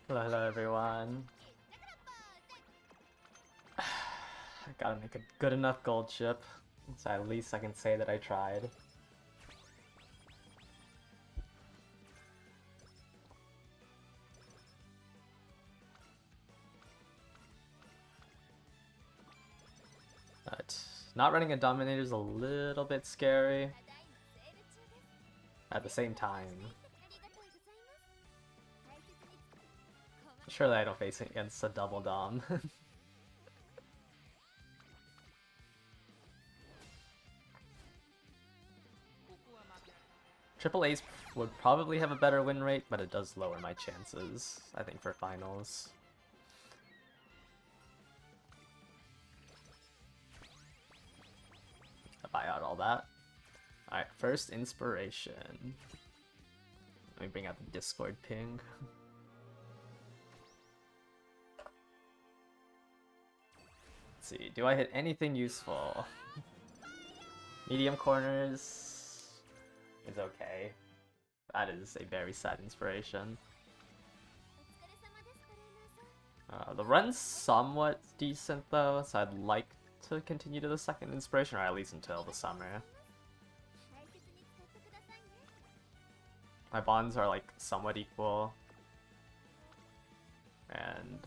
Hello everyone. I gotta make a good enough gold chip, so at least I can say that I tried. But not running a Dominator is a little bit scary. At the same time, surely I don't face it against a double Dom. Triple A's would probably have a better win rate, but it does lower my chances, I think, for finals. I'll buy out all that. Alright, first inspiration. Let me bring out the Discord ping. Let's see, do I hit anything useful? Medium corners is okay. That is a very sad inspiration. The run's somewhat decent though, so I'd like to continue to the second inspiration, or at least until the summer. My bonds are like somewhat equal, and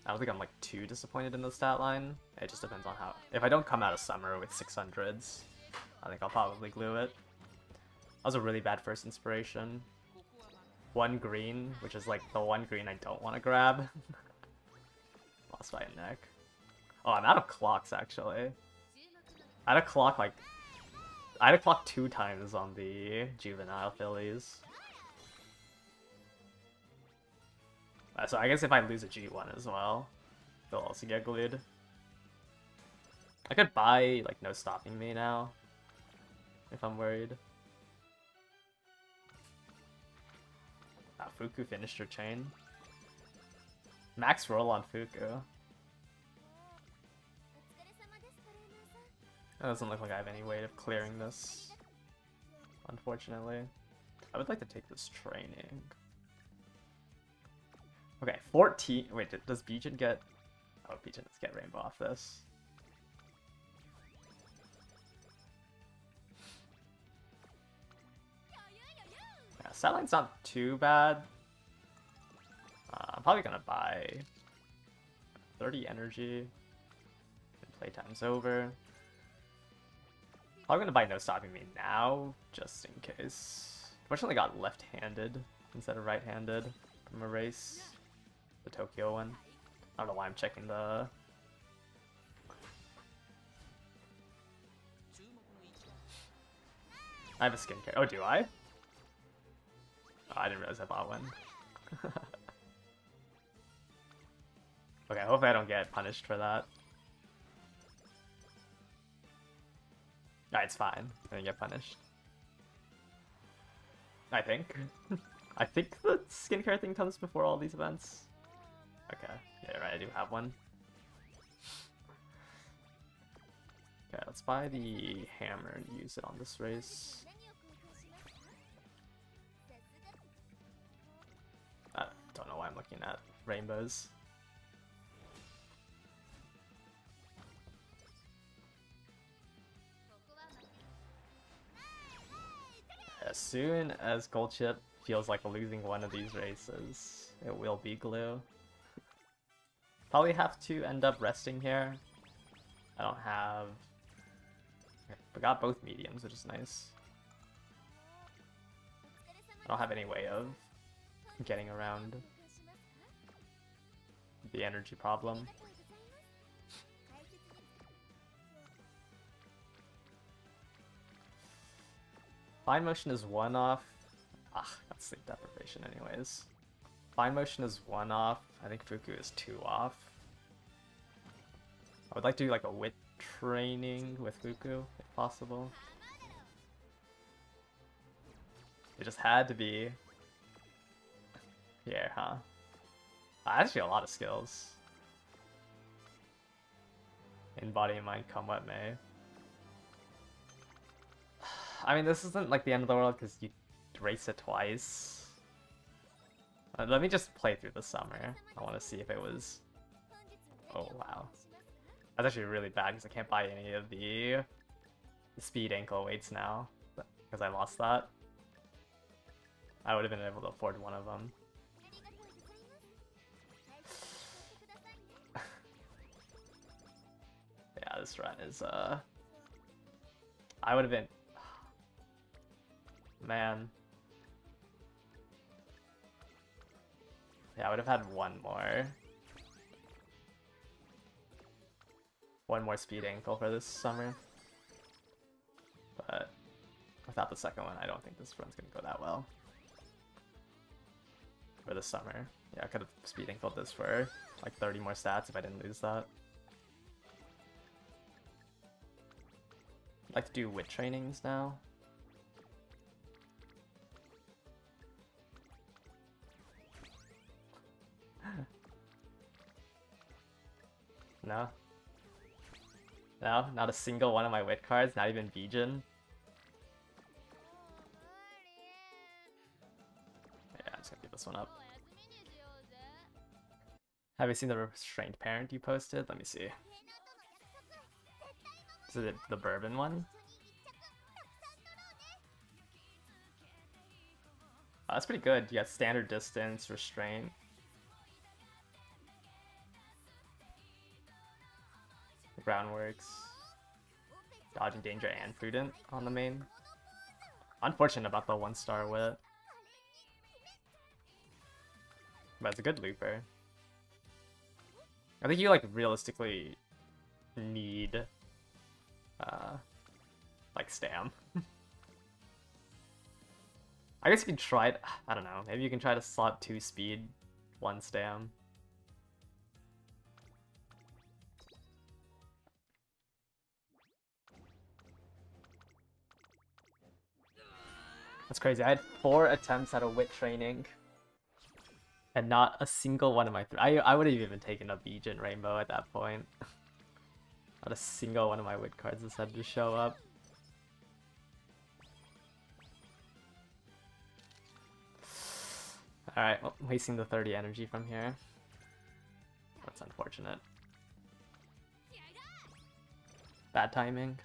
I don't think I'm like too disappointed in the stat line. It just depends on how. If I don't come out of summer with 600s, I think I'll probably glue it. That was a really bad first inspiration. One green, which is like the one green I don't want to grab. Lost by a neck. Oh, I'm out of clocks actually. I had a clock like I had a clock 2 times on the juvenile fillies. So I guess if I lose a G1 as well, they'll also get glued. I could buy like no stopping me now if I'm worried. Fuku finished her chain. Max roll on Fuku. It doesn't look like I have any way of clearing this, unfortunately. I would like to take this training. Okay, 14. Wait, does Bijan get... Oh, Bijan does get Rainbow off this. Yeah, Satline's not too bad. I'm probably gonna buy 30 energy. And playtime's over. Probably gonna buy no stopping me now, just in case. Fortunately got left-handed instead of right-handed from a race. The Tokyo one. I don't know why I'm checking the... I have a skincare. Oh, do I? Oh, I didn't realize I bought one. Okay, hopefully I don't get punished for that. Nah, it's fine. I didn't get punished. I think. I think the skincare thing comes before all these events. Okay, yeah, right, I do have one. Okay, let's buy the hammer and use it on this race. I don't know why I'm looking at rainbows. As soon as Gold Chip feels like losing one of these races, it will be glue. Probably have to end up resting here. I don't have... I got both mediums, which is nice. I don't have any way of getting around the energy problem. Fine motion is 1 off. That's sleep deprivation anyways. Fine motion is 1 off. I think Fuku is 2 off. I would like to do like a wit training with Fuku, if possible. It just had to be here, huh? Actually, a lot of skills. In body and mind, come what may. I mean, this isn't like the end of the world because you race it twice. Let me just play through the summer. I want to see if it was... Oh, wow. That's actually really bad because I can't buy any of the speed ankle weights now because I lost that. I would have been able to afford one of them. Yeah, this run is, I would have been... Man. Yeah, I would have had one more. One more speed ankle for this summer. But without the second one, I don't think this run's gonna go that well. For this summer. Yeah, I could have speed ankled this for like 30 more stats if I didn't lose that. I'd like to do wit trainings now. No? No? Not a single one of my wit cards? Not even Bijin? Yeah, I'm just gonna give this one up. Have you seen the restrained parent you posted? Let me see. Is it the bourbon one? Oh, that's pretty good. You got standard distance, restraint. Groundworks. Dodging danger and prudent on the main. Unfortunate about the 1-star wit. But it's a good looper. I think you like realistically need like stam. I guess you can try it. I don't know. Maybe you can try to slot 2 speed, 1 stam. That's crazy. I had 4 attempts at a wit training. And not a single one of my... I would have even taken a Bijin Rainbow at that point. Not a single one of my wit cards decided to show up. Alright, well, wasting the 30 energy from here. That's unfortunate. Bad timing.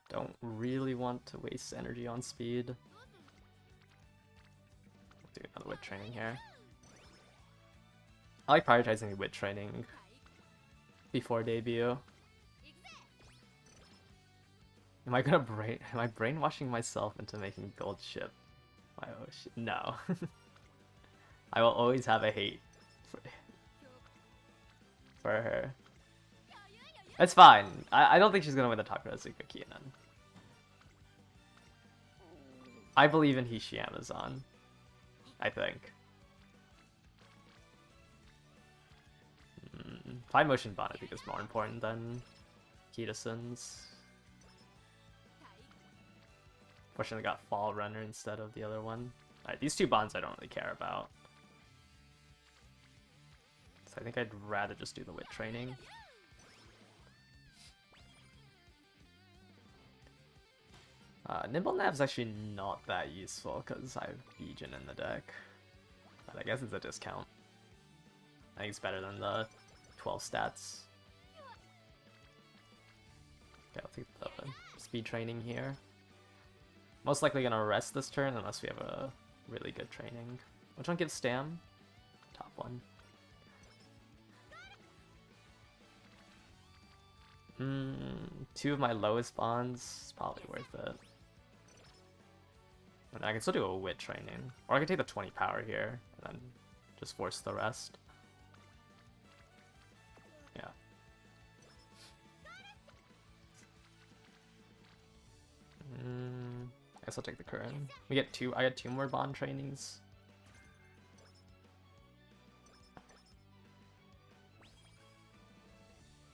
Don't really want to waste energy on speed. Do another wit training here. I like prioritizing wit training before debut. Am I brainwashing myself into making gold ship? No. I will always have a hate for her. It's fine. I don't think she's gonna win the Takarazuka Keenan. I believe in Hishi Amazon. I think. Fine motion bot I think is more important than Kitasen's. Fortunately got Fall Runner instead of the other one. Alright, these 2 bonds I don't really care about. So I think I'd rather just do the wit training. Nimble Nab's actually not that useful because I have Bijin in the deck. But I guess it's a discount. I think it's better than the 12 stats. Okay, I'll take the speed training here. Most likely gonna rest this turn unless we have a really good training. Which one gives stam? Top one. 2 of my lowest bonds is probably worth it. And I can still do a wit training. Or I can take the 20 power here and then just force the rest. Yeah. I guess I'll take the current. I get 2 more bond trainings.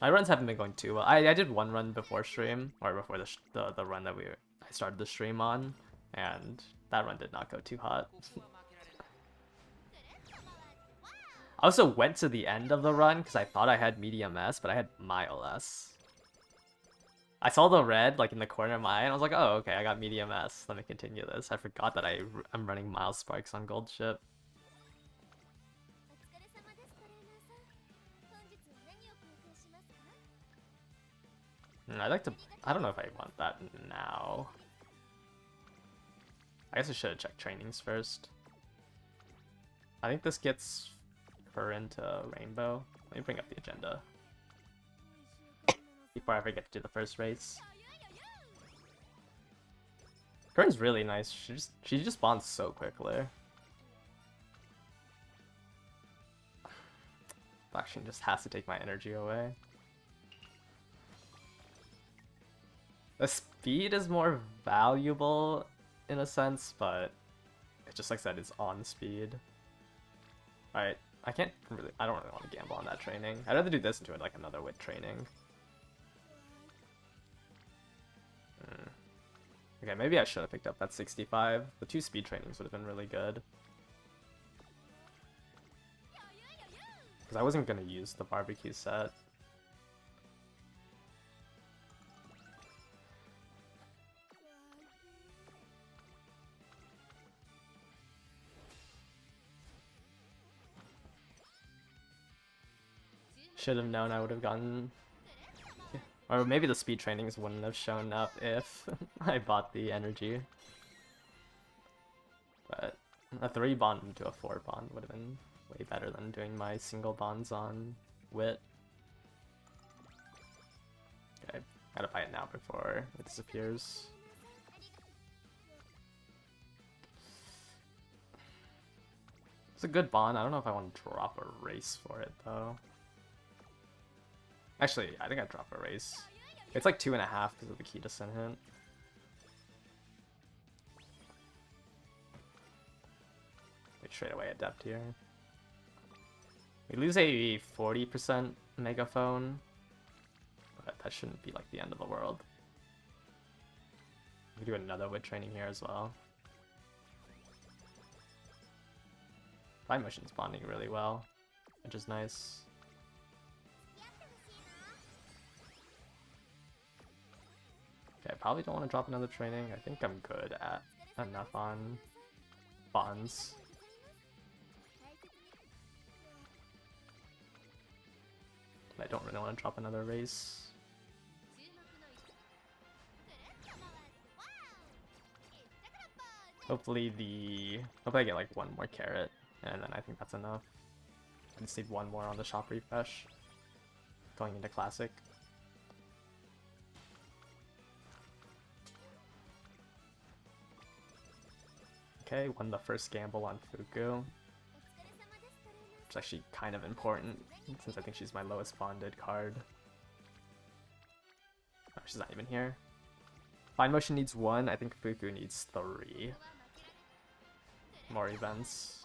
My runs haven't been going too well. I did 1 run before stream, or before the run that I started the stream on, and that run did not go too hot. I also went to the end of the run because I thought I had medium S, but I had mile S. I saw the red like in the corner of my eye, and I was like, oh, okay, I got medium S. Let me continue this. I forgot that I'm running Miles Sparks on Gold Ship. I'd like to... I don't know if I want that now. I guess I should have checked trainings first. I think this gets her into Rainbow. Let me bring up the agenda before I forget to do the first race. Kern's really nice. She just bonds so quickly. Faction just has to take my energy away. The speed is more valuable in a sense, but it just like I said, it's on speed. Alright, I don't really want to gamble on that training. I'd rather do this into it like another wit training. Okay, maybe I should have picked up that 65. The 2 speed trainings would have been really good. Because I wasn't going to use the barbecue set. Should have known I would have gotten... Or maybe the speed trainings wouldn't have shown up if I bought the energy. But a 3 bond into a 4 bond would have been way better than doing my single bonds on wit. Okay, gotta buy it now before it disappears. It's a good bond. I don't know if I want to drop a race for it though. Actually, I think I'd drop a race. It's like 2.5 because of the key to send hint. Like straight away adept here. We lose a 40% megaphone, but that shouldn't be like the end of the world. We do another wit training here as well. Fine motion's bonding really well, which is nice. Okay, I probably don't want to drop another training. I think I'm good at enough on bonds. But I don't really want to drop another race. Hopefully I get like 1 more carrot, and then I think that's enough. I just need 1 more on the shop refresh. Going into classic. Okay, won the first gamble on Fuku. Which is actually kind of important, since I think she's my lowest bonded card. Oh, she's not even here. Fine Motion needs 1, I think Fuku needs 3. More events.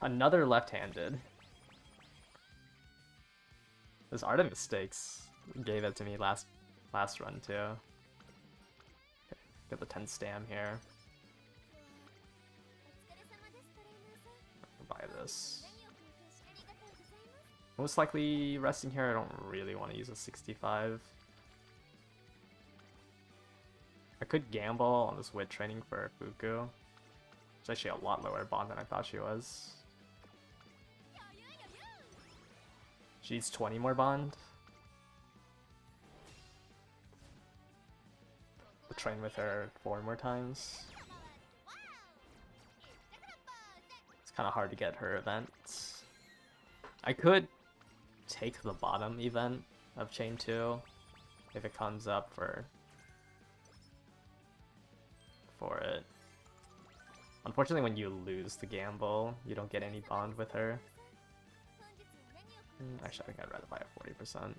Another left-handed. This Art of Mistakes gave it to me last run too. Okay, get the 10 stam here. Buy this. Most likely resting here. I don't really want to use a 65. I could gamble on this wit training for Fuku. It's actually a lot lower bond than I thought she was. She needs 20 more bond. We'll train with her 4 more times. It's kind of hard to get her events. I could take the bottom event of Chain 2 if it comes up for it. Unfortunately, when you lose the gamble, you don't get any bond with her. Actually, I think I'd rather buy a 40%.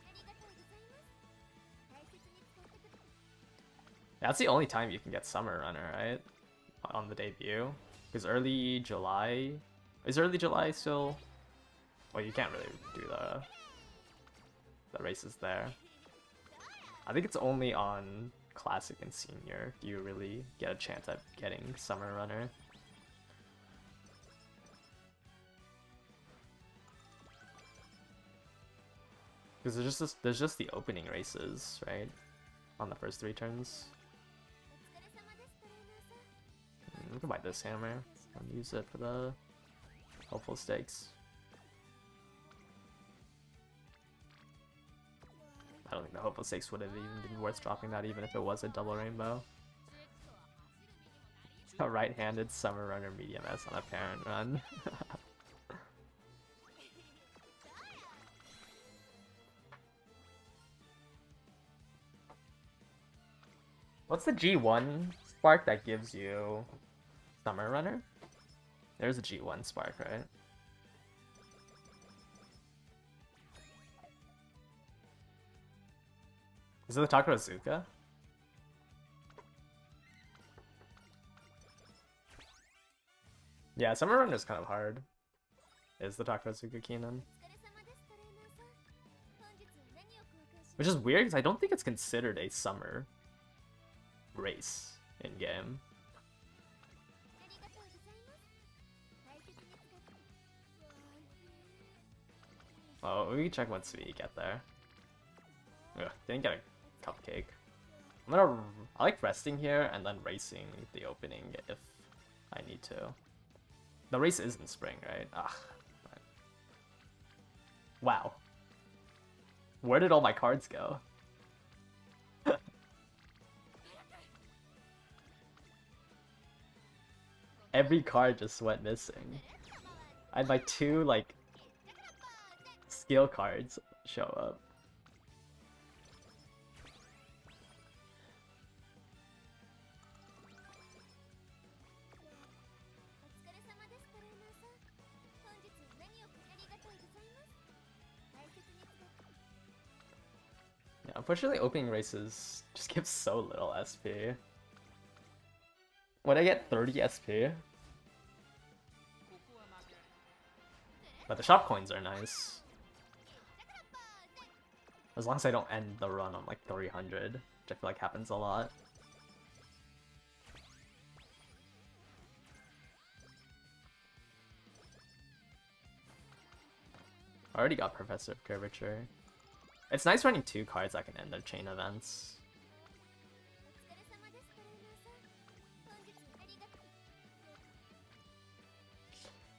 That's the only time you can get Summer Runner, right? On the debut. Because early July... Is early July still... Well, you can't really do the races there. I think it's only on Classic and Senior do you really get a chance at getting Summer Runner. Because there's just the opening races, right? On the first 3 turns. We can buy this hammer and use it for the hopeful stakes. I don't think the Hopo 6 would have even been worth dropping that, even if it was a double rainbow. A right-handed Summer Runner medium S on a parent run. What's the G1 spark that gives you Summer Runner? There's a G1 spark, right? Is it the Takarazuka? Yeah, Summer Runner is kind of hard. Is the Takarazuka Keenan? Which is weird because I don't think it's considered a summer race in game. Oh, we can check what speed you get there. Ugh, didn't get a cupcake. I like resting here and then racing the opening if I need to. The race is in spring, right? Ah. Wow. Where did all my cards go? Every card just went missing. I had my 2, like, skill cards show up. Yeah, unfortunately, opening races just give so little SP. When I get 30 SP. But the shop coins are nice. As long as I don't end the run on like 300, which I feel like happens a lot. I already got Professor of Curvature. It's nice running 2 cards that can end their chain events.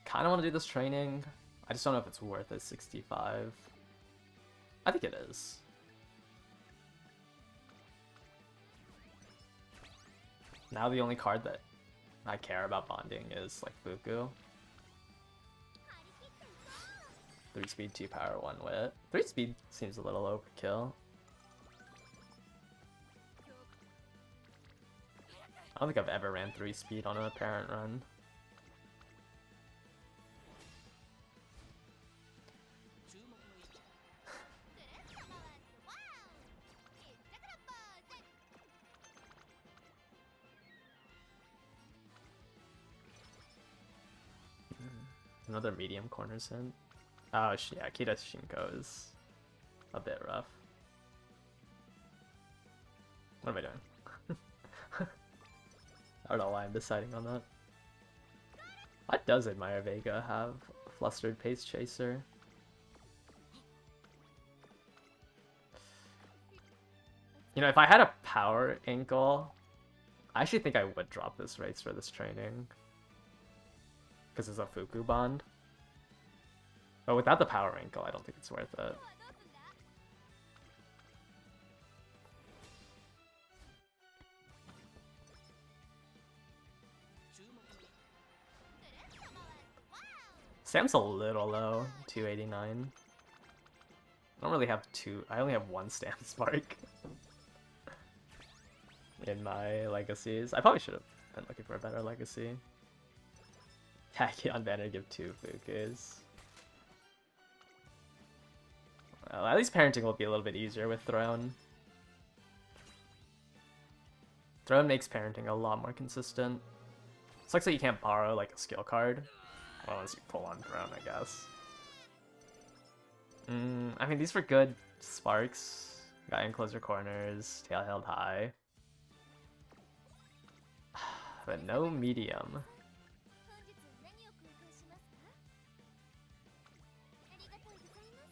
Kinda want to do this training. I just don't know if it's worth it. 65. I think it is. Now the only card that I care about bonding is like Fuku. 3 speed, 2 power, 1 wit. 3 speed seems a little overkill. I don't think I've ever ran 3 speed on an apparent run. Another medium corners hint. Oh, yeah, Kita Shinko is a bit rough. What am I doing? I don't know why I'm deciding on that. Why does Admire Vega have Flustered Pace Chaser? You know, if I had a power ankle, I actually think I would drop this race for this training. Because it's a Fuku bond. But without the power ankle, I don't think it's worth it. Sam's a little low, 289. I don't really have 2, I only have 1 Stam Spark in my legacies. I probably should have been looking for a better legacy. On banner give 2 Fukus. Well, at least parenting will be a little bit easier with Throne. Throne makes parenting a lot more consistent. Sucks that you can't borrow like a skill card. Well, unless you pull on Throne, I guess. I mean, these were good sparks. Got enclosure corners, tail held high. But no medium.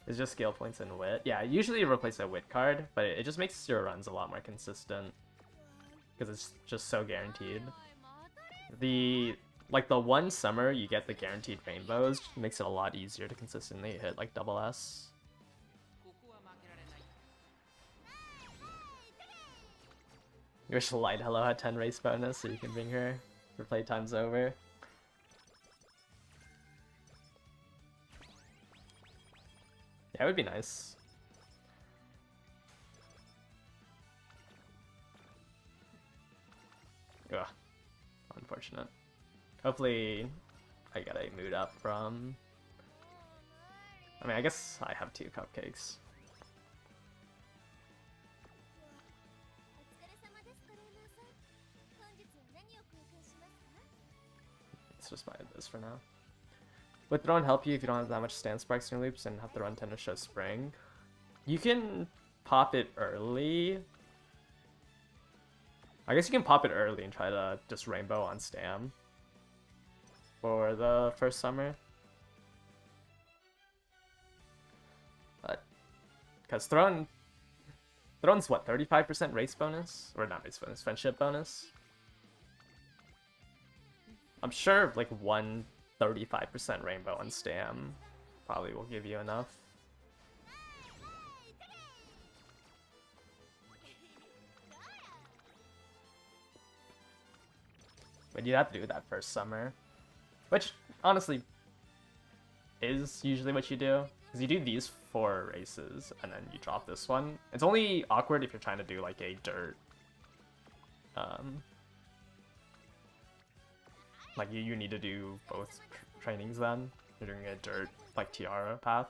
It's just skill points and wit. Yeah, usually you replace a wit card, but it just makes your runs a lot more consistent. Because it's just so guaranteed. The one summer you get the guaranteed rainbows makes it a lot easier to consistently hit like double S. You wish Light Hello had 10 race bonus so you can bring her for playtime's over. Yeah, it would be nice. Ugh. Unfortunate. Hopefully I get a mood up from... I mean, I guess I have 2 cupcakes. Let's just buy this for now. Would Throne help you if you don't have that much stand spikes in your loops and have to run 10 to show spring? You can pop it early. I guess you can pop it early and try to just rainbow on Stam for the first summer. But because Throne's what, 35% race bonus? Or not race bonus, friendship bonus? I'm sure like 135% rainbow on Stam probably will give you enough. But you'd have to do that first summer. Which, honestly, is usually what you do. Because you do these 4 races, and then you drop this one. It's only awkward if you're trying to do, like, a dirt... like, you need to do both trainings then. You're doing a dirt, like, Tiara path.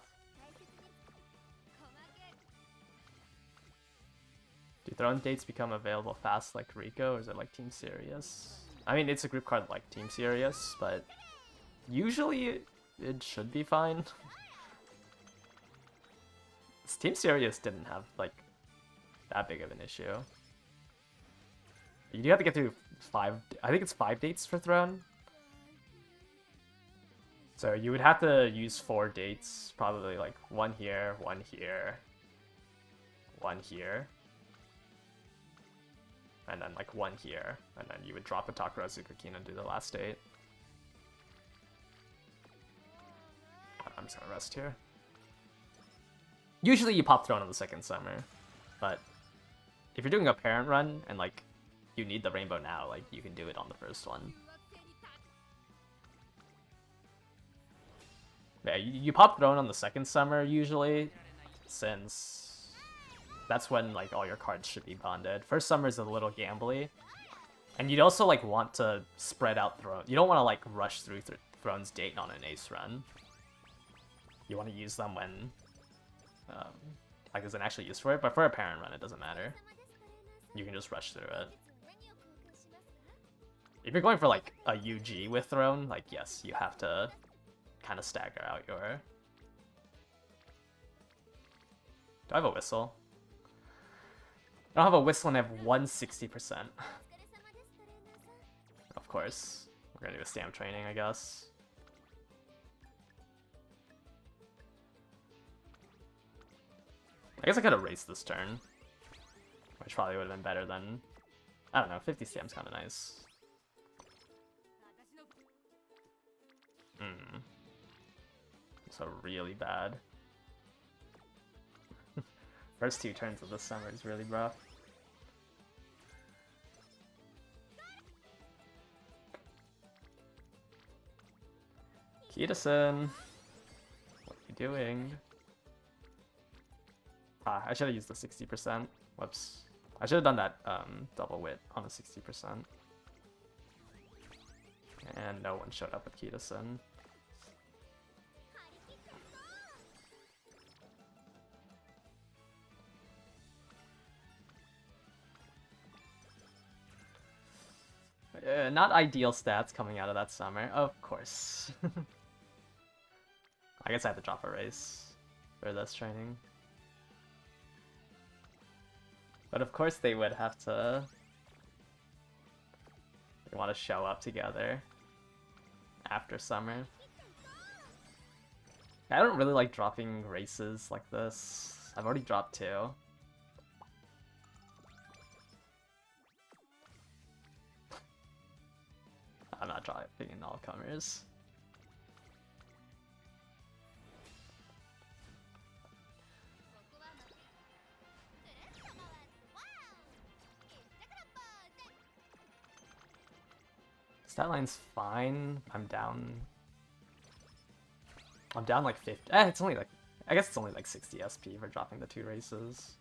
Do Throne dates become available fast like Rico, or is it like Team Serious? I mean, it's a group card like Team Serious, but usually it should be fine. Team Serious didn't have, like, that big of an issue. You do have to get through 5... I think it's 5 dates for Throne. So you would have to use 4 dates, probably like 1 here, 1 here, 1 here. And then like 1 here, and then you would drop a Takarazu Kokina and do the last date. I'm just gonna rest here. Usually you pop Throne on the second summer, but if you're doing a parent run and like you need the rainbow now, like you can do it on the first one. Yeah, you pop Throne on the second summer usually, since that's when like all your cards should be bonded. First summer is a little gambly, and you'd also like want to spread out Throne. You don't want to like rush through Throne's date on an ace run. You want to use them when like there's an actual use for it, but for a parent run it doesn't matter. You can just rush through it. If you're going for like a UG with Throne, like yes, you have to kind of stagger out your... Do I have a whistle? I don't have a whistle and I have 160%. Of course. We're gonna do a stamp training, I guess. I guess I could have raced this turn, which probably would have been better than... I don't know, 50 stamps kind of nice. So really bad. First 2 turns of this summer is really rough. Kitasen, what are you doing? Ah, I should have used the 60%. Whoops. I should have done that double wit on a 60%. And no one showed up with Kitasen. Not ideal stats coming out of that summer, of course. I guess I have to drop a race for this training. But of course they would have to... They want to show up together after summer. I don't really like dropping races like this. I've already dropped 2. I'm not dropping in all comers. Stat line's fine. I'm down like 50. It's only like, I guess it's only like 60 SP for dropping the 2 races.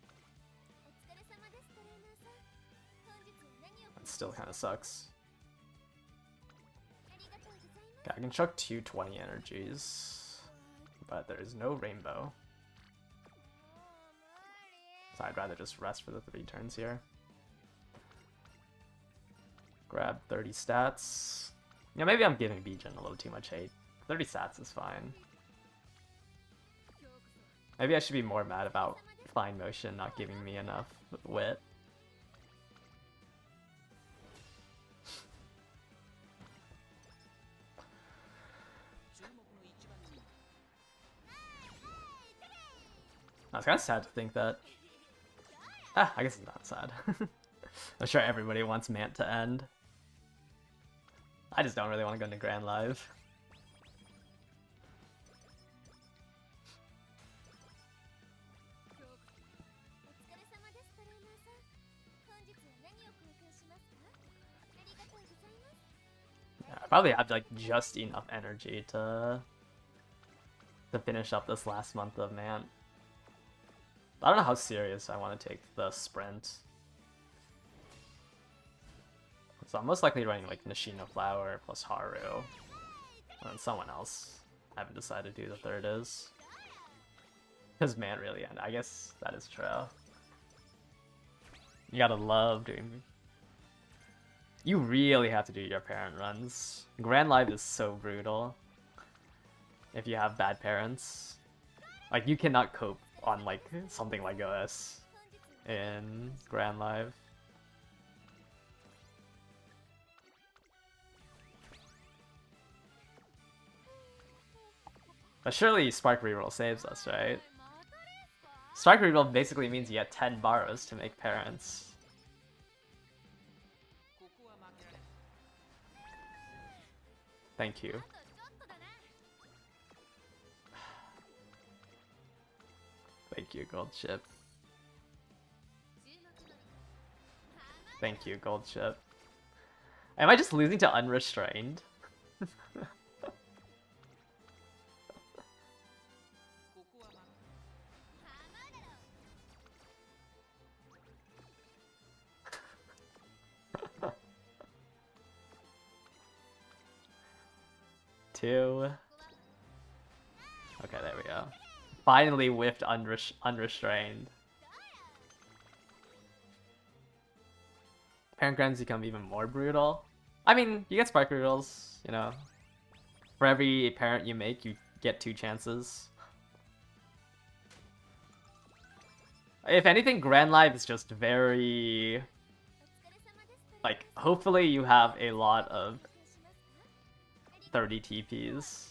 That still kind of sucks. Okay, I can chuck 220 energies, but there is no rainbow. So I'd rather just rest for the 3 turns here. Grab 30 stats. Yeah, maybe I'm giving Bijan a little too much hate. 30 stats is fine. Maybe I should be more mad about Fine Motion not giving me enough wit. It's kind of sad to think that... I guess it's not sad. I'm sure everybody wants Mant to end. I just don't really want to go into Grand Live. Yeah, I probably have like just enough energy to finish up this last month of Mant. I don't know how serious I want to take the sprint. So I'm most likely running like Nishino Flower plus Haru. And someone else. I haven't decided who the third is. Because Mant really end. I guess that is true. You gotta love doing... You really have to do your parent runs. Grand Live is so brutal. If you have bad parents. Like, you cannot cope on like something like OS in Grand Live. But surely Spark Reroll saves us, right? Spark Reroll basically means you get 10 borrows to make parents. Thank you. Thank you, Gold Chip. Thank you, Gold Chip. Am I just losing to Unrestrained? Two. Okay, there we go. Finally whiffed Unrestrained. Parent Grams become even more brutal. I mean, you get Spark Rerolls, you know. For every parent you make, you get 2 chances. If anything, Grand Live is just very... Like, hopefully you have a lot of 30 TPs.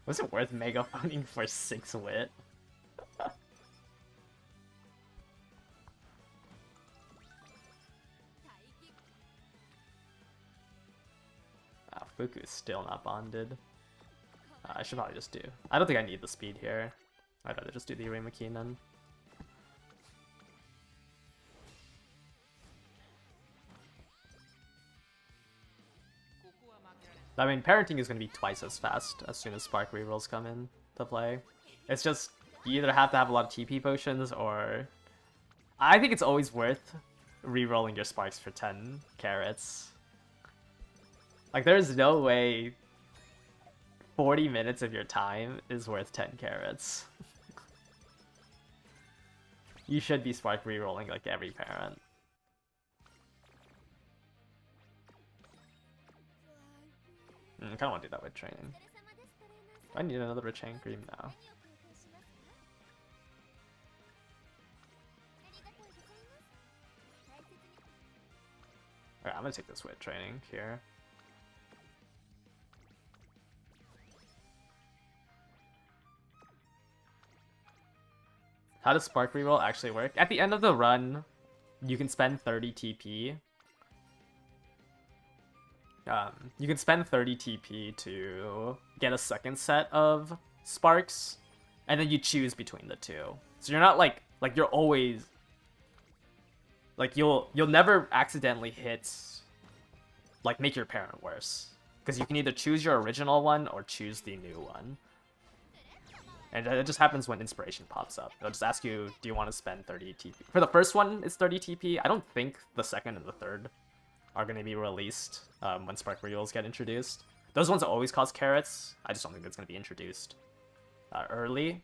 Was it worth megaphoning for 6 wit? Fuku's still not bonded. I should probably just do... I don't think I need the speed here. I'd rather just do the Irema Keenan. I mean, parenting is going to be twice as fast as soon as Spark Rerolls come in to play. It's just, you either have to have a lot of TP potions, or... I think it's always worth rerolling your Sparks for 10 carats. Like, there's no way 40 minutes of your time is worth 10 carats. You should be Spark rerolling like every parent. I kind of want to do that with training. I need another Richang Cream now. Alright, I'm gonna take this with training here. How does Spark Reroll actually work? At the end of the run, you can spend 30 TP. You can spend 30 TP to get a second set of Sparks. and then you choose between the two. So you're not like you're always like you'll never accidentally hit like make your parent worse, because you can either choose your original one or choose the new one. And it just happens when inspiration pops up. It'll just ask you, do you want to spend 30 TP? For the first one, it's 30 TP. I don't think the second and the third are going to be released when Spark Reels get introduced. Those ones always cost carrots. I just don't think it's going to be introduced early.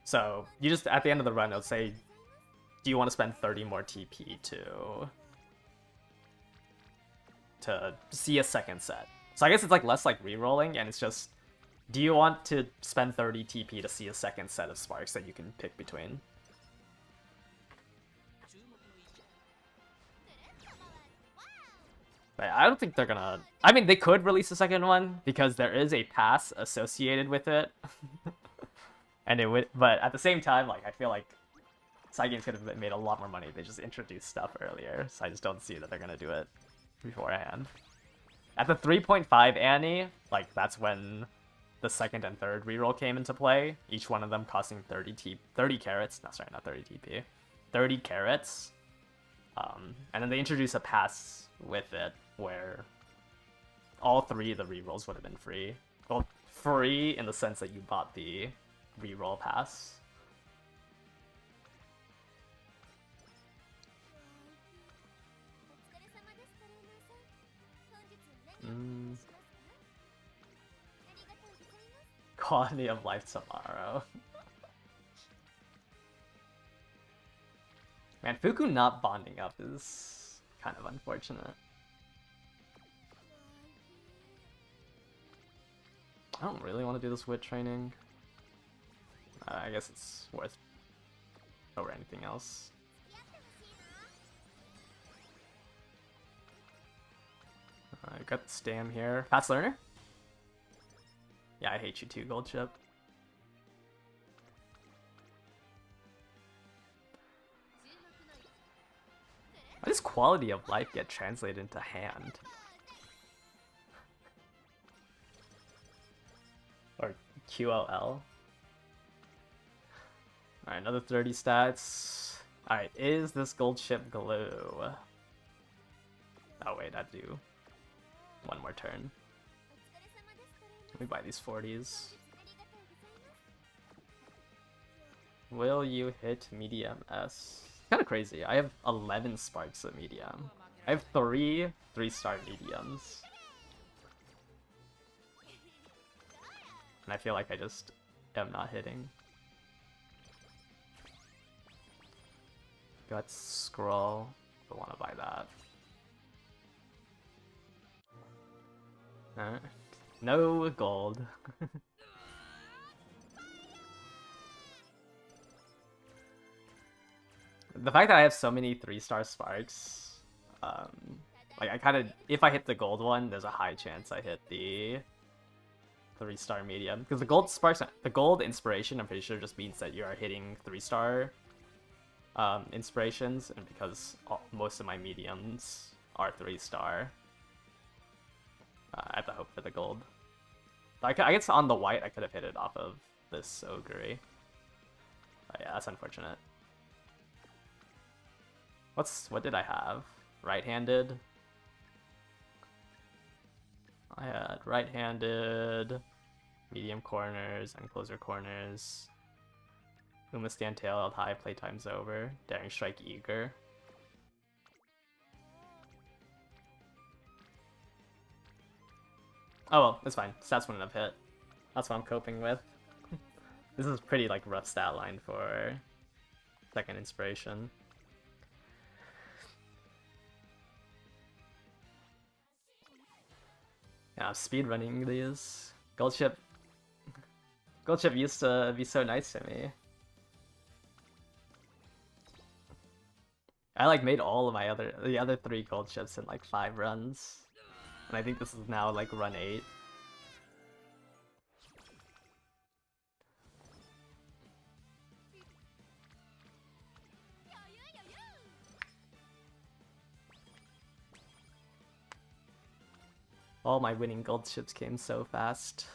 So you just, at the end of the run, it'll say, do you want to spend 30 more TP to see a second set? So I guess it's like less like re-rolling, and it's just, do you want to spend 30 TP to see a second set of sparks that you can pick between? But I don't think they're gonna... I mean, they could release a second one, because there is a pass associated with it. And it would... But at the same time, like, I feel like side games could have made a lot more money if they just introduced stuff earlier. So I just don't see that they're gonna do it beforehand. At the 3.5 Annie, like, that's when the second and third reroll came into play, each one of them costing 30 carrots. No, sorry, not 30 TP. 30 carrots. And then they introduced a pass with it where all three of the rerolls would have been free. Well, free in the sense that you bought the reroll pass. Quality of life tomorrow. Man, Fuku not bonding up is kind of unfortunate. I don't really want to do this wit training. I guess it's worth over anything else. I got the stam here. Fast learner? Yeah, I hate you too, gold chip. How does quality of life get translated into hand? Or QOL? Alright, another 30 stats. Alright, is this gold chip glue? Oh wait, I do one more turn. Let me buy these 40s. Will you hit medium S? Kind of crazy. I have 11 sparks at medium. I have 3 3-star mediums. And I feel like I just am not hitting. Guts, scroll. Don't want to buy that. Alright. No gold. The fact that I have so many 3-star sparks, like I kind of, if I hit the gold one, there's a high chance I hit the 3-star medium. Because the gold sparks, the gold inspiration, I'm pretty sure just means that you are hitting 3-star inspirations, and because most of my mediums are 3-star, I have to hope for the gold. I guess on the white I could have hit it off of this Ogre. But yeah, that's unfortunate. What did I have? Right-handed? I had right-handed, medium corners, and closer corners. Uma stand tail held high, playtime's over. Daring strike eager. Oh well, it's fine. Stats wouldn't have hit. That's what I'm coping with. This is pretty like rough stat line for second inspiration. Yeah, speedrunning these. Gold chip used to be so nice to me. I like made all of the other 3 gold chips in like 5 runs. And I think this is now like run 8. All my winning gold chips came so fast.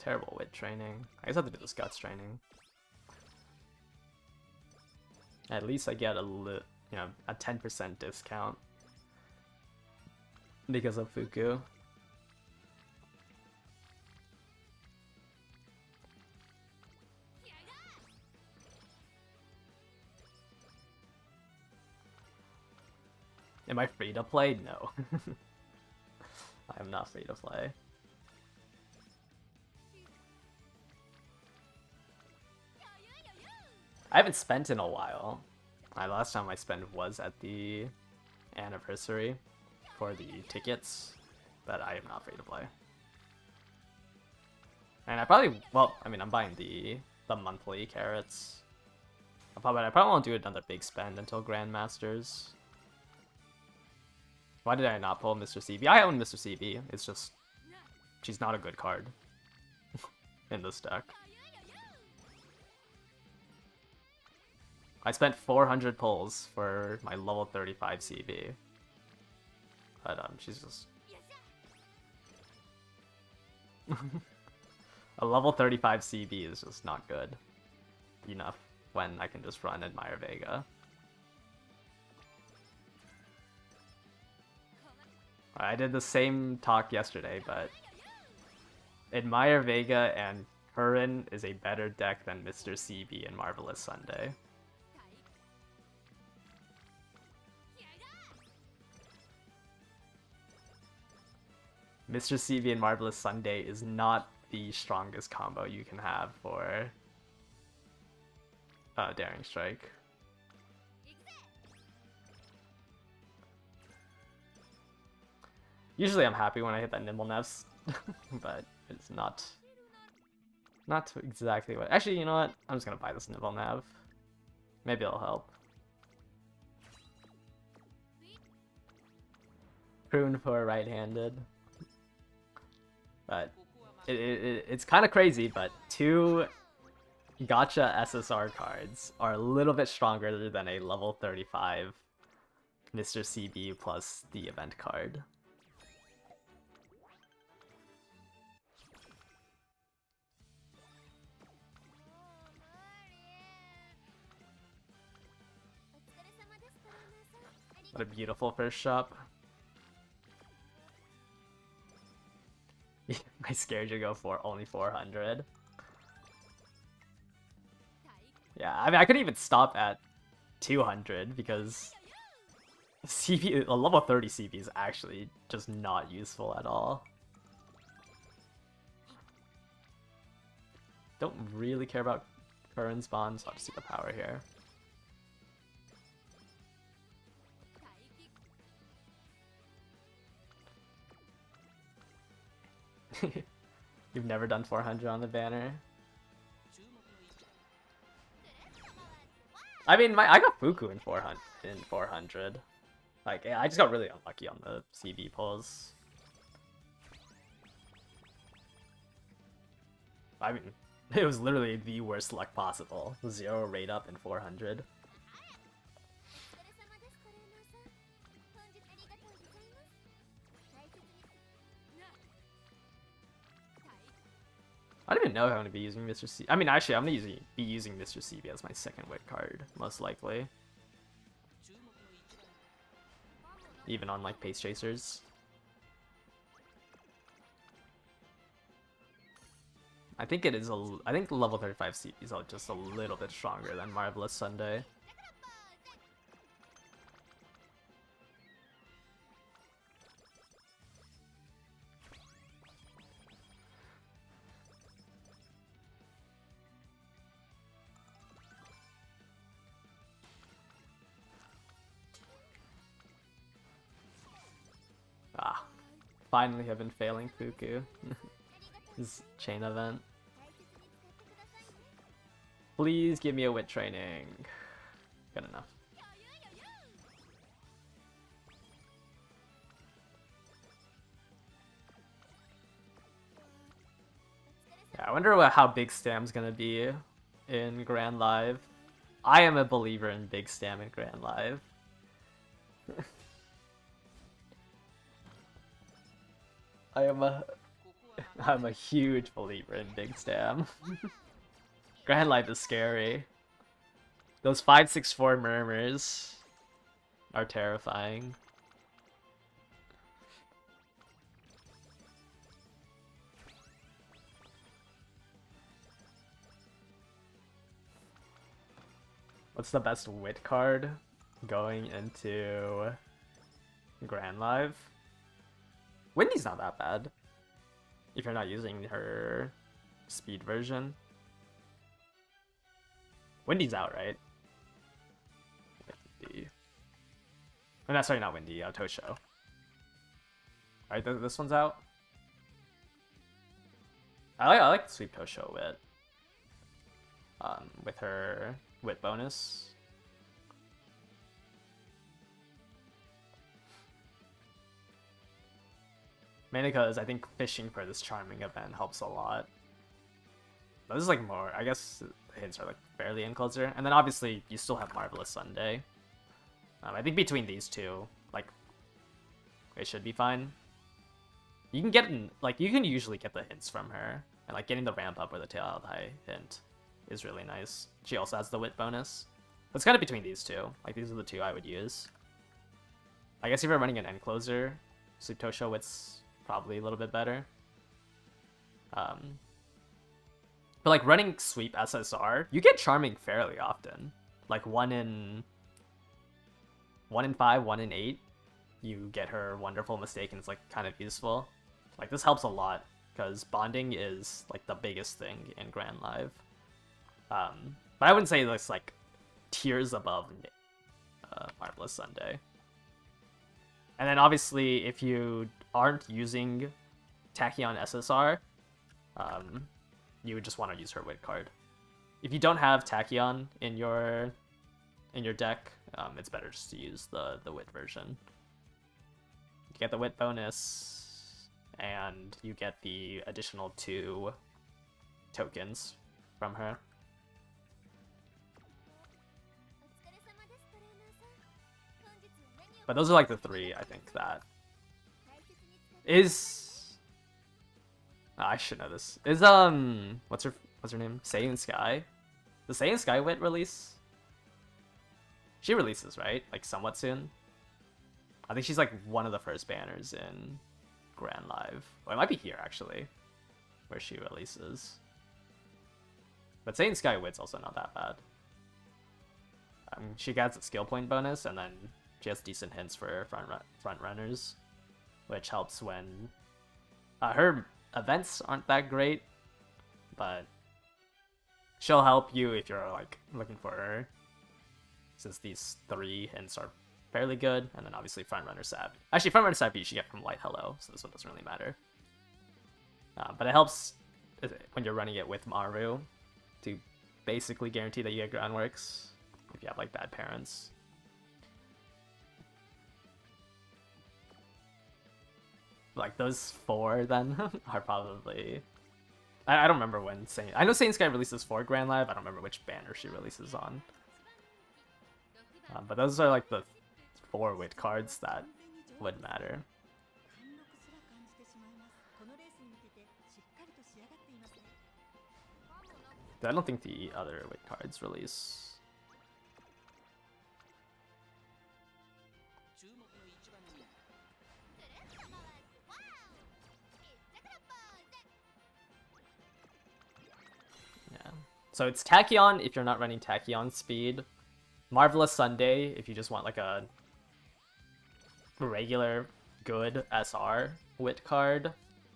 Terrible wit training. I guess I have to do this guts training. At least I get a 10% discount because of Fuku. Am I free to play? No. I am not free to play. I haven't spent in a while. The last time I spent was at the anniversary for the tickets, but I am not free to play. And I probably, well, I mean, I'm buying the monthly carrots. I probably won't do another big spend until Grandmasters. Why did I not pull Mr. CB? I own Mr. CB. It's just she's not a good card in this deck. I spent 400 pulls for my level 35 CB. But she's just a level 35 CB is just not good enough when I can just run Admire Vega. I did the same talk yesterday, but Admire Vega and Curran is a better deck than Mr. CB and Marvelous Sunday. Mr. CB and Marvelous Sunday is not the strongest combo you can have for Daring Strike. Usually I'm happy when I hit that Nimble Nest, but it's not exactly what... Actually, you know what? I'm just gonna buy this Nimble Nav. Maybe it'll help. Prune for right-handed. But it's kind of crazy, but 2 Gacha SSR cards are a little bit stronger than a level 35 Mr. CB plus the event card. What a beautiful first shop. I scared you to go for only 400. Yeah, I mean, I could even stop at 200 because CB, a level 30 CB is actually just not useful at all. Don't really care about Curran's Bond, so I'll just see the power here. You've never done 400 on the banner? I mean, I got Fuku in 400. Like, I just got really unlucky on the CB pulls. I mean, it was literally the worst luck possible. 0 rate up in 400. I don't even know if I'm going to be using Mr. C. I mean, actually, I'm going to be using Mr. CB as my second wit card, most likely. Even on, like, Pace Chasers. I think it is I think level 35 CB is just a little bit stronger than Marvelous Sunday. Ah, finally have been failing Fuku. This chain event. Please give me a wit training. Good enough. Yeah, I wonder how Big Stam's gonna be in Grand Live. I am a believer in Big Stam in Grand Live. I I'm a huge believer in Big Stam. Grand Life is scary. Those 564 murmurs are terrifying. What's the best wit card going into Grand Live? Wendy's not that bad if you're not using her speed version. Wendy's out, right? Wendy. Oh, no, sorry, not Wendy. Tosho. Alright, this one's out. I like Sweep Tosho wit. With her wit bonus. Mainly because I think fishing for this charming event helps a lot. But this is like more, I guess the hints are like fairly in closer. And then obviously you still have Marvelous Sunday. I think between these two, like, it should be fine. You can get, like, you can usually get the hints from her. And like getting the ramp up or the tail out high hint is really nice. She also has the wit bonus. But it's kind of between these two. Like, these are the two I would use. I guess if you're running an end closer, Sweep Tosho wit's probably a little bit better. But like running Sweep SSR, you get charming fairly often. Like 1 in 5, 1 in 8, you get her wonderful mistake and it's like kind of useful. Like this helps a lot because bonding is like the biggest thing in Grand Live. But I wouldn't say it's like tiers above Marvelous Sunday. And then obviously if you aren't using Tachyon SSR, you would just want to use her wit card. If you don't have Tachyon in your deck, it's better just to use the wit version. You get the wit bonus, and you get the additional 2 tokens from her. But those are like the 3, I think, that is... Oh, I should know this. Is, what's her name? Saiyan Sky? The Saiyan Sky wit release? She releases, right? Like, somewhat soon? I think she's, like, one of the first banners in Grand Live. Well, it might be here, actually, where she releases. But Saiyan Sky wit's also not that bad. She gets a skill point bonus, and then she has decent hints for front runners, which helps when her events aren't that great, but she'll help you if you're like looking for her, since these 3 hints are fairly good. And then obviously front runner sab. Actually, front runner sab you should get from Light Hello, so this one doesn't really matter. But it helps when you're running it with Maru to basically guarantee that you get groundworks if you have like bad parents. Like those 4 then are probably... I don't remember when Saint... I know Saiyan Sky releases for Grand Live, I don't remember which banner she releases on. But those are like the 4 wit cards that would matter. I don't think the other wit cards release. So it's Tachyon if you're not running Tachyon speed. Marvelous Sunday if you just want like a regular good SR wit card.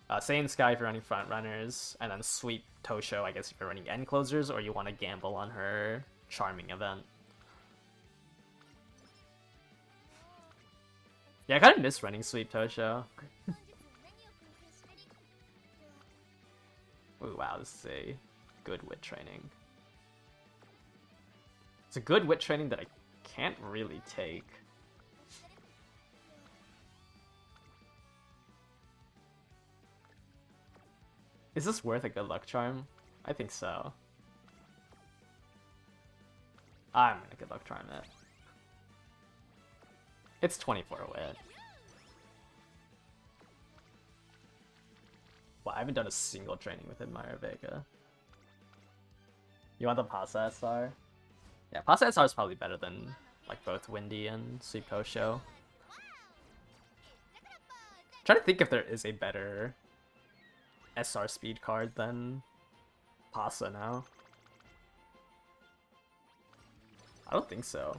Saiyan Sky if you're running front runners. And then Sweep Tosho, I guess, if you're running end closers or you want to gamble on her charming event. Yeah, I kind of miss running Sweep Tosho. Ooh, wow, this is a good wit training. It's a good wit training that I can't really take. Is this worth a good luck charm? I think so. I'm gonna good luck charm it. It's 24 wit. Well, I haven't done a single training with Admire Vega. You want the Pasa SR? Yeah, Pasa SR is probably better than like both Windy and Sweet Show. Trying to think if there is a better SR speed card than Pasa now. I don't think so.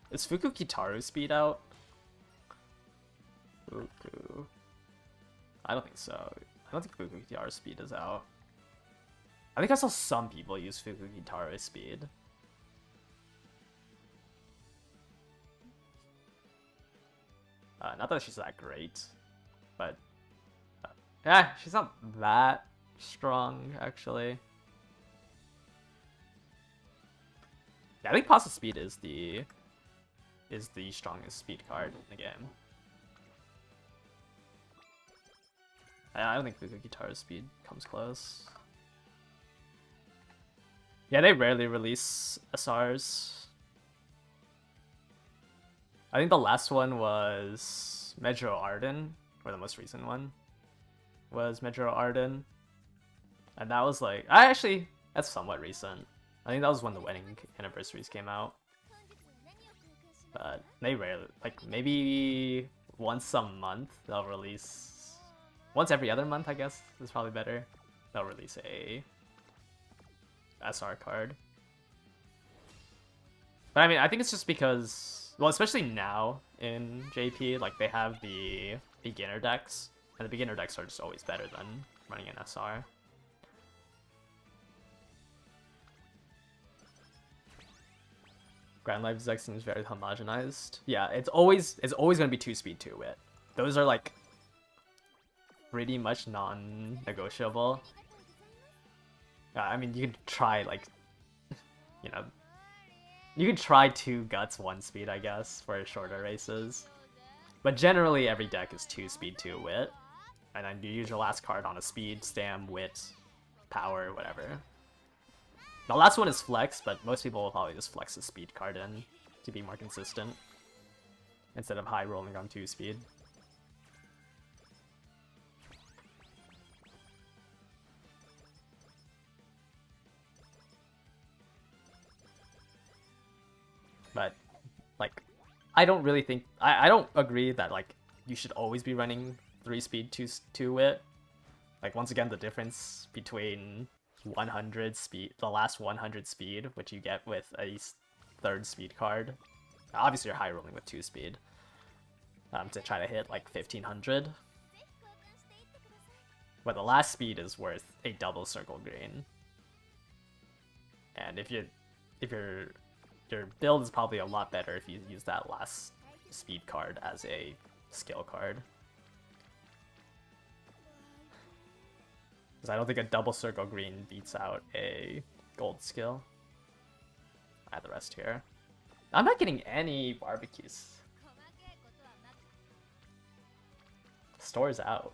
Is Fuku Kitaru speed out? Fuku. I don't think so. I don't think Fuku Kitaru speed is out. I think I saw some people use Fuku Kitaru speed. Not that she's that great, but yeah, she's not that strong actually. Yeah, I think Pasta Speed is the strongest speed card in the game. I don't think Fuku Guitar speed comes close. Yeah, they rarely release SRs. I think the last one was Medro Arden, or the most recent one was Medro Arden. And that was like, that's somewhat recent. I think that was when the wedding anniversaries came out. But they rarely, like maybe once a month they'll release, once every other month I guess is probably better. They'll release a SR card. But I mean, I think it's just because, well, especially now in JP, like they have the beginner decks, and the beginner decks are just always better than running an SR. Grand Life deck seems very homogenized. Yeah, it's always gonna be 2-speed 2-wit. Those are like pretty much non-negotiable. I mean, you could try like, you know, you could try 2 guts 1-speed, I guess, for shorter races. But generally, every deck is 2-speed 2-wit, and then you use your last card on a speed, stam, wit, power, whatever. The last one is flex, but most people will probably just flex a speed card in to be more consistent instead of high rolling on 2-speed. But like, I don't really think I don't agree that like you should always be running 3-speed 2-wit. Like, once again, the difference between 100 speed, the last 100 speed, which you get with a 3rd speed card. Obviously, you're high rolling with 2-speed to try to hit like 1500. But the last speed is worth a double circle green. And if your build is probably a lot better if you use that last speed card as a skill card. Because I don't think a double circle green beats out a gold skill. I have the rest here. I'm not getting any barbecues. Store's out.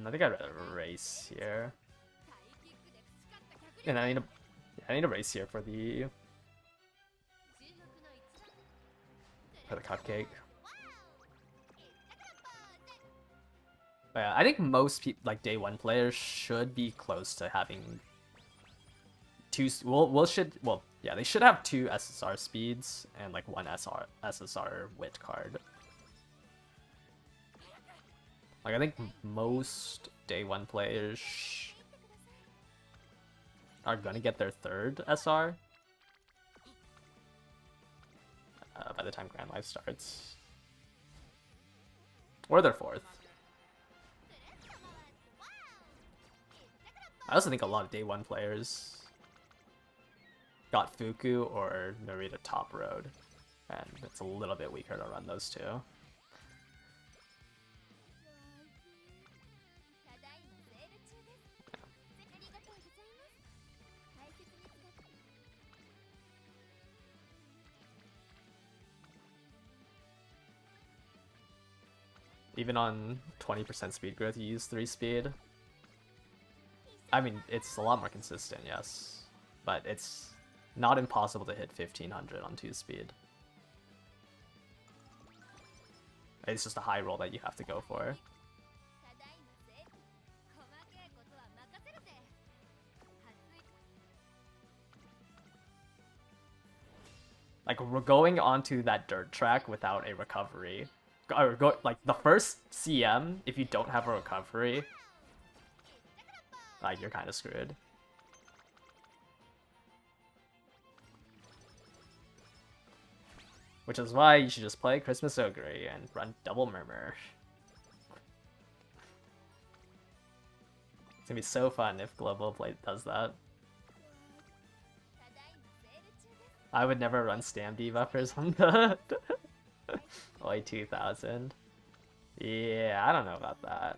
I think I'd rather race here. And I need a race here for the cupcake. But yeah, I think most people, like day 1 players, should be close to having 2. Yeah, they should have 2 SSR speeds and like 1 SSR wit card. Like, I think most day 1 players are gonna get their 3rd SR by the time Grand Life starts, or their 4th. I also think a lot of day 1 players got Fuku or Narita Top Road, and it's a little bit weaker to run those 2. Even on 20% speed growth, you use 3 speed. I mean, it's a lot more consistent, yes, but it's not impossible to hit 1500 on 2 speed. It's just a high roll that you have to go for. Like, we're going onto that dirt track without a recovery. Or like, the first CM, if you don't have a recovery, like, you're kind of screwed. Which is why you should just play Christmas Ogre and run Double Murmur. It's gonna be so fun if Global Play does that. I would never run Stam debuffers on the Oi 2000. Yeah, I don't know about that.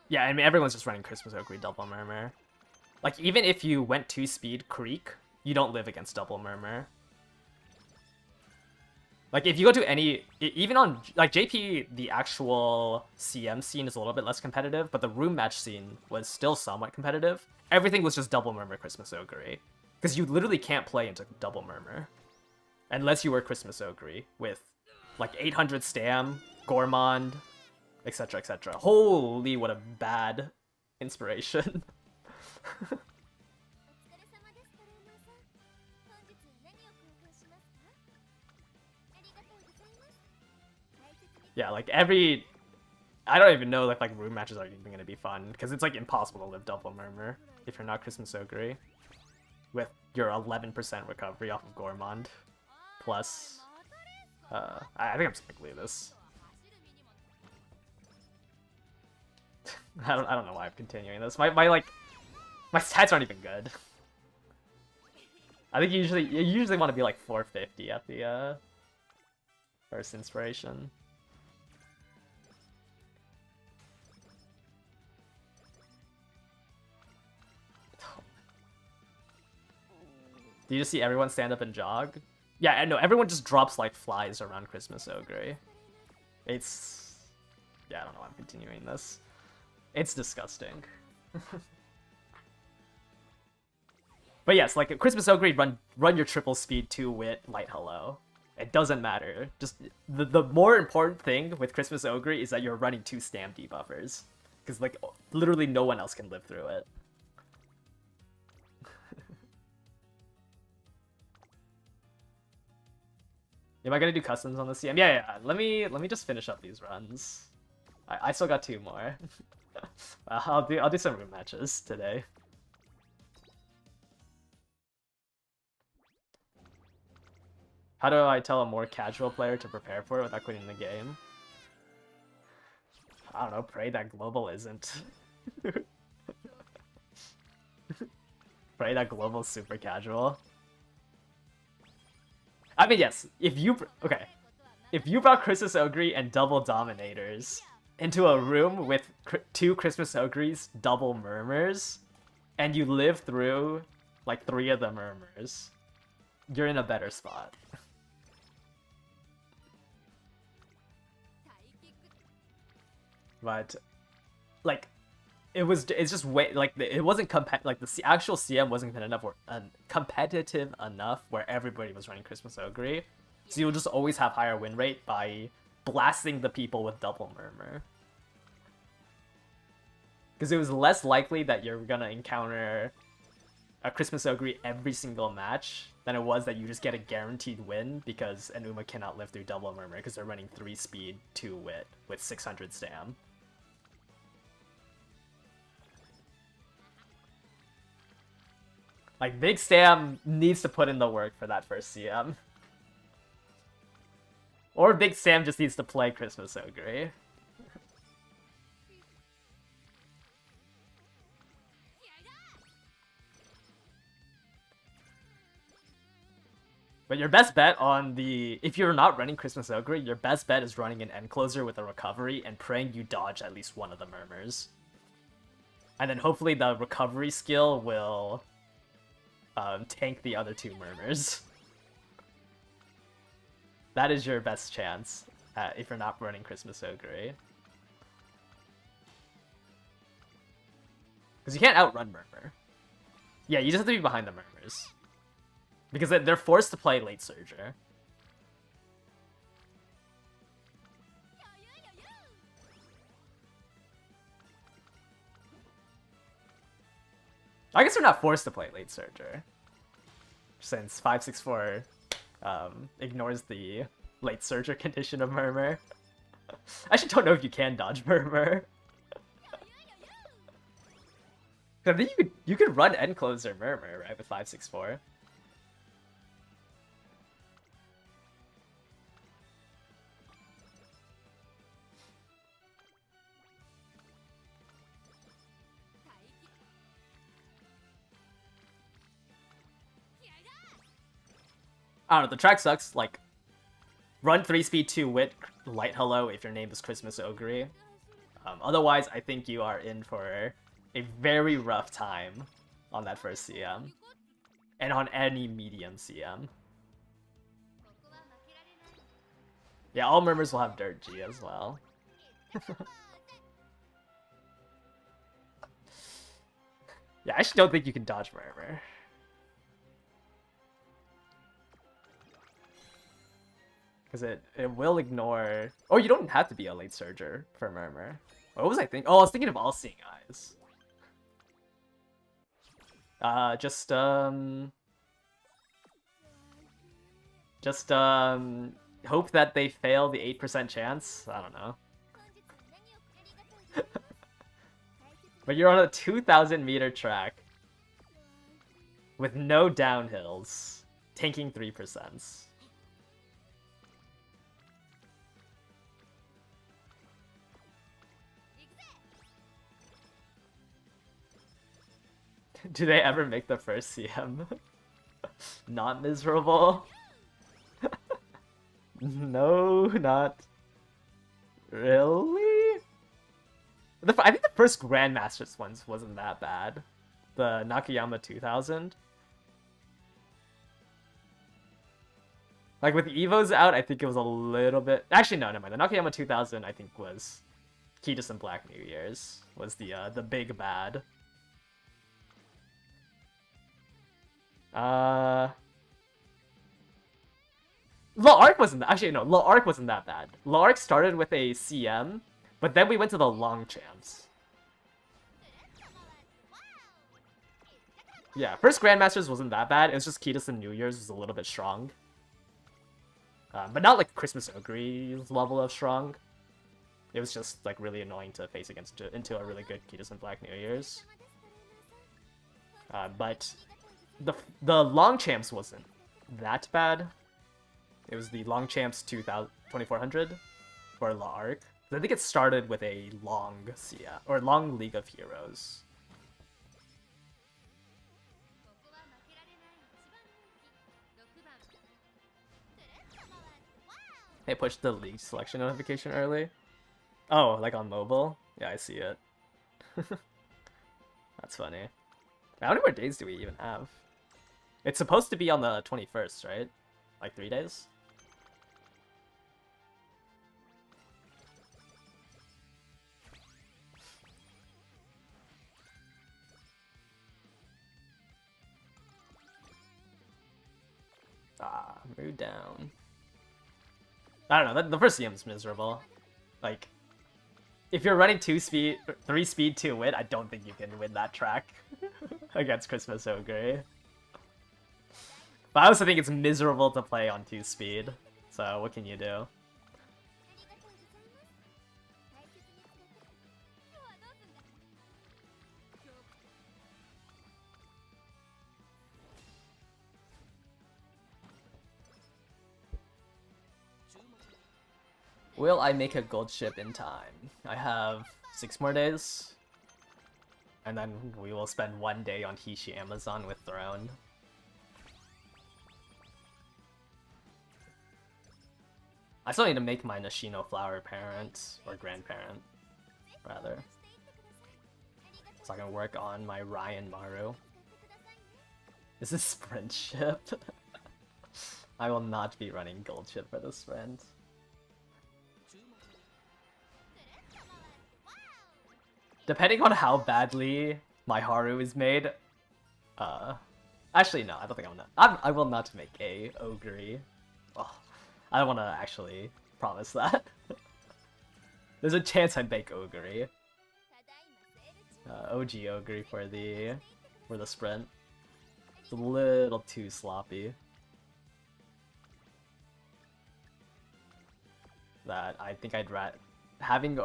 Yeah, I mean, everyone's just running Christmas Ogre Double Murmur. Like, even if you went 2-speed Creek, you don't live against Double Murmur. Like, if you go to any... Even on... Like, JP, the actual CM scene is a little bit less competitive, but the room match scene was still somewhat competitive. Everything was just Double Murmur Christmas Ogre. Because you literally can't play into Double Murmur. Unless you were Christmas Ogre with, like, 800 Stam, Gourmand, etc, etc. Holy, what a bad inspiration. Yeah, like every... I don't even know if like room matches are even going to be fun, because it's like impossible to live Double Murmur if you're not Christmas Ogre. With your 11% recovery off of Gourmand. Plus... I think I'm just gonna leave this. I don't know why I'm continuing this. My stats aren't even good. I think you usually want to be like 450 at the first inspiration. Do you just see everyone stand up and jog? Yeah, I know, everyone just drops like flies around Christmas Ogre. It's... Yeah, I don't know why I'm continuing this. It's disgusting. But yes, like Christmas Ogre, run your triple speed 2 wit light hello. It doesn't matter. Just the more important thing with Christmas Ogre is that you're running 2 Stam debuffers. Because like literally no one else can live through it. Am I gonna do customs on the CM? Yeah. Let me just finish up these runs. I still got 2 more. I'll do some room matches today. How do I tell a more casual player to prepare for it without quitting the game? I don't know, pray that global isn't. Pray that global's super casual. I mean, yes, if you brought Christmas Ogre and double Dominators into a room with 2 Christmas Ogres, double Murmurs, and you live through like 3 of the Murmurs, you're in a better spot. But like it's just way like it wasn't the actual CM wasn't competitive enough where everybody was running Christmas Ogre, so you'll just always have higher win rate by blasting the people with double Murmur, because it was less likely that you're gonna encounter a Christmas Ogre every single match than it was that you just get a guaranteed win because Enuma cannot live through double Murmur because they're running 3 speed 2 wit with 600 Stam. Like, Big Stam needs to put in the work for that first CM. Or Big Sam just needs to play Christmas Ogre. But your best bet on the... If you're not running Christmas Ogre, your best bet is running an End Closer with a recovery and praying you dodge at least one of the Murmurs. And then hopefully the recovery skill will... tank the other 2 Murmurs. That is your best chance if you're not running Christmas Ogre. Because you can't outrun Murmur. Yeah, you just have to be behind the Murmurs. Because they're forced to play late Surger. I guess they're not forced to play late Surger. Since 564 ignores the late Surger condition of Murmur. I actually don't know if you can dodge Murmur. I think you could run End Closer Murmur, right, with 564. I don't know, the track sucks. Like, run 3-speed 2 Wit Light Hello if your name is Christmas Ogre. Otherwise, I think you are in for a very rough time on that first CM. And on any medium CM. Yeah, all Murmurs will have Dirt G as well. Yeah, I actually don't think you can dodge Murmur. Because it will ignore... Oh, you don't have to be a late Surger for Murmur. What was I thinking? Oh, I was thinking of All Seeing Eyes. Hope that they fail the 8% chance. I don't know. But you're on a 2,000 meter track with no downhills, tanking 3%. Do they ever make the first CM? Not miserable? No, not really? I think the first Grandmasters ones wasn't that bad. The Nakayama 2000. Like with Evo's out, I think it was a little bit... Actually, no, never mind. The Nakayama 2000, I think, was Kiedis and Black New Year's. Was the big bad. L'Arc wasn't... Actually, no. L'Arc wasn't that bad. L'Arc started with a CM, but then we went to the long champs. Yeah, first Grandmasters wasn't that bad. It was just Kiedis and New Year's was a little bit strong. But not like Christmas Ogre's level of strong. It was just like really annoying to face against into a really good Kiedis and Black New Year's. But the long champs wasn't that bad. It was the long champs 2400 for L'Arc. I think it started with a long CM or long League of Heroes. They pushed the league selection notification early. Oh, like on mobile? Yeah, I see it. That's funny. How many more days do we even have? It's supposed to be on the 21st, right? Like 3 days? Ah, mood down. I don't know, the first CM's miserable. Like, if you're running 3 speed 2 wit, I don't think you can win that track against Christmas Ogre. But I also think it's miserable to play on 2 speed, so what can you do? Will I make a gold ship in time? I have 6 more days. And then we will spend 1 day on Hishi Amazon with Throne. I still need to make my Nishino Flower parent, or grandparent, rather. So I can work on my Ryan Maru. Is this sprint ship? I will not be running gold ship for the sprint. Depending on how badly my Haru is made. Actually, no, I don't think I will not make a Ogre. Oh, I don't want to actually promise that. There's a chance I make Ogre. OG Ogre for the sprint. It's a little too sloppy. That I think I'd having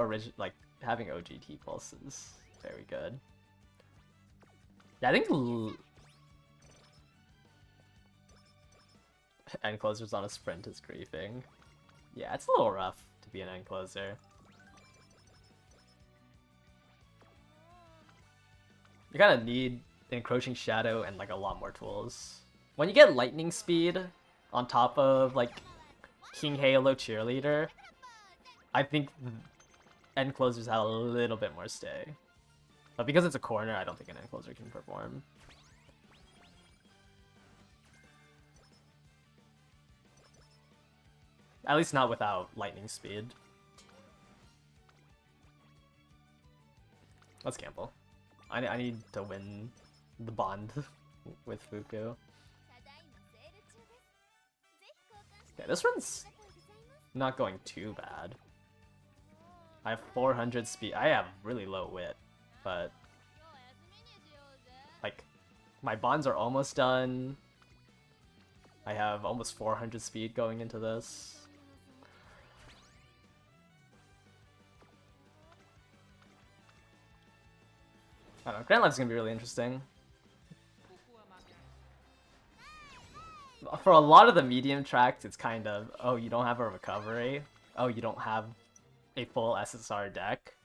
having OGT pulse is very good. Yeah, I think end closers on a sprint is griefing. Yeah, it's a little rough to be an end closer. You kind of need encroaching shadow and like a lot more tools. When you get lightning speed on top of like King Halo cheerleader, I think end closers have a little bit more stay. But because it's a corner, I don't think an end closer can perform. At least not without lightning speed. Let's gamble. I need to win the bond with Fuku. Okay, this run's not going too bad. I have 400 speed. I have really low wit, but like my bonds are almost done. I have almost 400 speed going into this. I don't know, Grand Life's gonna be really interesting. For a lot of the medium tracks, it's kind of, oh, you don't have a recovery. Oh, you don't have a full SSR deck.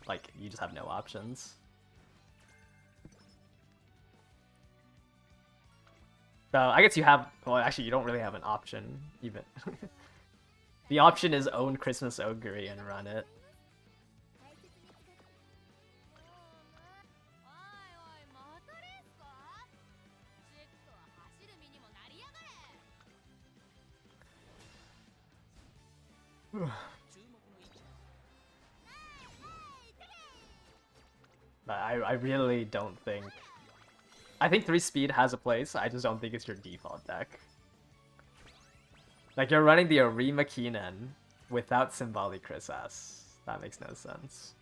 Like, you just have no options. So, I guess you have, well, actually, you don't really have an option, even. The option is own Christmas Ogre and run it. But I really don't think... I think 3 speed has a place, I just don't think it's your default deck. Like, you're running the Arima Keenan without Symbolic Chris S. That makes no sense.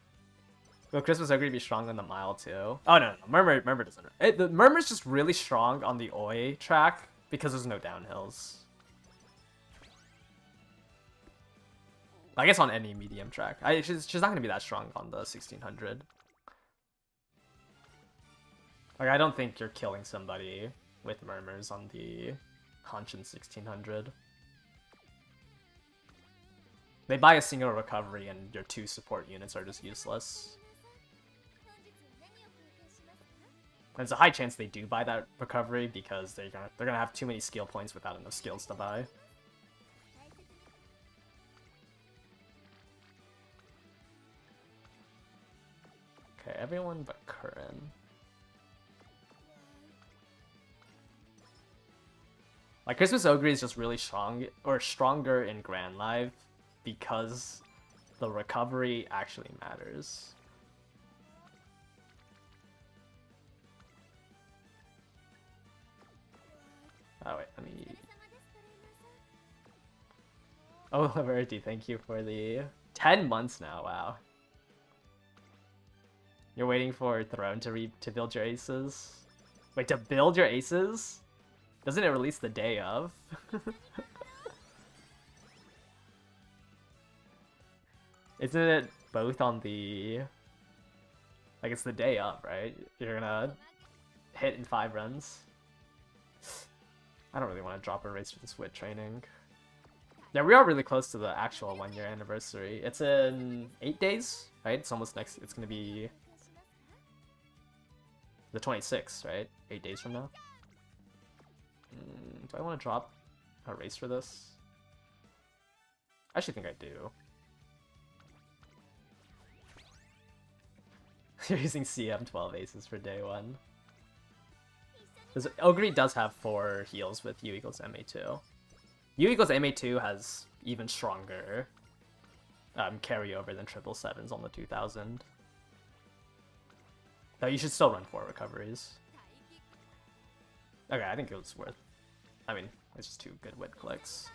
Will Christmas Ogre be strong on the mile too? Oh no, Murmur doesn't. The Murmur's just really strong on the Oi track because there's no downhills. I guess on any medium track. She's not gonna be that strong on the 1600. Like, I don't think you're killing somebody with Murmurs on the Conscience 1600. They buy a single recovery and your 2 support units are just useless. There's a high chance they do buy that recovery because they're gonna have too many skill points without enough skills to buy. Okay, everyone but Curran. Like, Christmas Ogre is just really strong, or stronger in Grand Live, because the recovery actually matters. Oh wait, let me... Oh, Laverty, thank you for the 10 months now, wow. You're waiting for Throne to build your aces? Wait, to build your aces? Doesn't it release the day of? Isn't it both on the... Like, it's the day of, right? You're gonna hit in 5 runs. I don't really want to drop a race for this WIT training. Yeah, we are really close to the actual 1-year anniversary. It's in 8 days, right? It's almost next... It's gonna be... the 26th, right? 8 days from now. Do I want to drop a race for this? I actually think I do. You're using CM12 aces for day 1. Because Ogre does have 4 heals with U equals MA2. U equals MA2 has even stronger carryover than 777s on the 2000. Though you should still run 4 recoveries. Okay, I think it was worth... I mean, it's just 2 good wit clicks.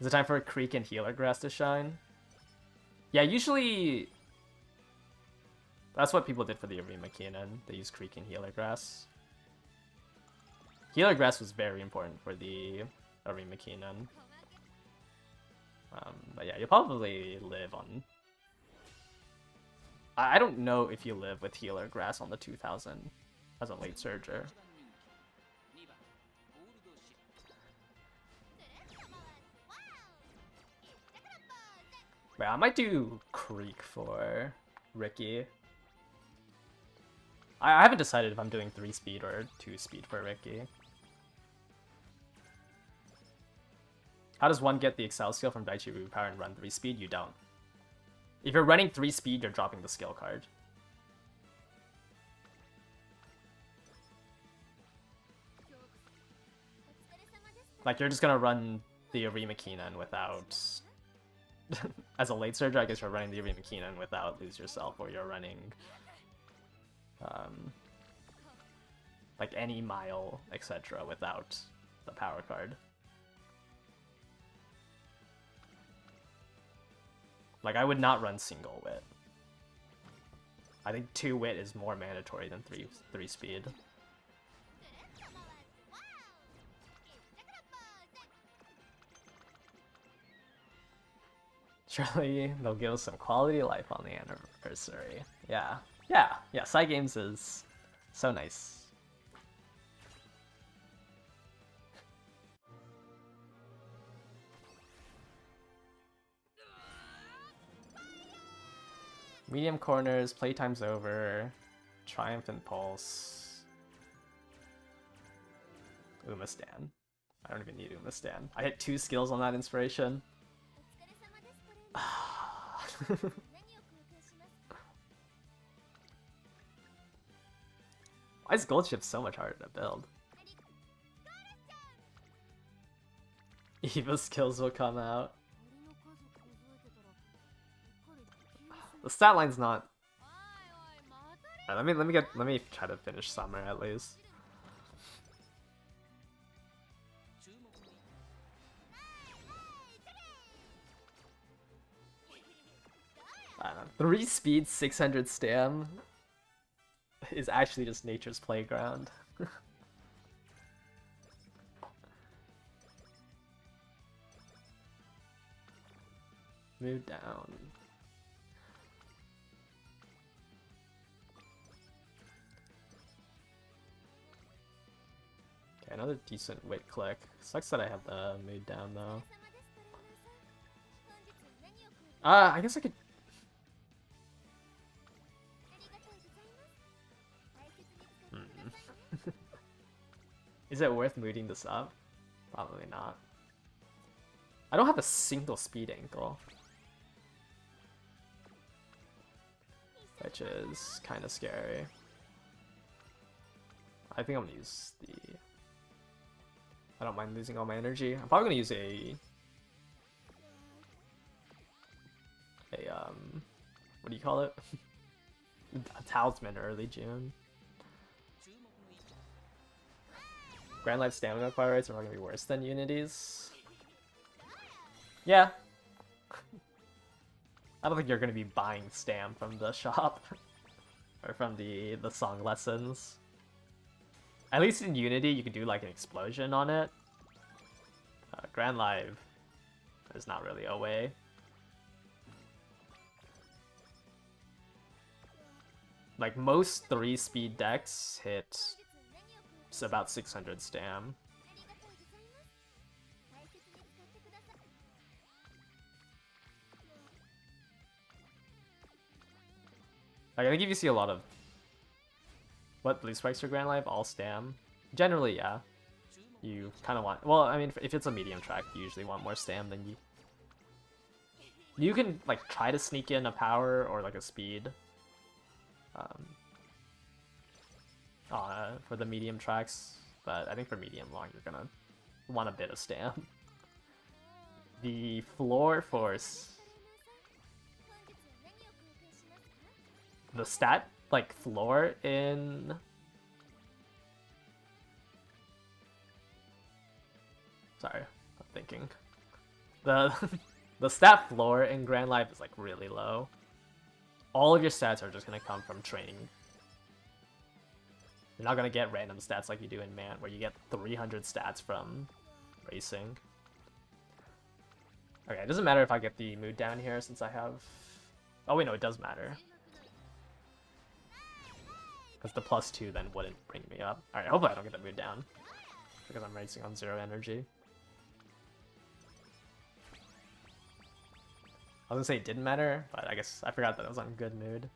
Is it time for Creek and Healer Grass to shine? Yeah, usually... That's what people did for the Arima Keenan. They used Creek and Healer Grass. Healer Grass was very important for the Arima Keenan. But yeah, you'll probably live on... I don't know if you live with Healer Grass on the 2000 as a late surger. Yeah, I might do Creek for Ricky. I haven't decided if I'm doing 3 speed or 2 speed for Ricky. How does one get the Excel skill from Daichi Ruby Power and run 3 speed? You don't. If you're running 3 speed, you're dropping the skill card. Like, you're just gonna run the Arima Keenan without... As a late surger, I guess you're running the Arima Keenan without Lose Yourself, or you're running... like any mile, etc. without the power card. Like, I would not run single wit. I think 2 wit is more mandatory than 3 speed. Surely they'll give us some quality of life on the anniversary. Yeah. Yeah, Side Games is so nice. Medium corners, playtime's over. Triumph and Pulse. Umastan. I don't even need Umastan. I hit 2 skills on that inspiration. Why is Gold Ship so much harder to build? Eva skills will come out. The stat line's not. Let me try to finish Summer at least. I don't know. 3 speed, 600 stam is actually just nature's playground. Move down. Okay, another decent wit click. Sucks that I have the mood down though. I guess I could. Is it worth mooding this up? Probably not. I don't have a single speed ankle, which is kind of scary. I think I'm gonna use the... I don't mind losing all my energy. I'm probably gonna use a what do you call it? A talisman early June. Grand Life stamina acquire rates are probably gonna be worse than Unity's. Yeah. I don't think you're gonna be buying stam from the shop or from the song lessons. At least in Unity, you can do like an explosion on it. Grand Live, there's not really a way. Like most 3-speed decks hit about 600 stam. Like, I think if you see a lot of... What, blue spikes for Grand Life? All stam? Generally, yeah. You kind of want... Well, I mean, if it's a medium track, you usually want more stam than you... You can, like, try to sneak in a power or, like, a speed. For the medium tracks. But I think for medium long, you're gonna want a bit of stam. The floor force... The stat like floor in... Sorry, I'm thinking. The the stat floor in Grand Life is like really low. All of your stats are just gonna come from training. You're not gonna get random stats like you do in Man, where you get 300 stats from racing. Okay, it doesn't matter if I get the mood down here since I have... Oh wait, no, it does matter. Because the +2 then wouldn't bring me up. Alright, hopefully I don't get the mood down. Because I'm racing on 0 energy. I was gonna say it didn't matter, but I guess I forgot that I was on good mood.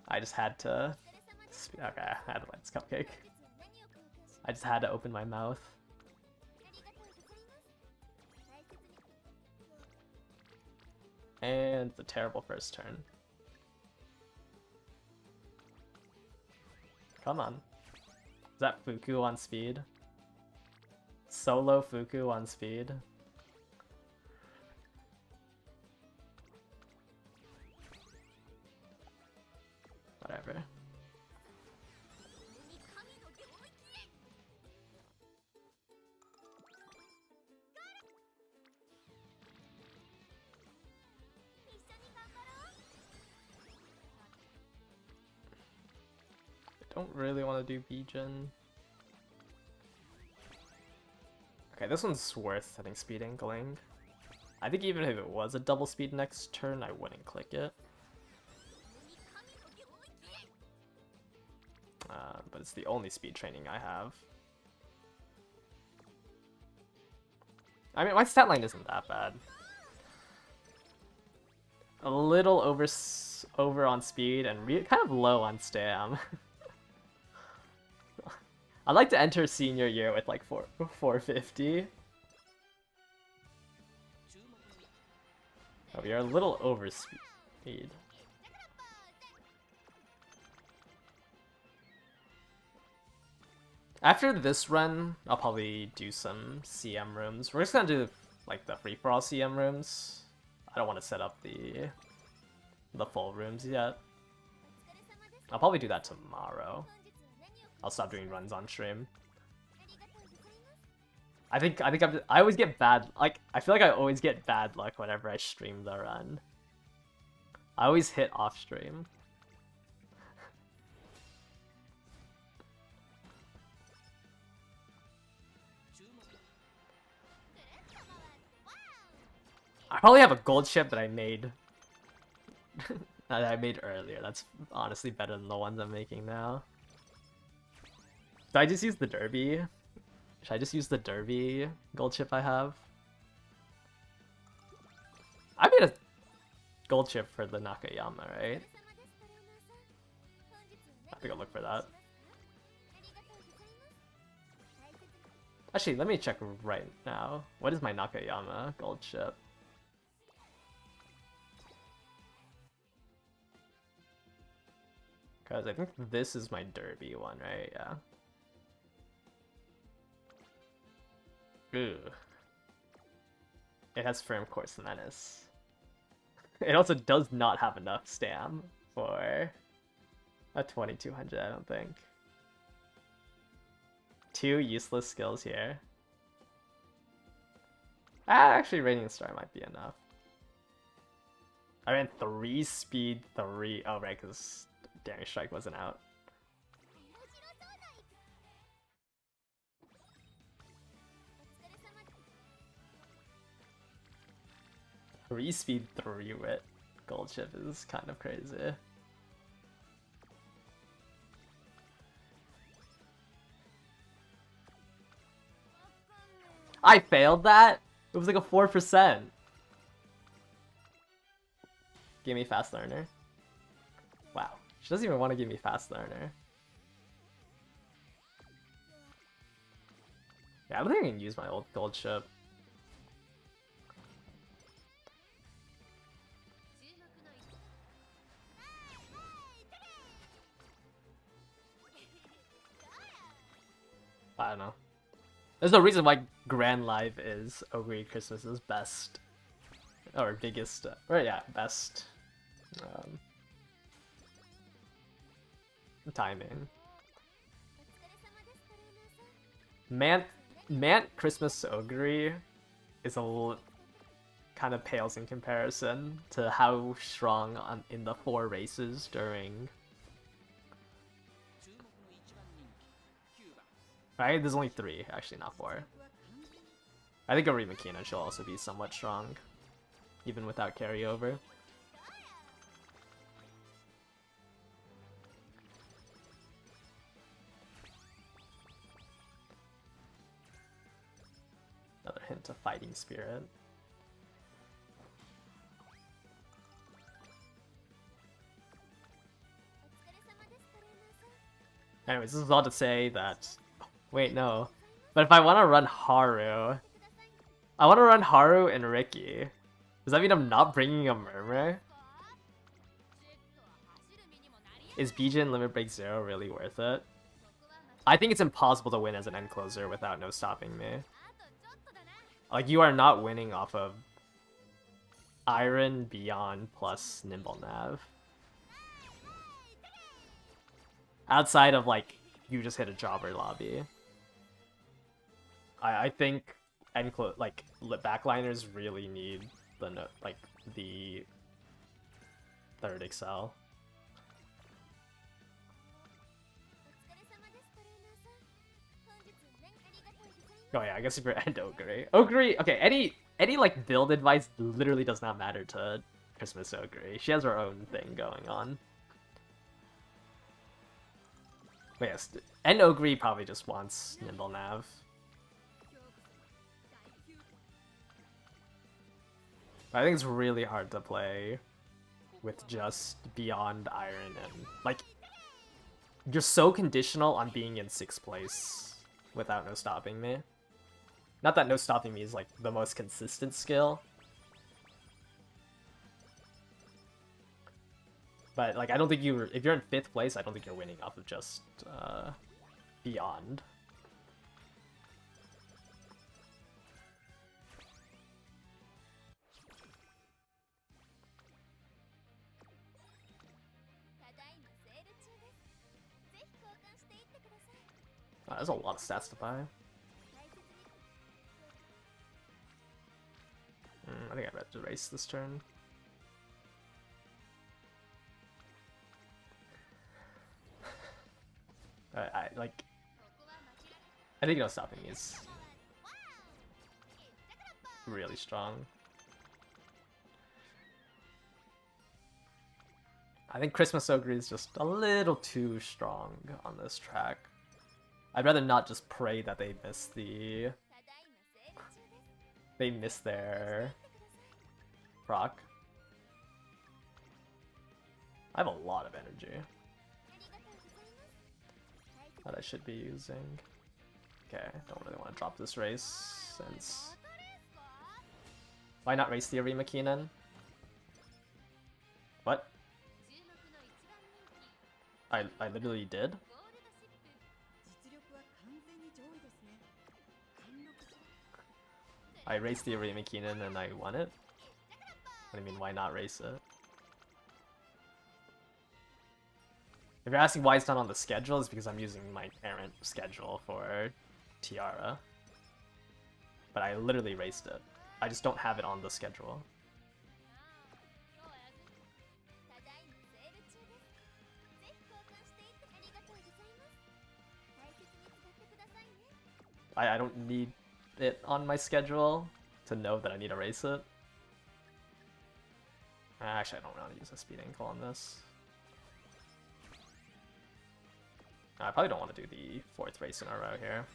I just had to... Okay, I had to light this cupcake. I just had to open my mouth. And it's a terrible first turn. Come on. Is that Fuku on speed? Solo Fuku on speed? Whatever. I don't really want to do B-Gen. Okay, this one's worth, I think, speed ankling. I think even if it was a double speed next turn, I wouldn't click it. But it's the only speed training I have. I mean, my stat line isn't that bad. A little over on speed and kind of low on stam. I'd like to enter senior year with like 450. Oh, we are a little over speed. After this run, I'll probably do some CM rooms. We're just gonna do like the free-for-all CM rooms. I don't want to set up the full rooms yet. I'll probably do that tomorrow. I'll stop doing runs on stream. I always get bad, like, I feel like I always get bad luck whenever I stream the run. I always hit off stream. I probably have a gold chip that I made that I made earlier. That's honestly better than the ones I'm making now. Should I just use the Derby? Should I just use the Derby gold chip I have? I made a gold chip for the Nakayama, right? I have to go look for that. Actually, let me check right now. What is my Nakayama gold chip? Because I think this is my Derby one, right? Yeah. Ooh. It has firm course menace. It also does not have enough stam for a 2200, I don't think. 2 useless skills here. Actually, Radiant Star might be enough. I ran 3 speed 3. Oh, right, because Daring Strike wasn't out. Three speed 3 wit gold chip is kind of crazy. I failed that? It was like a 4%. Give me fast learner. Wow. She doesn't even want to give me fast learner. Yeah, I don't think I can use my old gold chip. I don't know. There's no reason why Grand Live is Ogre Christmas's best or biggest, or yeah, best timing. Mant Christmas Ogre is kind of pales in comparison to how strong in the 4 races during. Right? There's only 3, actually, not 4. I think Ori Makina should also be somewhat strong, even without carryover. Another hint of fighting spirit. Anyways, this is all to say that... Wait, no. But if I want to run Haru... I want to run Haru and Ricky. Does that mean I'm not bringing a Murmur? Is Bijin Limit Break 0 really worth it? I think it's impossible to win as an end closer without no stopping me. Like, you are not winning off of Iron, Beyond, plus Nimble Nav. Outside of, like, you just hit a jobber lobby. I think like backliners really need the third Excel. Oh yeah, I guess if you're end Ogre. Okay, any like build advice literally does not matter to Christmas Ogre. She has her own thing going on. But yes, end Ogre probably just wants Nimble Nav. I think it's really hard to play with just Beyond Iron and like you're so conditional on being in 6th place without no stopping me. Not that no stopping me is like the most consistent skill. But like I don't think if you're in 5th place, I don't think you're winning off of just Beyond. There's a lot of stats to buy. I think I better race this turn. I think no stopping is really strong. I think Christmas Ogre is just a little too strong on this track. I'd rather not just pray that they miss their proc. I have a lot of energy that I should be using. Okay, don't really want to drop this race since... Why not race the Arima Keenan? What? I literally did? I raced the Arima Keenan and I won it? What do you mean, why not race it? If you're asking why it's not on the schedule, it's because I'm using my parent schedule for Tiara. But I literally raced it. I just don't have it on the schedule. I don't need it on my schedule to know that I need to race it. Actually, I don't want to use a speed ankle on this. I probably don't want to do the 4th race in a row here.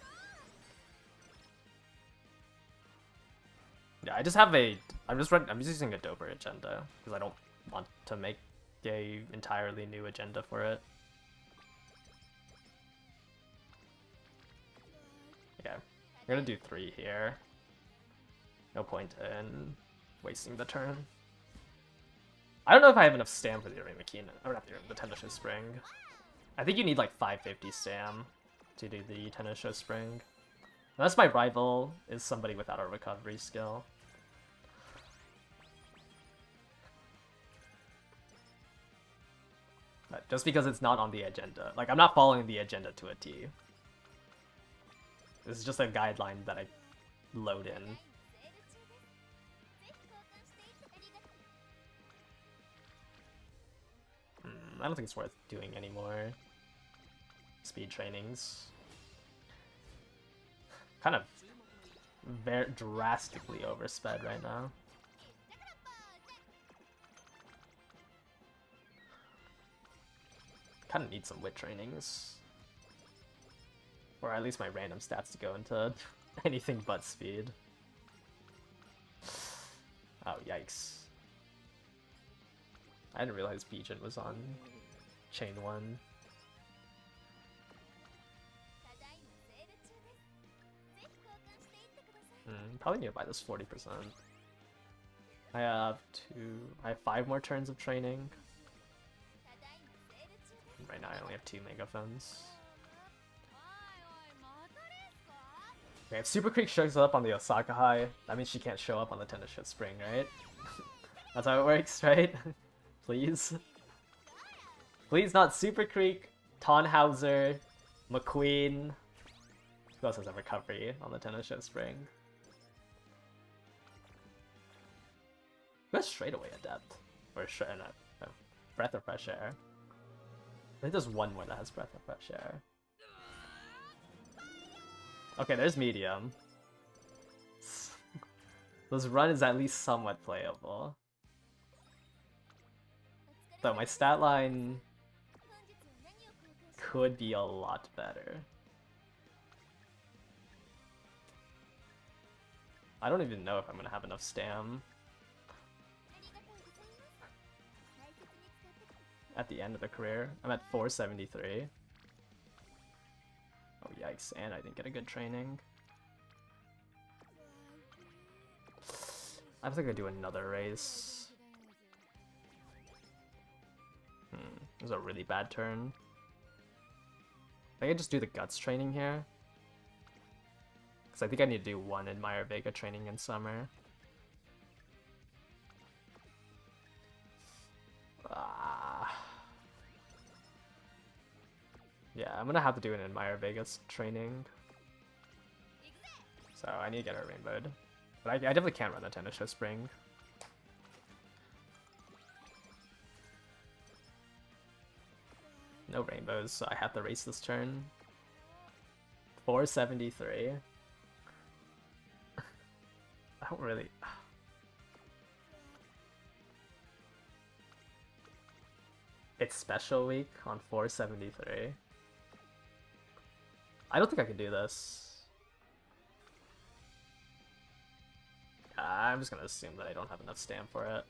Yeah, I just have I'm just using a doper agenda because I don't want to make a entirely new agenda for it. Okay, I'm gonna do 3 here. No point in wasting the turn. I don't know if I have enough stam for the Arima Keenan, or not the Tennis Show Spring. I think you need like 550 stam to do the Tennis Show Spring. Unless my rival is somebody without a recovery skill. Just because it's not on the agenda. Like, I'm not following the agenda to a T. This is just a guideline that I load in. I don't think it's worth doing any more speed trainings. Kind of very drastically oversped right now. Kind of need some wit trainings. Or at least my random stats to go into anything but speed. Oh, yikes. I didn't realize Bijan was on chain 1. Probably need to buy this 40%. I have 5 more turns of training. Right now I only have 2 megaphones. Okay, if Super Creek shows up on the Osaka High, that means she can't show up on the Tennis Shit Spring, right? That's how it works, right? Please? Please not Super Creek, Tannhauser, McQueen. Who else has a recovery on the Tennis Shit Spring? Who has Straightaway Adept? Or Breath of Fresh Air? I think there's one more that has Breath of Fresh Air. Okay, there's Medium. This run is at least somewhat playable. Though my stat line could be a lot better. I don't even know if I'm gonna have enough stam at the end of the career. I'm at 473. Oh yikes, and I didn't get a good training. I think I do another race. It was a really bad turn. I could just do the guts training here. Because I think I need to do 1 Admire Vega training in summer. Yeah, I'm gonna have to do an Admire Vegas training. So I need to get her rainbowed. But I definitely can't run the Tennis Show Spring. No rainbows, so I have to race this turn. 473. I don't really... It's special week on 473. I don't think I can do this. I'm just gonna assume that I don't have enough stam for it.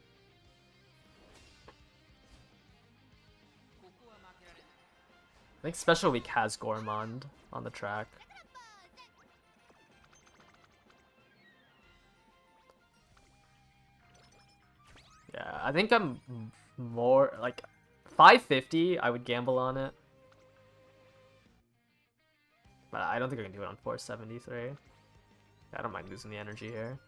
I think Special Week has Gourmand on the track. Yeah, I think I'm more like 550. I would gamble on it, but I don't think I can do it on 473. I don't mind losing the energy here.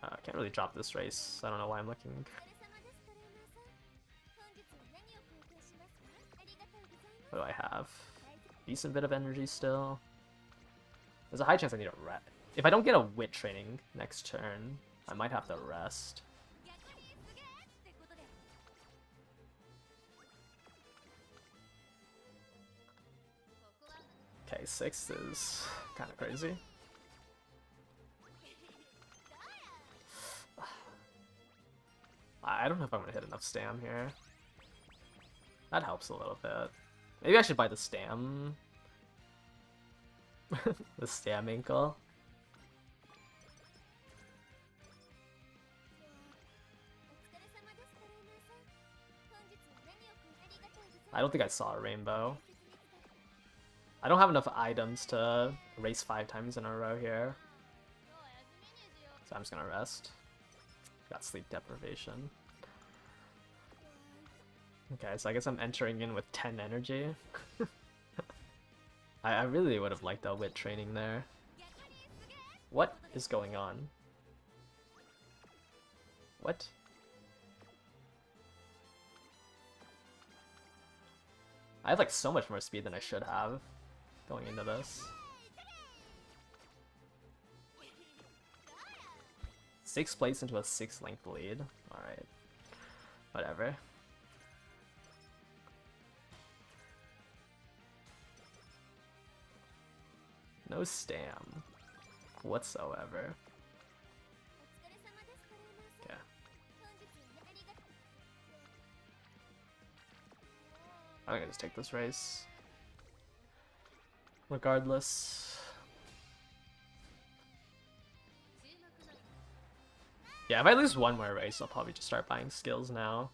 I can't really drop this race. I don't know why I'm looking. What do I have? Decent bit of energy still. There's a high chance I need a rest. If I don't get a wit training next turn, I might have to rest. Okay, 6 is kind of crazy. I don't know if I'm gonna hit enough stam here. That helps a little bit. Maybe I should buy the stam. The stam ankle. I don't think I saw a rainbow. I don't have enough items to race 5 times in a row here. So I'm just gonna rest. Got sleep deprivation. Okay, so I guess I'm entering in with 10 energy. I really would have liked a wit training there. What is going on? What? I have like so much more speed than I should have going into this. 6 plays into a 6 length lead. Alright. Whatever. No stam whatsoever. Okay. I'm gonna just take this race. Regardless. Yeah, if I lose one more race, I'll probably just start buying skills now.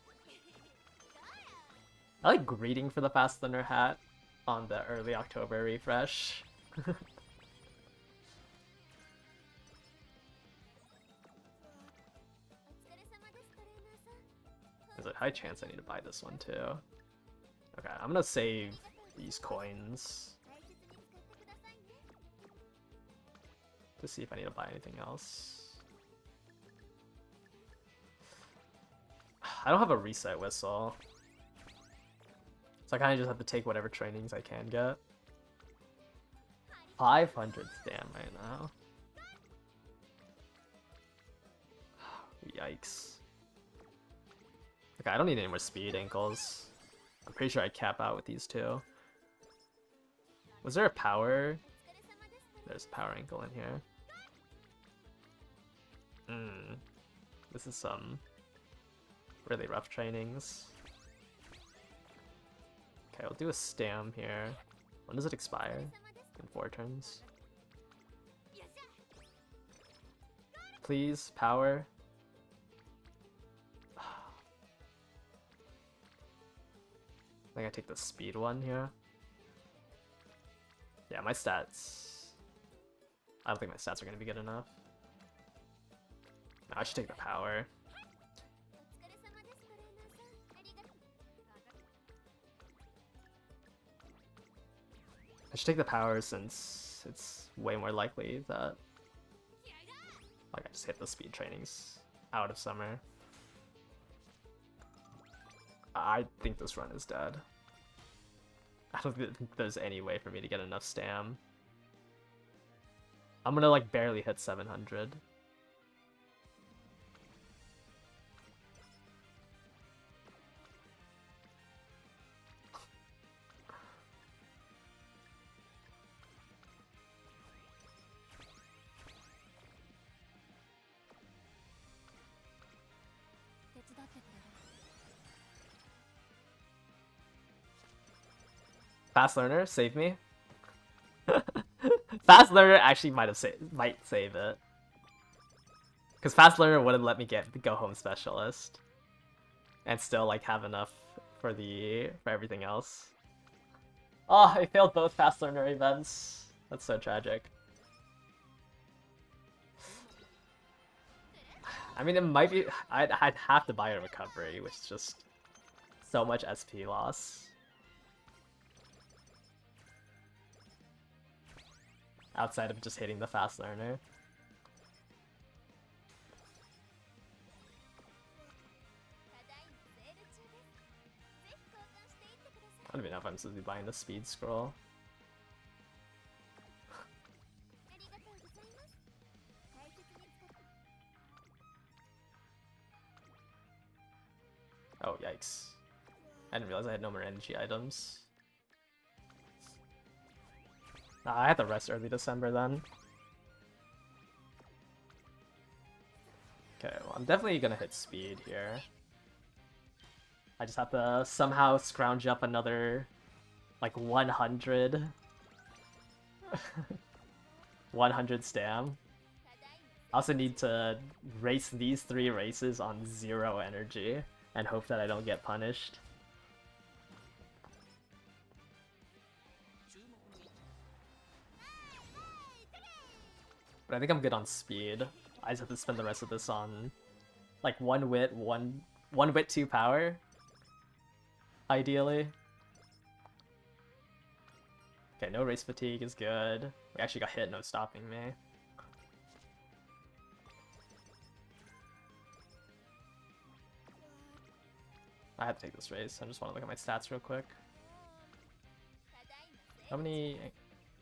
I like greeting for the Fast Learner hat on the early October refresh. There's a high chance I need to buy this one too. Okay, I'm gonna save these coins to see if I need to buy anything else. I don't have a reset whistle, so I kind of just have to take whatever trainings I can get. 500 stam right now. Yikes. Okay, I don't need any more speed ankles. I'm pretty sure I cap out with these two. Was there a power? There's a power ankle in here. This is some really rough trainings. Okay, we'll do a stam here. When does it expire? In 4 turns. Please, power. I think I take the speed one here. Yeah, my stats. I don't think my stats are going to be good enough. No, I should take the power. I should take the power since it's way more likely that like I just hit the speed trainings out of summer. I think this run is dead. I don't think there's any way for me to get enough stam. I'm gonna like barely hit 700. Fast Learner, save me. Fast Learner actually might save it. Because Fast Learner wouldn't let me get the Go Home Specialist. And still like have enough for everything else. Oh, I failed both Fast Learner events. That's so tragic. I mean, it might be... I'd have to buy a recovery, which is just so much SP loss. Outside of just hitting the Fast Learner. I don't even know if I'm supposed to be buying the speed scroll. Oh, yikes. I didn't realize I had no more energy items. Nah, I had to rest early December then. Okay, well, I'm definitely gonna hit speed here. I just have to somehow scrounge up another, like, 100. 100 stam. I also need to race these 3 races on 0 energy and hope that I don't get punished. But I think I'm good on speed. I just have to spend the rest of this on like 1 wit, 1 wit 2 power. Ideally. Okay, no race fatigue is good. We actually got hit, no stopping me. I had to take this race. I just want to look at my stats real quick. How many? I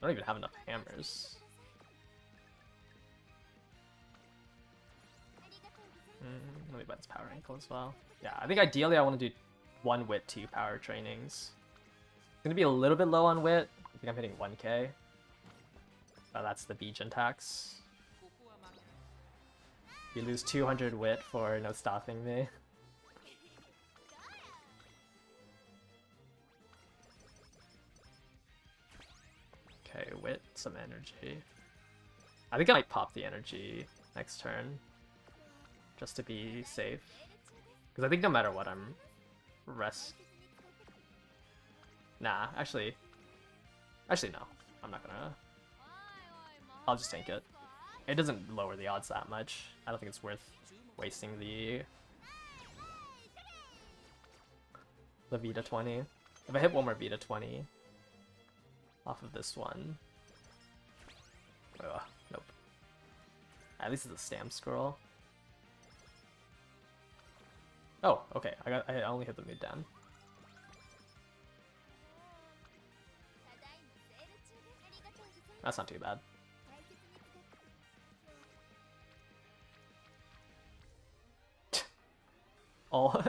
don't even have enough hammers. Let me buy this power ankle as well. Yeah, I think ideally I want to do 1 wit, 2 power trainings. It's gonna be a little bit low on wit. I think I'm hitting 1k. That's the Bijan tax. You lose 200 wit for no stopping me. Okay, wit, some energy. I think I might pop the energy next turn, just to be safe. Because I think no matter what, I'm Nah, actually no. I'm not gonna. I'll just tank it. It doesn't lower the odds that much. I don't think it's worth wasting the Vita 20. If I hit one more Vita 20 off of this one. Nope. At least it's a stamp scroll. Oh, okay. I only hit the mid down. That's not too bad. Oh,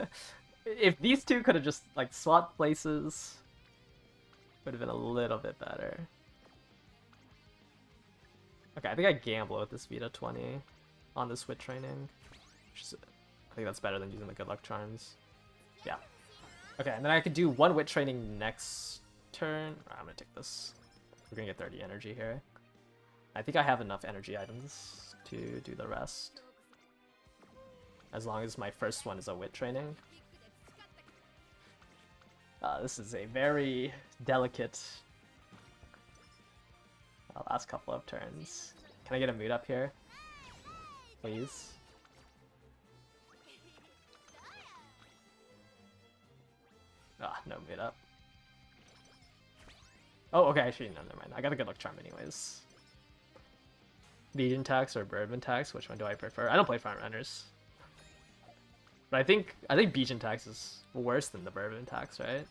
if these two could have just like swapped places, would have been a little bit better. Okay, I think I gamble with this Vita 20 on this wit training. I think that's better than using the good luck charms. Yeah. Okay, and then I could do 1 wit training next turn. I'm gonna take this. We're gonna get 30 energy here. I think I have enough energy items to do the rest. As long as my first one is a wit training. This is a very delicate last couple of turns. Can I get a mood up here? Please? No mood up. Oh, okay, actually, no, never mind. I got a good luck charm anyways. Legion tax or Bourbon tax, which one do I prefer? I don't play front runners. But I think Bijan tax is worse than the Bourbon tax, right?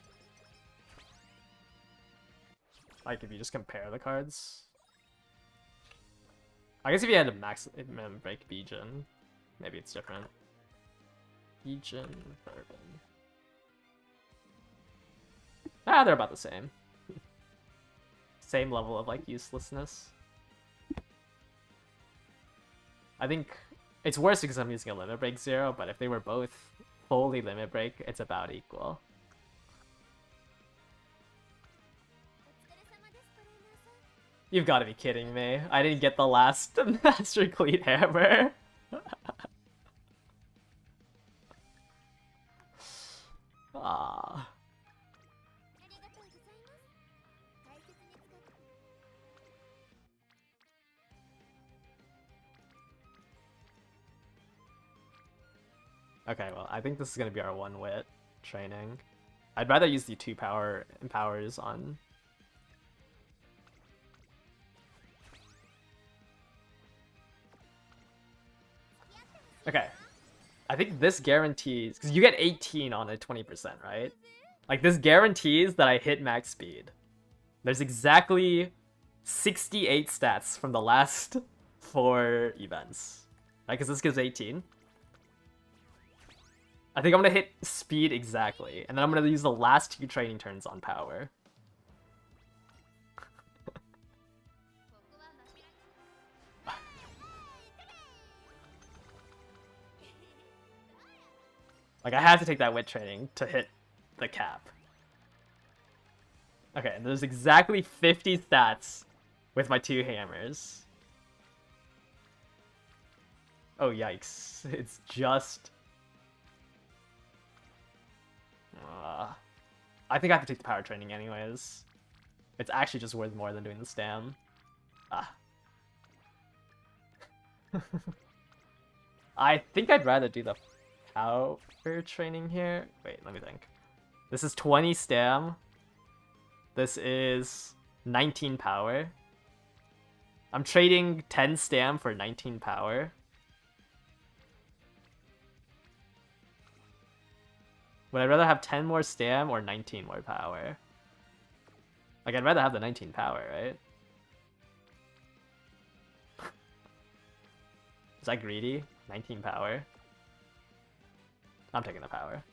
Like if you just compare the cards. I guess if you had to maximum break Bijan, maybe it's different. Bijan, Bourbon. They're about the same. Same level of like uselessness. I think it's worse because I'm using a limit break 0, but if they were both fully limit break, it's about equal. You've got to be kidding me. I didn't get the last Master Cleat Hammer. Ah. Okay, well, I think this is going to be our 1 wit training. I'd rather use the 2 power empowers on... Okay. I think this guarantees... Because you get 18 on a 20%, right? Like, this guarantees that I hit max speed. There's exactly 68 stats from the last 4 events. Right, because this gives 18. I think I'm going to hit speed exactly, and then I'm going to use the last 2 training turns on power. Like, I had to take that wit training to hit the cap. Okay, and there's exactly 50 stats with my 2 hammers. Oh, yikes. It's just... I think I have to take the power training anyways. It's actually just worth more than doing the stam. I think I'd rather do the power training here. Wait, let me think. This is 20 stam. This is 19 power. I'm trading 10 stam for 19 power. Would I rather have 10 more stam or 19 more power? Like, I'd rather have the 19 power, right? Is that greedy? 19 power? I'm taking the power.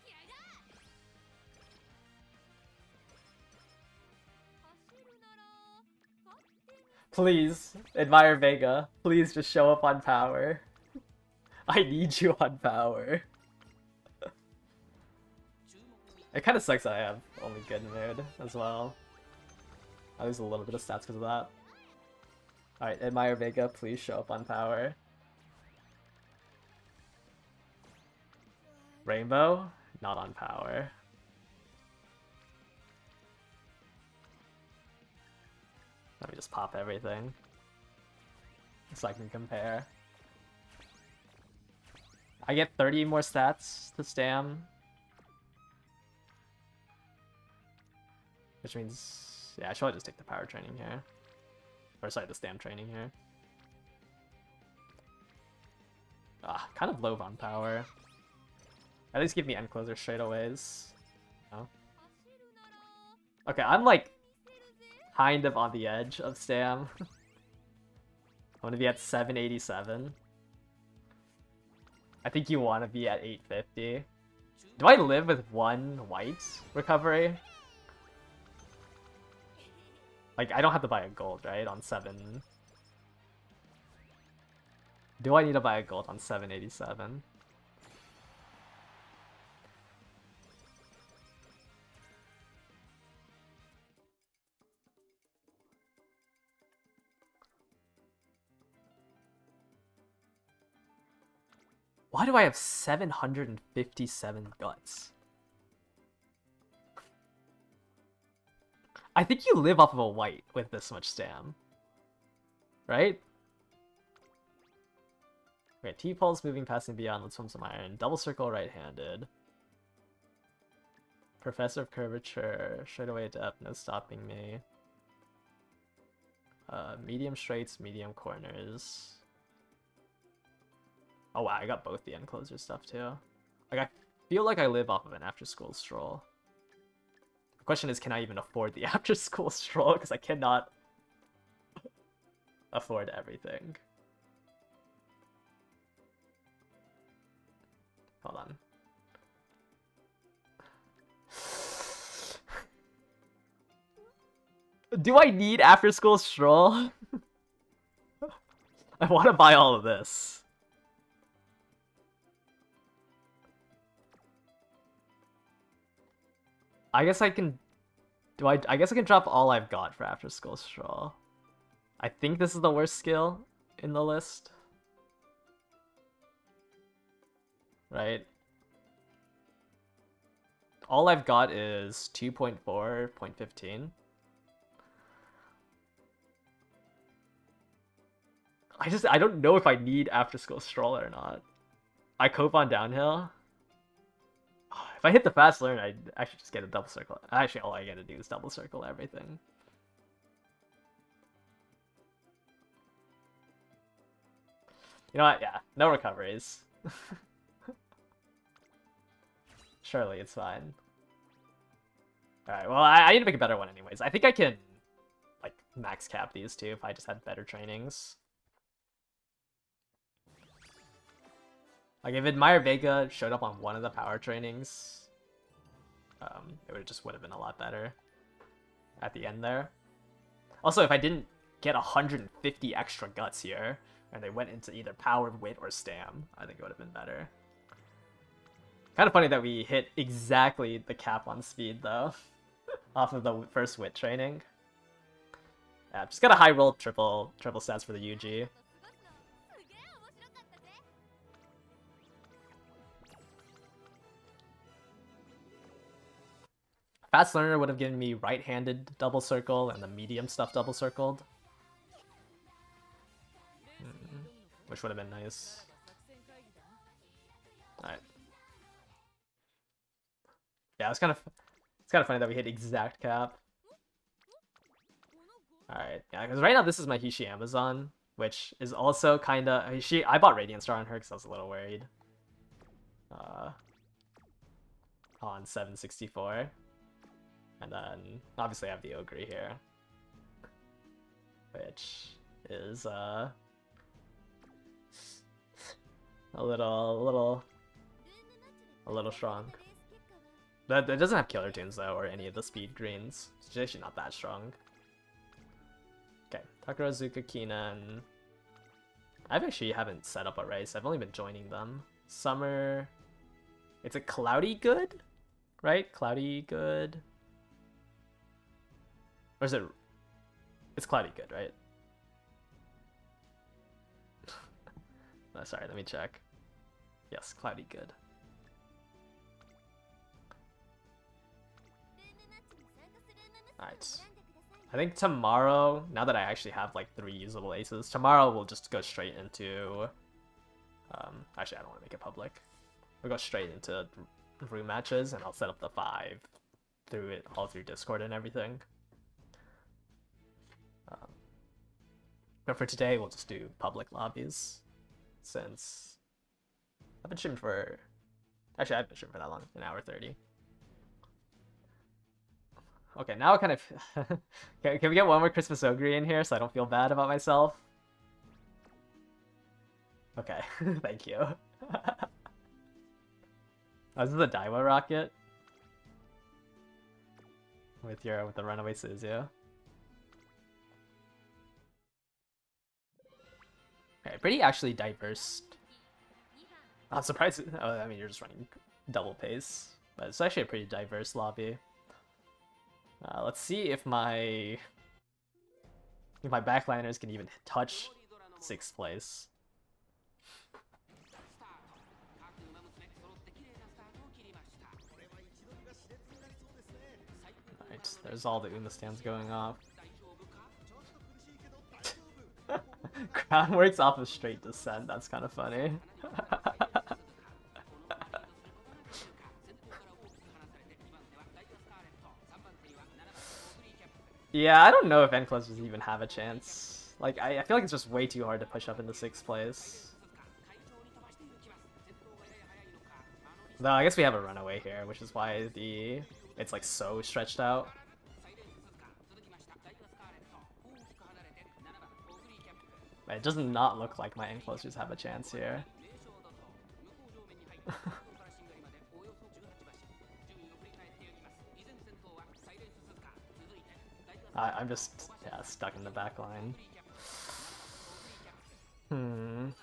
Please, Admire Vega. Please just show up on power. I need you on power. It kind of sucks that I have only good mood as well. I lose a little bit of stats because of that. Alright, Admire Vega, please show up on power. Rainbow, not on power. Let me just pop everything so I can compare. I get 30 more stats to Stam, which means, yeah, I should probably just take the power training here. Or sorry, the Stam training here. Kind of low on power. At least give me end closer straightaways. No? Okay, I'm like kind of on the edge of Stam. I'm gonna be at 787. I think you want to be at 850. Do I live with one white recovery? Like, I don't have to buy a gold, right? On 7. Do I need to buy a gold on 787? Why do I have 757 guts? I think you live off of a white with this much Stam. Right? Okay, T-pulse, moving, passing beyond, let's swim some iron. Double circle right-handed. Professor of curvature, straight away depth, no stopping me. Medium straights, medium corners. Oh wow, I got both the end closer stuff too. Like, I feel like I live off of an after school stroll. The question is, can I even afford the after school stroll? Because I cannot afford everything. Hold on. Do I need after school stroll? I want to buy all of this. I guess I can... I guess I can drop all I've got for after school stroll. I think this is the worst skill in the list. Right? All I've got is 2.4.15. I don't know if I need after school stroll or not. I cope on downhill. If I hit the fast learn, I should just get a double circle. Actually, all I gotta do is double circle everything. You know what? Yeah, no recoveries. Surely it's fine. Alright, well, I need to make a better one anyways. I think I can, like, max cap these two if I just had better trainings. Like, if Admire Vega showed up on one of the power trainings, it just would have been a lot better at the end there. Also, if I didn't get 150 extra guts here, and they went into either power, wit, or stam, I think it would have been better. Kind of funny that we hit exactly the cap on speed, though, off of the first wit training. Yeah, just got a high roll triple stats for the UG. Fast Learner would have given me right-handed double circle and the medium stuff double circled. Which would have been nice. Alright. Yeah, it's kind of funny that we hit exact cap. Alright, yeah, because right now this is my Hishi Amazon, which is also kinda... I bought Radiant Star on her because I was a little worried. On 764. And then obviously I have the Ogre here, which is a little strong. That doesn't have killer tunes though, or any of the speed greens. It's actually not that strong. Okay, Takarazuka Kinan. I actually haven't set up a race. I've only been joining them. Summer. It's a cloudy good, right? Cloudy good. Or is it? It's cloudy good, right? No, sorry, let me check. Yes, cloudy good. Alright. I think tomorrow, now that I actually have like 3 usable aces, tomorrow we'll just go straight into... actually, I don't want to make it public. We'll go straight into room matches, and I'll set up the 5 all through Discord and everything. But for today, we'll just do public lobbies, since I've been streaming for... Actually, I've been streaming for that long, an hour 30. Okay, now it kind of... Can we get one more Christmas Ogre in here so I don't feel bad about myself? Okay, thank you. Oh, this is the Daiwa rocket? With the runaway Suzu. Okay, pretty actually diverse. I'm surprised. Oh, I mean, you're just running double pace, but it's actually a pretty diverse lobby. Let's see if my backliners can even touch 6th place. Alright, there's all the Uma stands going off. Crown works off of straight descent, that's kind of funny. Yeah, I don't know if N-Clusters even have a chance. Like, I feel like it's just way too hard to push up into 6th place. Though I guess we have a runaway here, which is why it's like so stretched out. It does not look like my N-Clusters have a chance here. I'm just, yeah, stuck in the back line. I'm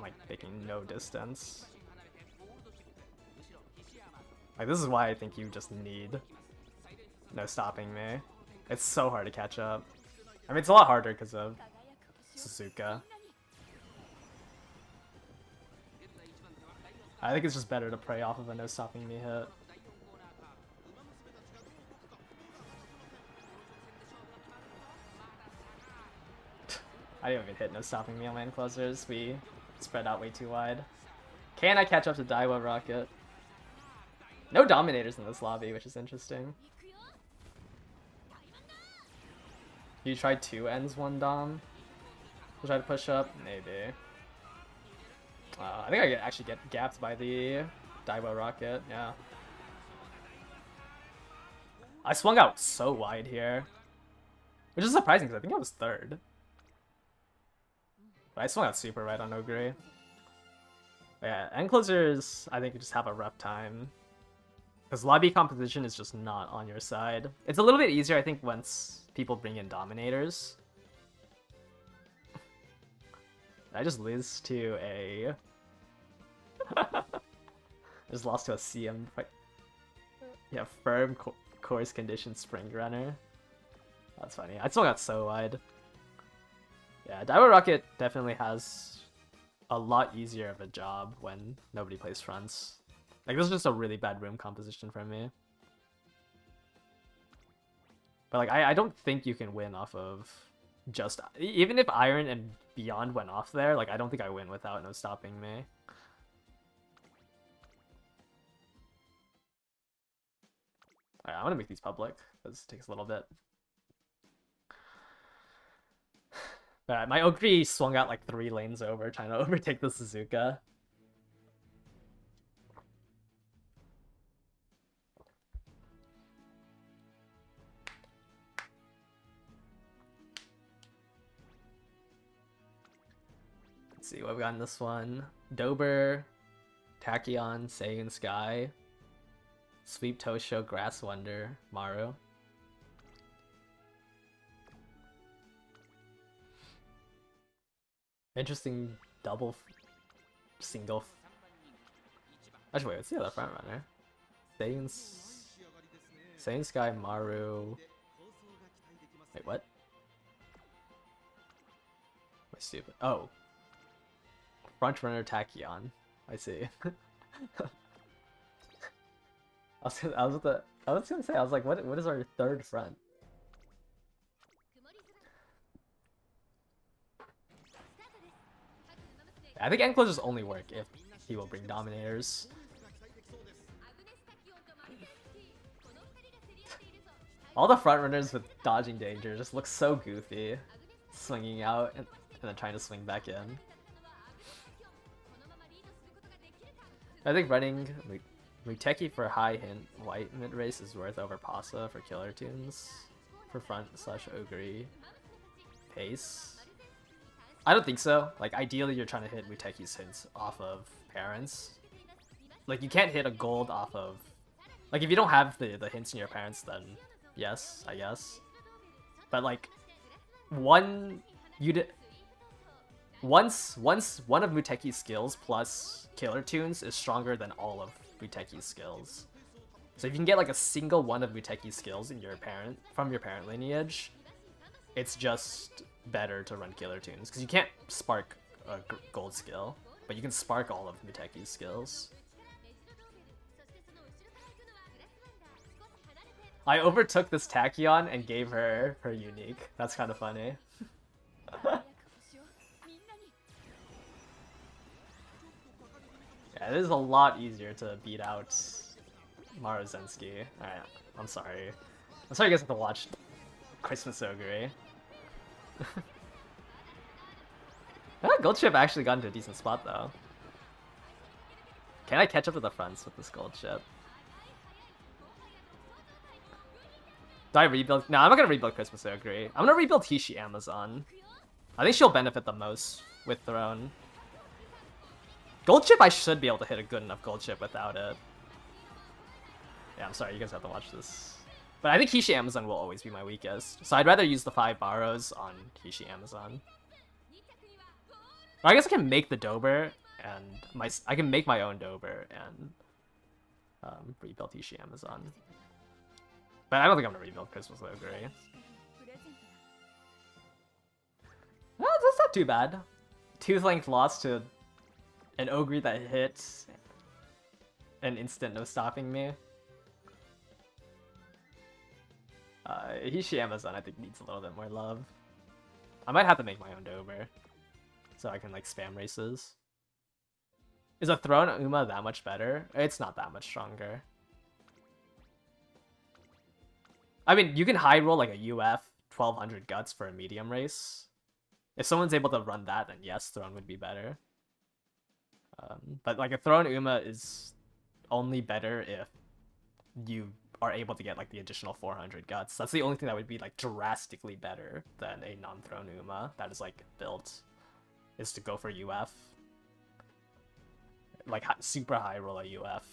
like making no distance. Like, this is why I think you just need no stopping me. It's so hard to catch up. I mean, it's a lot harder because of Suzuka. I think it's just better to prey off of a no stopping me hit. I didn't even hit no stopping me on my N-Clusters. We spread out way too wide. Can I catch up to Daiwa Rocket? No Dominators in this lobby, which is interesting. You tried 2 ends, 1 Dom? We'll try to push up? Maybe. I think I could actually get gapped by the Daiwa Rocket, yeah. I swung out so wide here. Which is surprising because I think I was 3rd. But I swung out super right on Ogre. But yeah, N-Closers, I think, just have a rough time. Because lobby composition is just not on your side. It's a little bit easier, I think, once people bring in Dominators. I just lose to a... I just lost to a CM... Yeah, firm course condition Spring Runner. That's funny. I still got so wide. Yeah, Daiwa Rocket definitely has a lot easier of a job when nobody plays fronts. Like, this is just a really bad room composition for me. But like, I don't think you can win off of just... Even if Iron and Beyond went off there, like, I don't think I win without no stopping me. Alright, I want to make these public, because it takes a little bit. My Ogre swung out like 3 lanes over, trying to overtake the Suzuka. Let's see what we got in this one. Dober, Tachyon, Seiun Sky, Sweep Tosho, Grass Wonder, Maru. Interesting double, single. Actually, wait, what's the other front runner? Seiun Sky, Maru. Wait, what? Am I stupid? Oh. Front runner Tachyon. I see. I was gonna say, I was like, what is our third front? I think Enclosures only work if he will bring Dominators. All the front runners with dodging danger just look so goofy. Swinging out and then trying to swing back in. I think running Muteki for high hint white mid race is worth over Pasa for killer tunes. For front / Ogre pace. I don't think so. Like, ideally you're trying to hit Muteki's hints off of parents. Like, you can't hit a gold off of... Like, if you don't have the hints in your parents, then yes, I guess. But, like, once one of Muteki's skills plus killer tunes is stronger than all of Muteki's skills. So if you can get, like, a single one of Muteki's skills in from your parent lineage, it's just better to run killer tunes, because you can't spark a gold skill, but you can spark all of Muteki's skills. I overtook this Tachyon and gave her her unique. That's kind of funny. Yeah, it is a lot easier to beat out Maruzensky. Alright, I'm sorry. I'm sorry you guys have to watch Christmas Ogre. Gold ship actually got into a decent spot though. Can I catch up to the fronts with this gold ship? Do I rebuild? No, I'm not gonna rebuild Christmas Ogre. I'm gonna rebuild Hishi Amazon. I think she'll benefit the most with Throne. Gold ship, I should be able to hit a good enough gold ship without it. Yeah, I'm sorry, you guys have to watch this. But I think Hishi Amazon will always be my weakest. So I'd rather use the 5 Barrows on Hishi Amazon. Or I guess I can make the Dober, and I can make my own Dober and rebuild Hishi Amazon. But I don't think I'm gonna rebuild Christmas Ogre. Well, that's not too bad. Tooth length loss to an Ogre that hits an instant no stopping me. Hishi Amazon I think needs a little bit more love. I might have to make my own Dober so I can like spam races. Is a Throne Uma that much better? It's not that much stronger. I mean, you can high roll like a UF 1200 guts for a medium race. If someone's able to run that, then yes, Throne would be better. But like a Throne Uma is only better if you are able to get like the additional 400 guts. That's the only thing that would be like drastically better than a non-Throne Uma that is like built, is to go for UF. Like super high roll a UF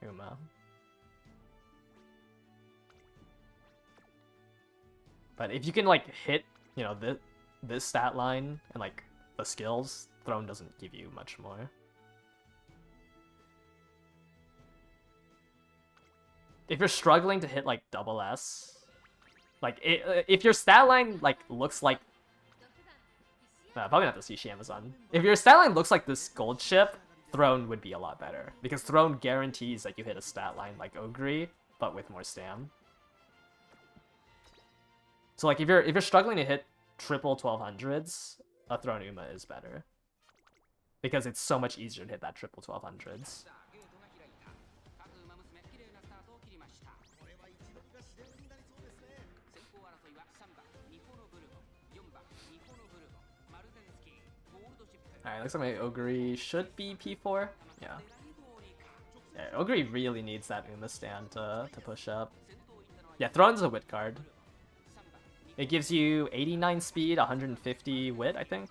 Uma. But if you can like hit, you know, this stat line and like the skills, Throne doesn't give you much more. If you're struggling to hit like double S, like if your stat line like looks like probably not the Hishi Amazon. If your stat line looks like this gold ship, Throne would be a lot better, because Throne guarantees that you hit a stat line like Ogre, but with more stam. So like if you're struggling to hit triple 1200s, a Throne Uma is better, because it's so much easier to hit that triple 1200s. Alright, looks like my Ogre should be P4. Yeah. Yeah, Ogre really needs that Uma stand to push up. Yeah, Throne's a wit card. It gives you 89 speed, 150 wit, I think.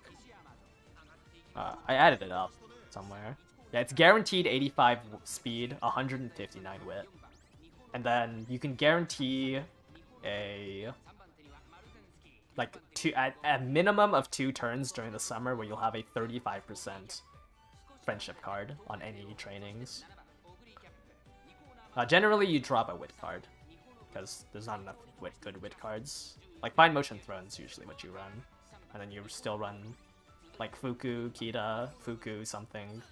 I added it up somewhere. Yeah, it's guaranteed 85 speed, 159 wit. And then you can guarantee a... like, a minimum of 2 turns during the summer where you'll have a 35% friendship card on any trainings. Generally, you drop a wit card, because there's not enough good wit cards. Like, Fine Motion Throne's usually what you run. And then you still run, like, Fuku, Kita, Fuku, something.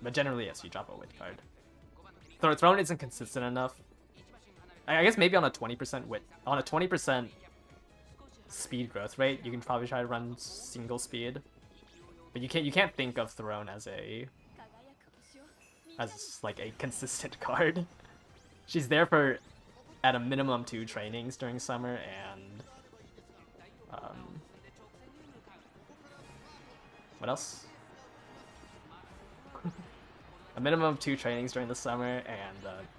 But generally, yes, you drop a wit card. Throne isn't consistent enough. I guess maybe on a 20% wit, on a 20% speed growth rate, you can probably try to run single speed. But you can't think of Throne as like a consistent card. She's there for at a minimum 2 trainings during summer and what else? A minimum of 2 trainings during the summer and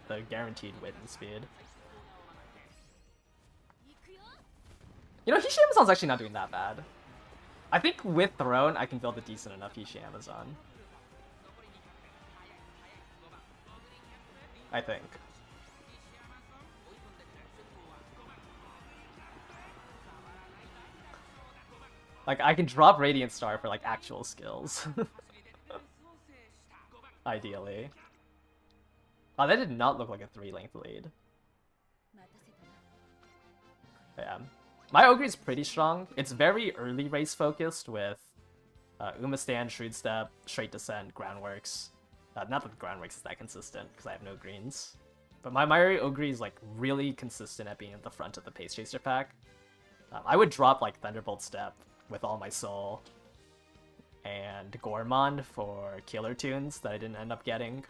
the guaranteed wit and speed. You know, Hishi Amazon's actually not doing that bad. I think with Throne, I can build a decent enough Hishi Amazon. I think. Like, I can drop Radiant Star for, like, actual skills. Ideally. Oh, that did not look like a 3-length lead. Yeah. My Ogre is pretty strong. It's very early race focused with Uma Stand, Shrewd Step, Straight Descent, Groundworks. Not that Groundworks is that consistent, because I have no greens. But my Ogre is like really consistent at being at the front of the Pace Chaser pack. I would drop like Thunderbolt Step with all my soul. And Gormond for killer tunes that I didn't end up getting.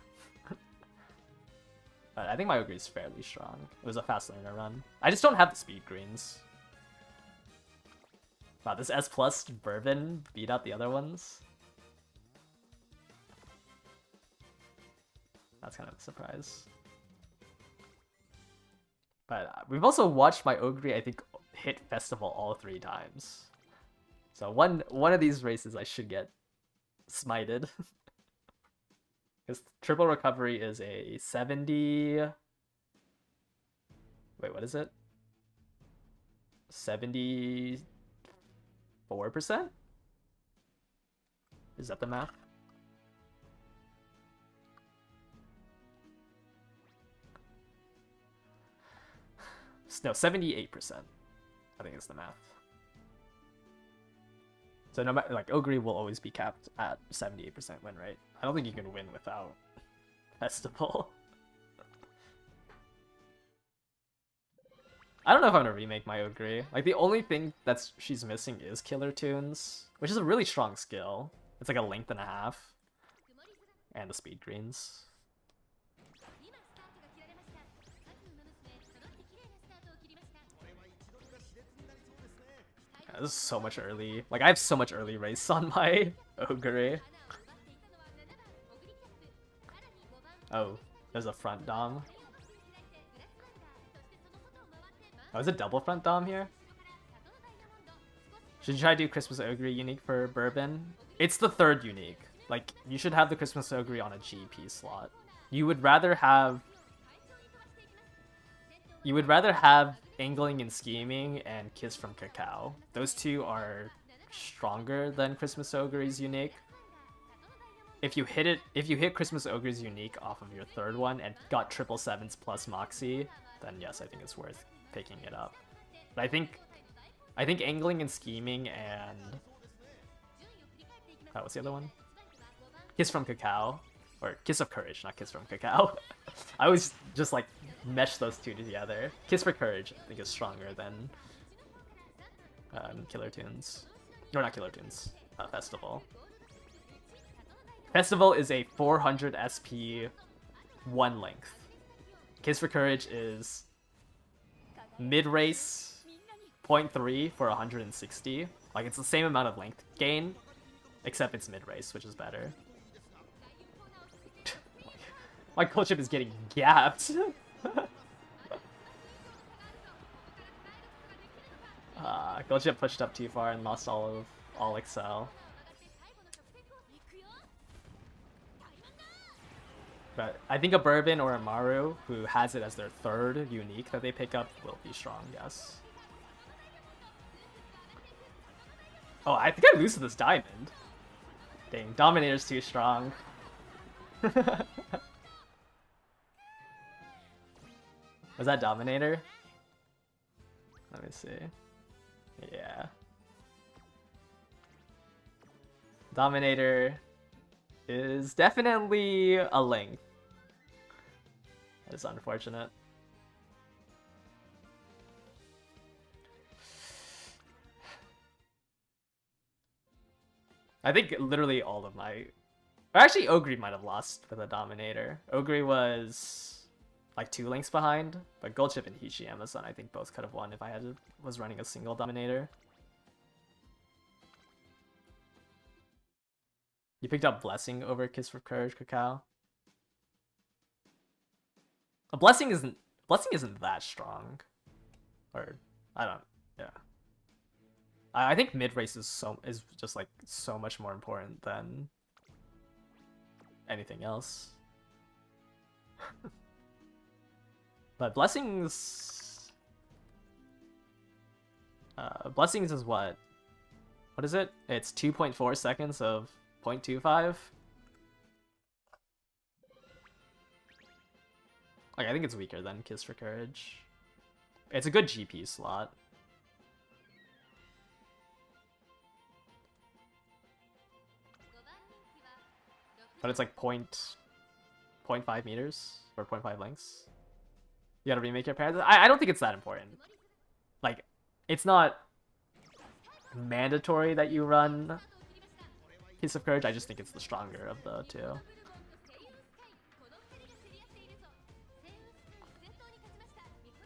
But I think my Ogre is fairly strong. It was a fast learner run. I just don't have the speed greens. Wow, this S plus Bourbon beat out the other ones. That's kind of a surprise. But we've also watched my Ogre, I think, hit Festival all 3 times. So one of these races I should get smited. Because triple recovery is a 70... Wait, what is it? 74%? Is that the math? No, 78%. I think it's the math. So no matter, like, Ogre will always be capped at 78% win rate. I don't think you can win without Festival. I don't know if I'm gonna remake my Ogre. Like, the only thing she's missing is killer tunes, which is a really strong skill. It's like a length and a half. And the speed greens. Yeah, this is so much early. Like, I have so much early race on my Ogre. Oh, there's a front dom. Oh, is it double front dom here? Should you try to do Christmas Ogre unique for Bourbon? It's the 3rd unique. Like, you should have the Christmas Ogre on a GP slot. You would rather have Angling and Scheming and Kiss from Cacao. Those 2 are stronger than Christmas Ogre's unique. If you hit Christmas Ogre's unique off of your 3rd one and got 777s plus Moxie, then yes, I think it's worth picking it up. But I think Angling and Scheming and what's the other one? Kiss from Cacao, or Kiss of Courage, not Kiss from Cacao. I always just like mesh those 2 together. Kiss for Courage, I think, is stronger than Killer Tunes, or not Killer Tunes. Festival. Festival is a 400 SP 1 length. Kiss for Courage is mid-race 0.3 for 160. Like, it's the same amount of length gain, except it's mid-race, which is better. My gold chip is getting gapped. Gold chip pushed up too far and lost all Excel. But I think a Bourbon or a Maru, who has it as their third unique that they pick up, will be strong, yes. Oh, I think I lose to this Diamond. Dang, Dominator's too strong. Was that Dominator? Let me see. Yeah. Dominator is definitely a length. That's unfortunate. I think literally all of my... Actually, Ogre might have lost for the Dominator. Ogre was like 2 lengths behind, but Gold Chip and Hichi Amazon I think both could have won if I was running a single Dominator. You picked up Blessing over Kiss for Courage, Cacao. A Blessing isn't that strong. Or I don't, yeah. I think mid race is just like so much more important than anything else. But Blessings is what? What is it? It's 2.4 seconds of 0.25. Like, I think it's weaker than Kiss for Courage. It's a good GP slot. But it's like 0.5 meters or 0.5 lengths. You gotta remake your parents. I don't think it's that important. Like, it's not mandatory that you run Kiss of Courage. I just think it's the stronger of the two.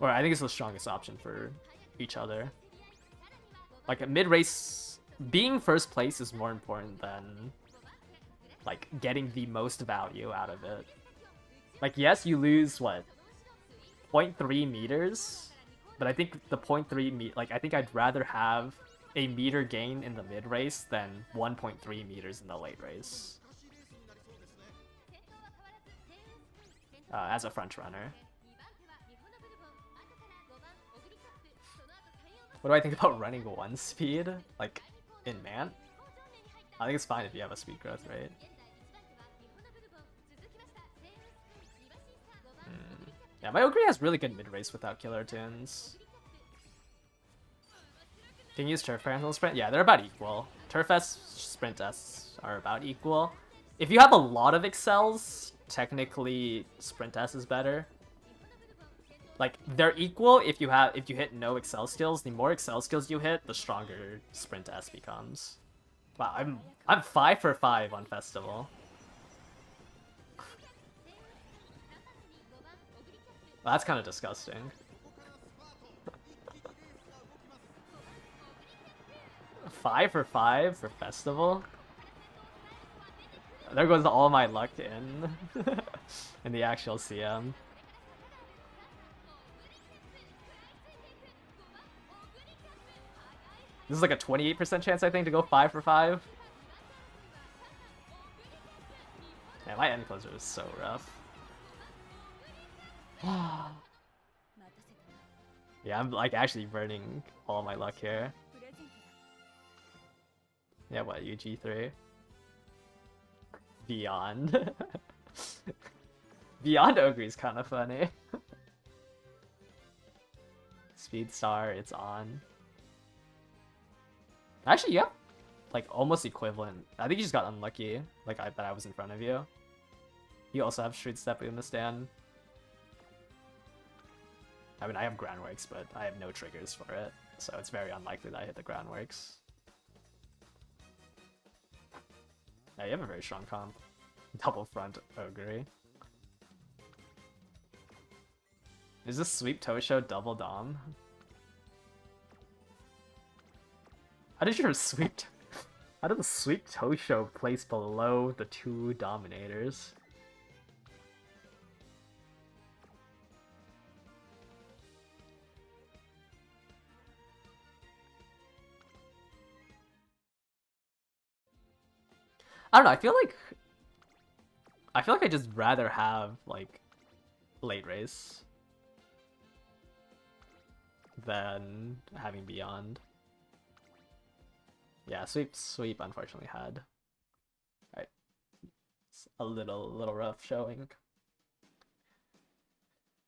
Or I think it's the strongest option for each other. Like, a mid-race, being first place is more important than like getting the most value out of it. Like, yes, you lose what, 0.3 meters, but I think the 0.3 like, I think I'd rather have a meter gain in the mid race than 1.3 meters in the late race. As a front runner. What do I think about running 1 speed? Like, in Man? I think it's fine if you have a speed growth rate. Yeah, my Ogre has really good mid-race without killer tunes. Can you use Turf Parents on Sprint? Yeah, they're about equal. Turf S, Sprint S are about equal. If you have a lot of Excels, technically Sprint S is better. Like, they're equal if you hit no Excel skills. The more Excel skills you hit, the stronger Sprint S becomes. Wow, I'm 5 for 5 on Festival. Well, that's kind of disgusting. 5 for 5 for Festival? There goes all my luck in the actual CM. This is like a 28% chance, I think, to go 5 for 5. Man, my end closer is so rough. Yeah, I'm like actually burning all my luck here. Yeah, what, UG3? Beyond. Beyond Ogre is kind of funny. Speed Star, it's on. Actually, yeah, like almost equivalent. I think you just got unlucky, like that I was in front of you. You also have Street Step in the stand. I mean, I have Groundworks, but I have no triggers for it, so it's very unlikely that I hit the Groundworks. Yeah, you have a very strong comp. Double front Ogre. Is this Sweep Tosho double Dom? How did your sweep... How did the sweep Tosho place below the two Dominators? I don't know, I feel like I'd just rather have, like, late race than having Beyond. Yeah, sweep unfortunately had. Alright. It's a little rough showing.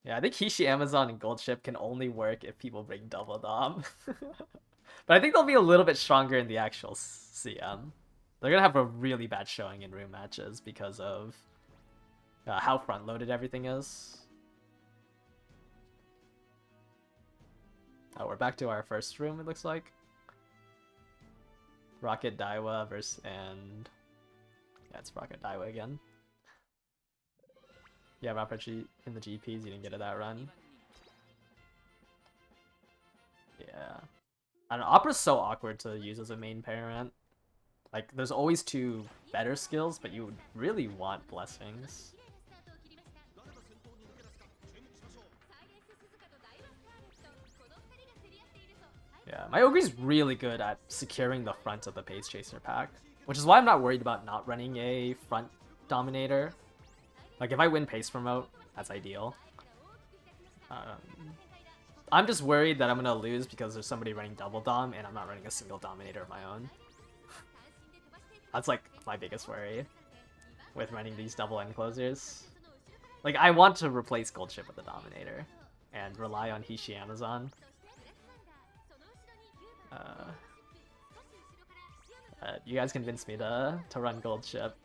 Yeah, I think Hishi Amazon and Gold Ship can only work if people bring double dom. But I think they'll be a little bit stronger in the actual CM. They're gonna have a really bad showing in room matches because of how front-loaded everything is. Oh, we're back to our first room, it looks like. Rocket Daiwa versus... and... yeah, it's Rocket Daiwa again. Yeah, Rapper G in the GPs, you didn't get it that run. Yeah. I don't know, Opera's so awkward to use as a main parent. Like, there's always two better skills, but you would really want Blessings. Yeah, my Ogre's really good at securing the front of the Pace Chaser pack, which is why I'm not worried about not running a front Dominator. Like, if I win Pace Promote, that's ideal. I'm just worried that I'm gonna lose because there's somebody running double Dom and I'm not running a single Dominator of my own. That's like my biggest worry with running these double end closers. Like, I want to replace Gold Ship with a Dominator and rely on Hishi Amazon. You guys convinced me to run Gold Ship.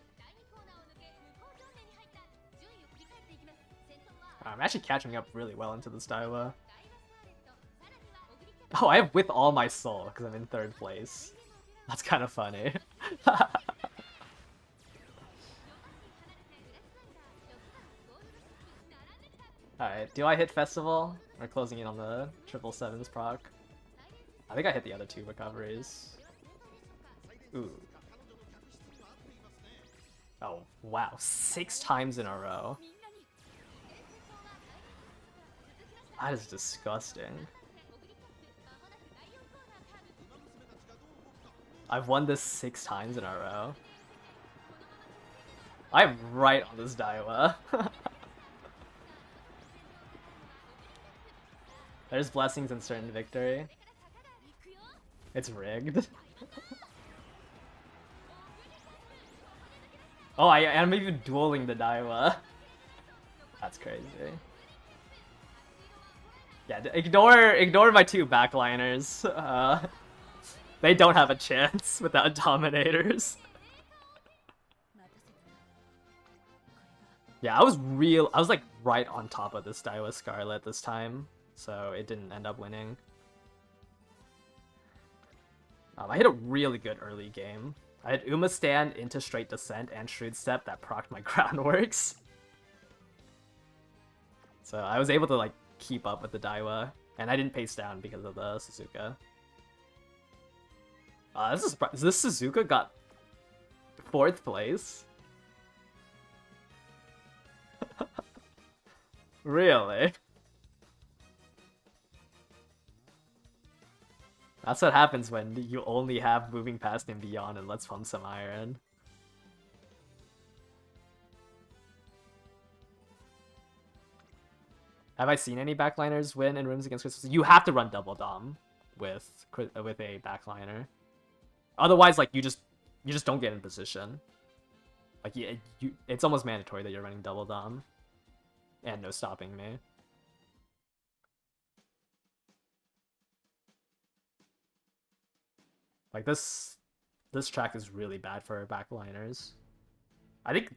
I'm actually catching up really well into this Daiwa. Oh, I have with all my soul because I'm in 3rd place. That's kind of funny. Alright, do I hit Festival? We're closing in on the 777's proc. I think I hit the other 2 recoveries. Ooh. Oh, wow. 6 times in a row. That is disgusting. I've won this 6 times in a row. I'm right on this Daiwa. There's blessings in certain victory. It's rigged. Oh, I'm even dueling the Daiwa. That's crazy. Yeah, ignore my 2 backliners. They don't have a chance without Dominators. Yeah, I was like right on top of this Daiwa Scarlet this time, so it didn't end up winning. I hit a really good early game. I had Uma stand into straight descent and shrewd step that procced my groundworks. So I was able to like keep up with the Daiwa, and I didn't pace down because of the Suzuka. This Suzuka got 4th place? Really? That's what happens when you only have moving past and beyond and let's pump some iron. Have I seen any backliners win in rooms against Crystal? You have to run double dom with a backliner. Otherwise, like, you just don't get in position. Like, it's almost mandatory that you're running double dom. And no stopping me. Like, this track is really bad for backliners. I think...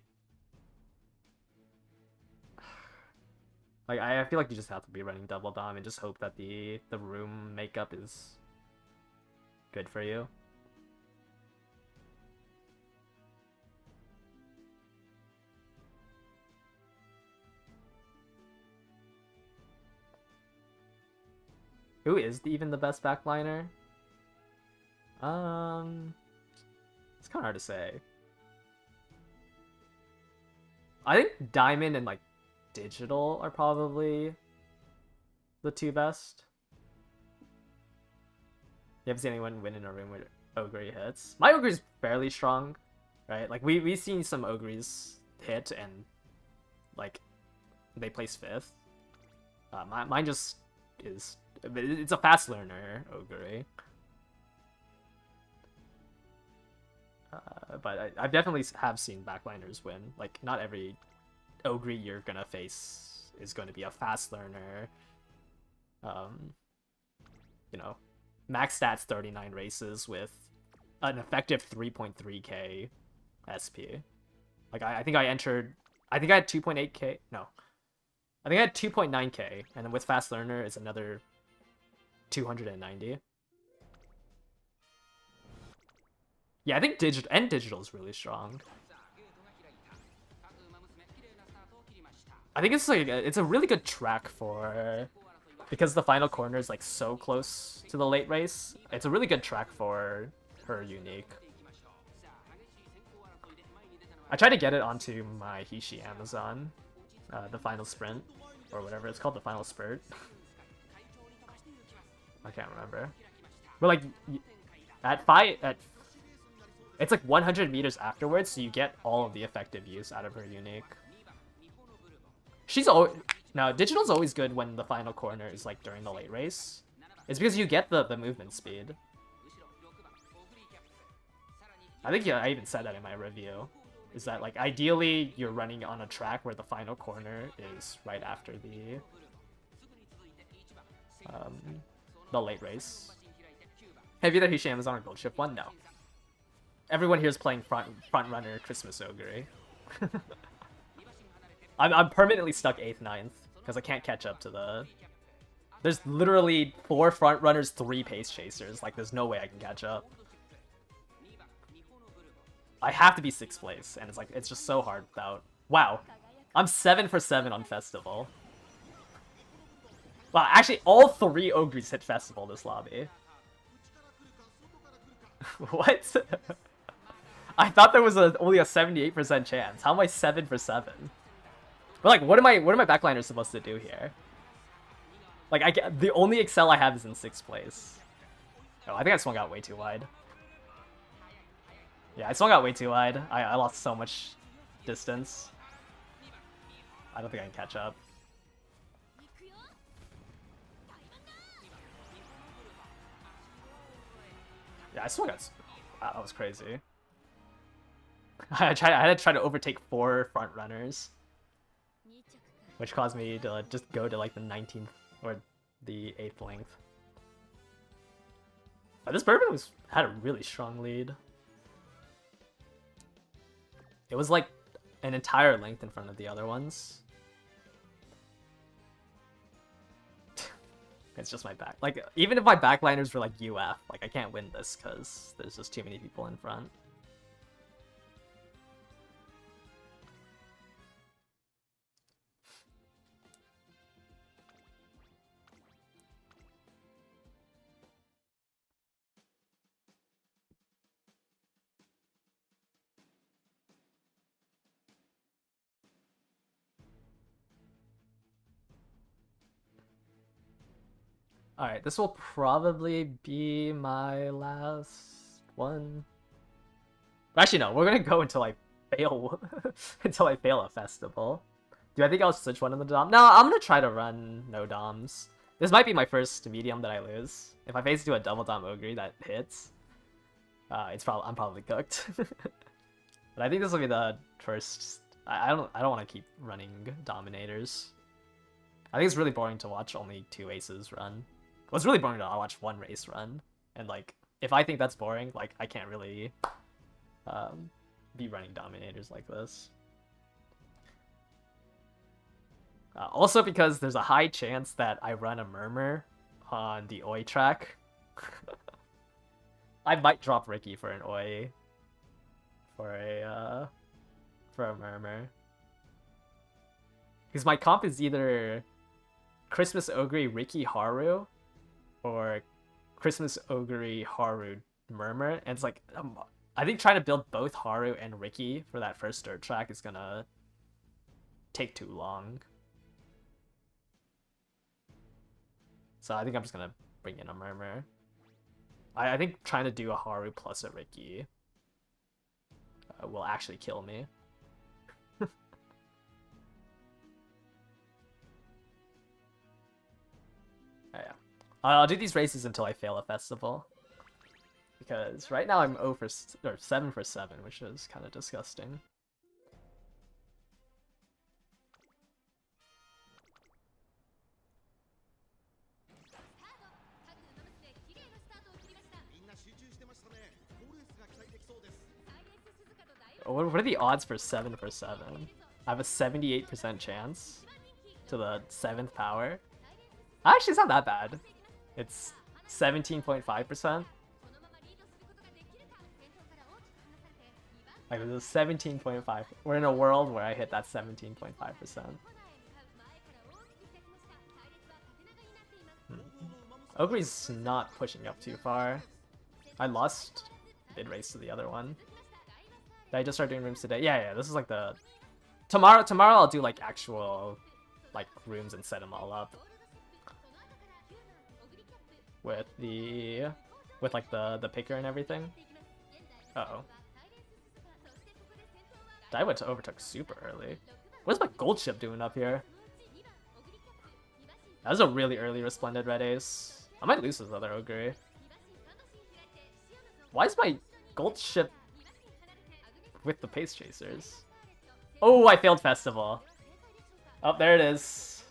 like, I feel like you just have to be running double dom and just hope that the room makeup is good for you. Who is even the best backliner? It's kind of hard to say. I think Diamond and like Digital are probably the two best. You haven't seen anyone win in a room where Ogre hits. My Ogre's fairly strong, right? Like we've seen some Ogres hit and like they place 5th. Mine just is. It's a fast learner Ogre. But I definitely have seen backliners win. Like not every Ogre you're gonna face is going to be a fast learner. You know, max stats 39 races with an effective 3.3k SP. Like I think I entered. I think I had 2.8k. No, I think I had 2.9k, and then with fast learner it's another 290. Yeah, I think digital is really strong. I think it's like it's a really good track for, because the final corner is like so close to the late race. It's a really good track for her unique. I tried to get it onto my Hishi Amazon, the final sprint or whatever it's called, the final spurt. I can't remember, but like it's like 100 meters afterwards, so you get all of the effective use out of her unique. No, Digital's always good when the final corner is like during the late race. It's because you get the movement speed. I think I even said that in my review. Is that like ideally you're running on a track where the final corner is right after the late race. Have either Hishi Amazon or Gold Ship 1? No. Everyone here is playing front runner Christmas Ogre. I'm permanently stuck 8th, 9th because I can't catch up to the. There's literally 4 front runners, 3 pace chasers. Like there's no way I can catch up. I have to be 6th place, and it's just so hard without. Wow, I'm 7 for 7 on Festival. Wow, actually all 3 Ogres hit Festival this lobby. What? I thought there was only a 78% chance. How am I 7 for 7? But like, what am my backliners supposed to do here? Like, the only Excel I have is in 6th place. Oh, I think I swung out way too wide. Yeah, I swung out way too wide. I lost so much distance. I don't think I can catch up. Yeah, I swung out. Wow, that was crazy. I had to try to overtake 4 front runners, which caused me to just go to like the 19th or the 8th length. But this Bourbon had a really strong lead. It was like an entire length in front of the other ones. It's just my back. Like, even if my backliners were like UF, like I can't win this because there's just too many people in front. Alright, this will probably be my last one. Actually, no, we're gonna go until I fail until I fail a festival. Do I think I'll switch one in the Dom? No, I'm gonna try to run no Doms. This might be my first medium that I lose. If I face into a double Dom Ogre that hits, I'm probably cooked. But I think this will be the first. I don't want to keep running Dominators. I think it's really boring to watch only 2 aces run. Well, it's really boring to watch 1 race run, and like if I think that's boring, like I can't really be running Dominators like this. Also because there's a high chance that I run a Murmur on the Oi track. I might drop Ricky for an Oi. For a Murmur. Because my comp is either Christmas Ogre Ricky Haru or Christmas Ogre Haru Murmur, and it's like I think trying to build both Haru and Ricky for that first dirt track is gonna take too long. So I think I'm just gonna bring in a Murmur. I think trying to do a Haru plus a Ricky will actually kill me. Yeah. I'll do these races until I fail a festival. Because right now I'm 0 for, or 7 for 7, which is kind of disgusting. What are the odds for 7 for 7? I have a 78% chance to the 7th power. Actually, it's not that bad. It's 17.5%. Like, this is 17.5. We're in a world where I hit that 17.5%. Ogre's not pushing up too far. I lost mid-race to the other one. Did I just start doing rooms today? Yeah, this is like the... Tomorrow I'll do like actual like rooms and set them all up. With like the picker and everything. Uh-oh. Daiwa overtook super early. What's my gold ship doing up here? That was a really early Resplendent Red Ace. I might lose this other Ogre. Why is my gold ship with the Pace Chasers? Oh, I failed Festival. Oh, there it is.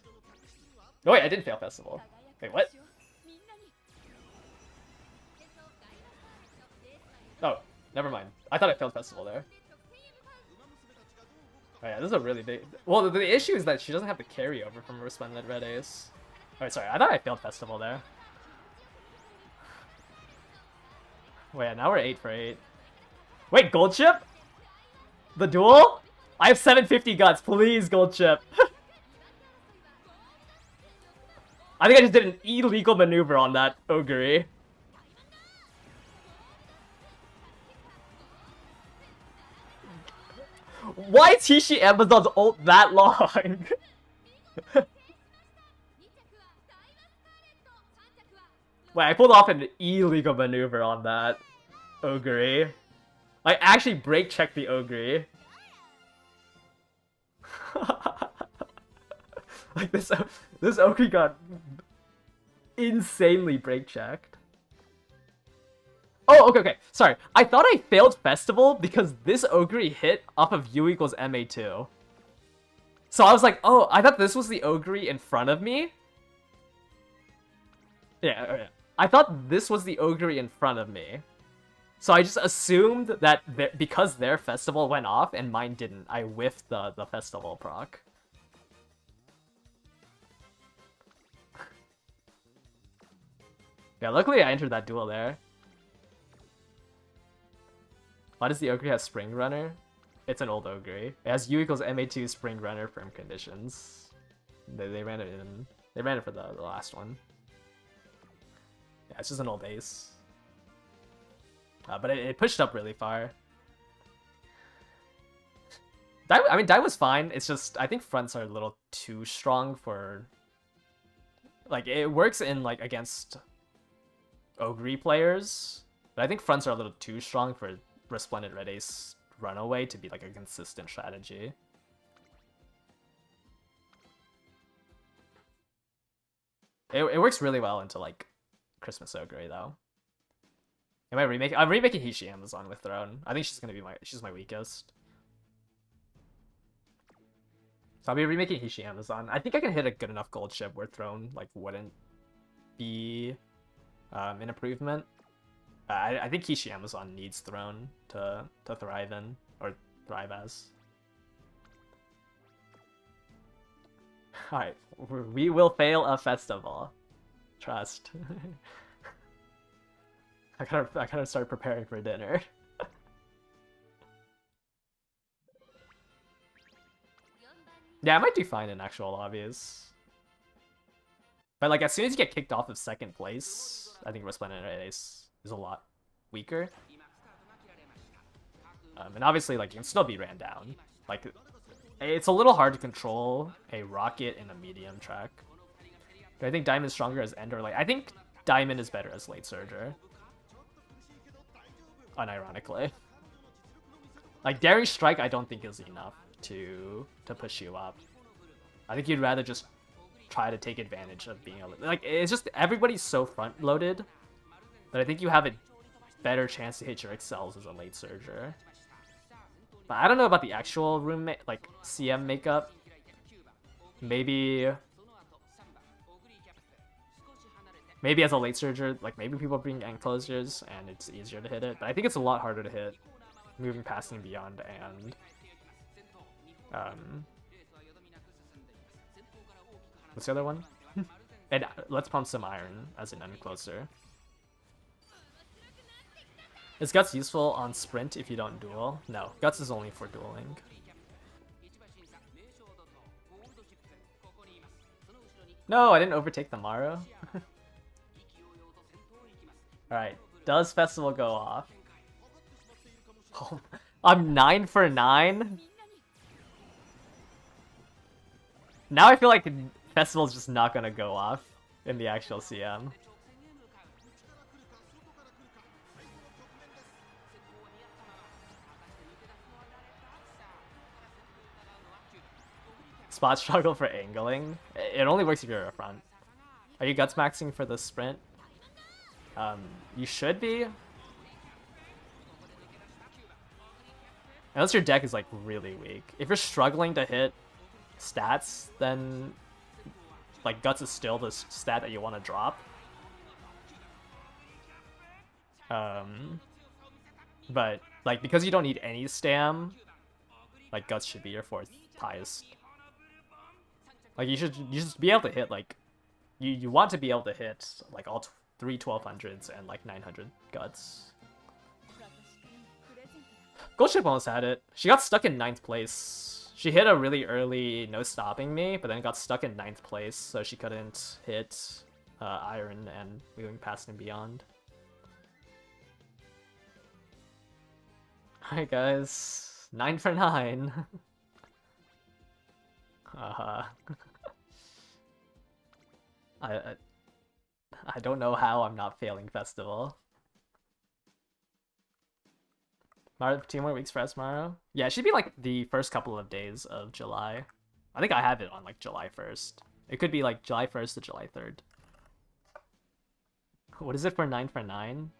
Oh wait, I didn't fail Festival. Wait, what? Oh, never mind. I thought I failed Festival there. Oh yeah, this is a really big... Well, the issue is that she doesn't have the carryover from Resplendent Red Ace. Alright, sorry, I thought I failed Festival there. Wait, now we're 8 for 8. Wait, gold chip? The duel? I have 750 guts, please, gold chip. I think I just did an illegal maneuver on that Ogre. Why is Hishi Amazon's ult that long? Wait, I pulled off an illegal maneuver on that Ogre. I actually break checked the Ogre. Like this Ogre got insanely break checked. Oh, okay. Sorry. I thought I failed Festival because this Ogre hit off of U equals MA2. So I was like, oh, I thought this was the Ogre in front of me. Yeah. I thought this was the Ogre in front of me. So I just assumed that because their Festival went off and mine didn't, I whiffed the Festival proc. Yeah, luckily I entered that duel there. Why does the Ogre have Spring Runner? It's an old Ogre. It has U equals MA2 Spring Runner firm conditions. They ran it in. They ran it for the last one. Yeah, it's just an old ace. But it pushed up really far. I mean, Dai was fine. It's just I think fronts are a little too strong for. Like it works in like against Ogre players, but I think fronts are a little too strong for Resplendent Red Ace Runaway to be like a consistent strategy. It works really well into like Christmas Ogre though. I'm remaking Hishi Amazon with Throne. I think she's my weakest. So I'll be remaking Hishi Amazon. I think I can hit a good enough gold ship where Throne like wouldn't be an improvement. I think Hishi Amazon needs Throne to thrive in, or thrive as. Alright, we will fail a festival. Trust. I gotta start preparing for dinner. Yeah, I might do fine in actual lobbies. But like as soon as you get kicked off of second place, I think Resplendent Red Ace is a lot weaker. And obviously, like, you can still be ran down. Like, it's a little hard to control a rocket in a medium track. Do I think Diamond is stronger as end or late? I think Diamond is better as late surger. Unironically. Like, Daring Strike I don't think is enough to push you up. I think you'd rather just try to take advantage of being able to, like, it's just everybody's so front loaded that I think you have a better chance to hit your excels as a late surger. But I don't know about the actual roommate, like, CM makeup. Maybe as a late surger, like, maybe people bring end closures and it's easier to hit it. But I think it's a lot harder to hit moving past and beyond and what's the other one? And let's pump some iron as an end closer. Is Guts useful on sprint if you don't duel? No, Guts is only for dueling. No, I didn't overtake the Maru. Alright, does Festival go off? Oh, I'm 9 for 9? Now I feel like Festival's just not gonna go off in the actual CM. Spot struggle for angling. It only works if you're a front. Are you Guts maxing for the sprint? You should be. Unless your deck is like really weak. If you're struggling to hit stats, then like Guts is still the stat that you want to drop. But like because you don't need any stam, like Guts should be your fourth highest. Like you should be able to hit like you want to be able to hit like all three 1200s and like 900 Guts. Gold Ship almost had it. She got stuck in 9th place. She hit a really early no stopping me, but then got stuck in 9th place, so she couldn't hit Iron and moving past and beyond. Alright guys, 9 for 9. I don't know how I'm not failing Festival. 2 more weeks for Esmaro? Yeah, it should be like the first couple of days of July. I think I have it on like July 1st. It could be like July 1st to July 3rd. What is it for 9 for 9?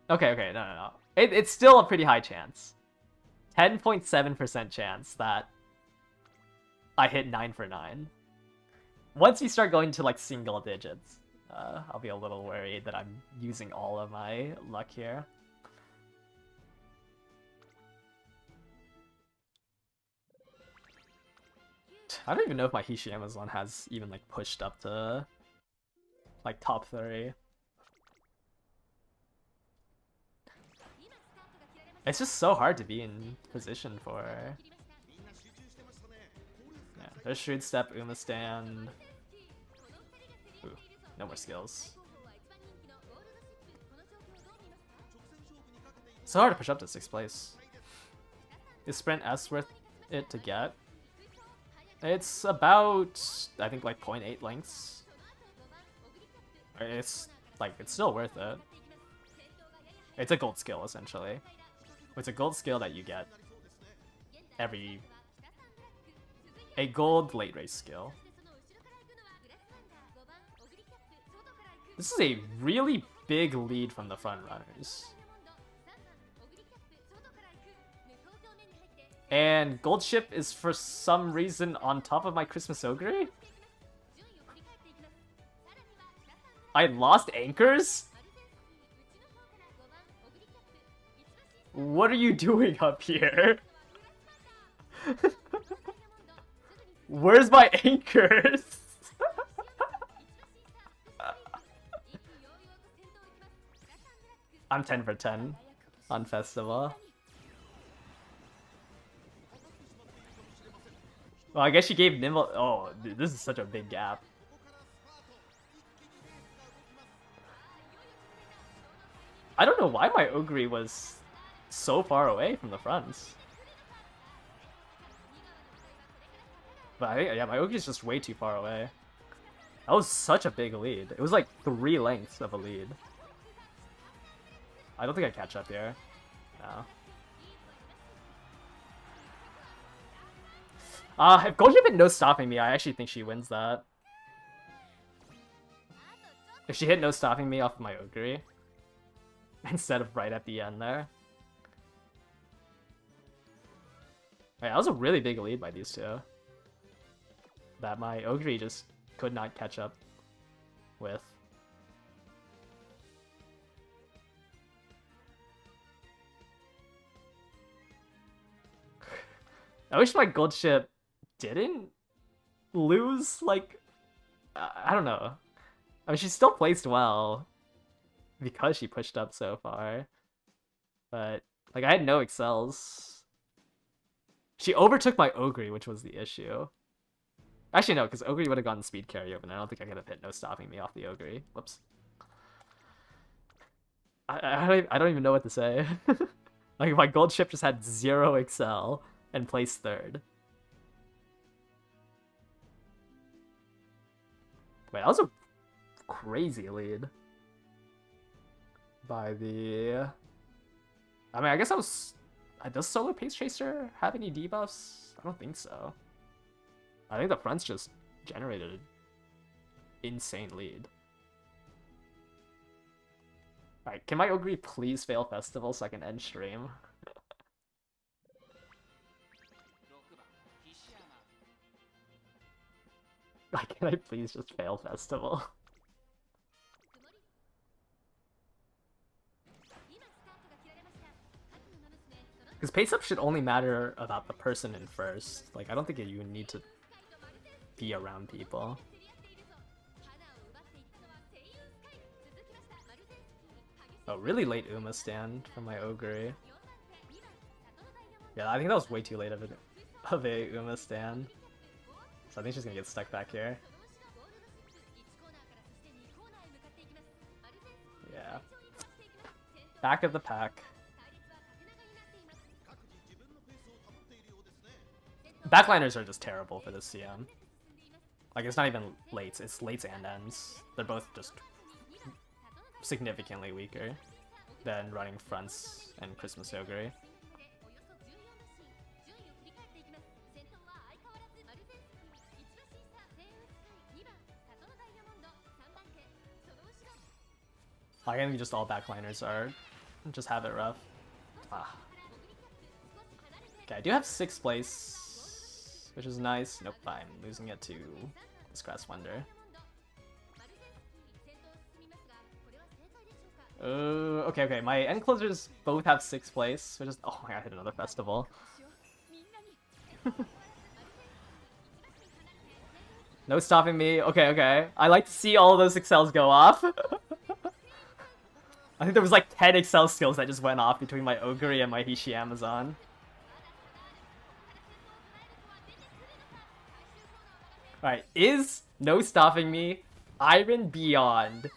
Okay, no. It's still a pretty high chance. 10.7% chance that I hit 9 for 9. Once you start going to like single digits, I'll be a little worried that I'm using all of my luck here. I don't even know if my Hishi Amazon has even like pushed up to like top 3. It's just so hard to be in position for. Yeah, there's Shrewd Step, Uma Stand. Ooh, no more skills. So hard to push up to 6th place. Is Sprint S worth it to get? It's about, I think, like 0.8 lengths. It's like, it's still worth it. It's a gold skill, essentially. It's a gold skill that you get a gold late race skill. This is a really big lead from the front runners. And Gold Ship is for some reason on top of my Christmas Ogre? I lost anchors? What are you doing up here? Where's my anchors? I'm 10 for 10 on Festival. Well, I guess she gave Nimble. Oh, dude, this is such a big gap. I don't know why my Ogre was so far away from the front. But I think, yeah, my Ogre's just way too far away. That was such a big lead. It was like 3 lengths of a lead. I don't think I catch up here. No. If Goldship hit no stopping me, I actually think she wins that. If she hit no stopping me off my Ogre, instead of right at the end there. Right, that was a really big lead by these two. That my Ogre just could not catch up with. I wish my gold ship didn't lose, like, I don't know. I mean, she still placed well because she pushed up so far. But, like, I had no excels. She overtook my Ogre, which was the issue. Actually, no, because Ogre would have gotten speed carry over, and I don't think I could have hit no stopping me off the Ogre. Whoops. I don't even know what to say. Like, my gold ship just had 0 excel and placed 3rd. Wait, that was a crazy lead. By the... I mean, I guess I was... Does Solar Pace Chaser have any debuffs? I don't think so. I think the front's just generated an insane lead. Alright, can my Ogre please fail Festival so I can end stream? Like, can I please just fail Festival? Because pace up should only matter about the person in first. Like, I don't think you need to be around people. Oh, really late Uma stand from my Ogre. Yeah, I think that was way too late of a Uma stand. So I think she's gonna get stuck back here. Yeah. Back of the pack. Backliners are just terrible for this CM. Like, it's not even lates, it's lates and ends. They're both just significantly weaker than running fronts and Christmas Ogre. I think just all backliners are just have it rough. Ah. Okay, I do have 6th place, which is nice. Nope, I'm losing it to this Grass Wonder. Okay, my end closers both have 6th place, which is... Oh my god, I hit another festival. No stopping me. Okay. I like to see all those excels go off. I think there was like 10 excel skills that just went off between my Ogre and my Hishi Amazon. Alright, is no stopping me Iron beyond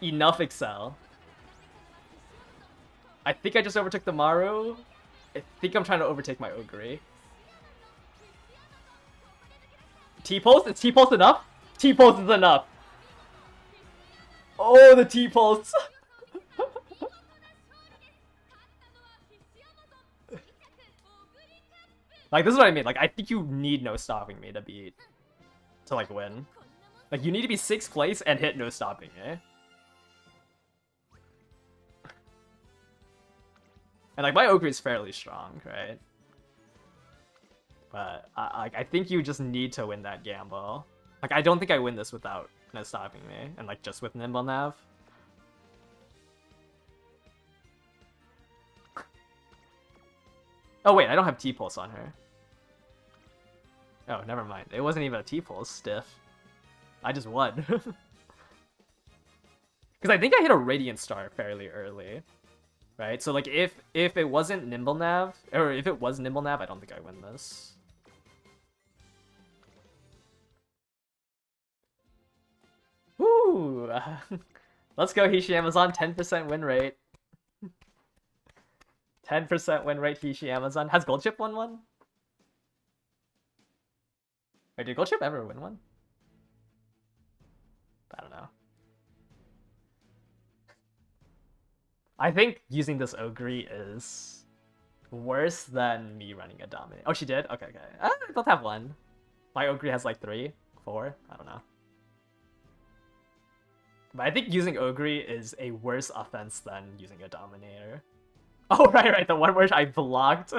enough excel? I think I just overtook the Maru. I think I'm trying to overtake my Ogre. T-pulse? Is T-pulse enough? T-pulse is enough. Oh, the T-pulse. Like, this is what I mean. Like, I think you need no stopping me to beat... to, like, win. Like, you need to be 6th place and hit no stopping me. And, like, my Ogre is fairly strong, right? But, I think you just need to win that gamble. Like, I don't think I win this without no stopping me. And, like, just with Nimble Nav. Oh, wait, I don't have T-Pulse on her. Oh, never mind. It wasn't even a T-Pulse, stiff. I just won. Because I think I hit a Radiant Star fairly early. Right? So, like, if it wasn't Nimble Nav, or if it was Nimble Nav, I don't think I win this. Woo! Let's go, Hishi Amazon. 10% win rate. 10% win rate, Hishi Amazon. Has Gold Chip won one? Wait, did Gold Chip ever win one? I don't know. I think using this Ogre is worse than me running a Dominate. Oh, she did? Okay, okay. I both have one. My Ogre has like 3, 4. I don't know. But I think using Ogre is a worse offense than using a Dominator. Oh, right. The one where I blocked.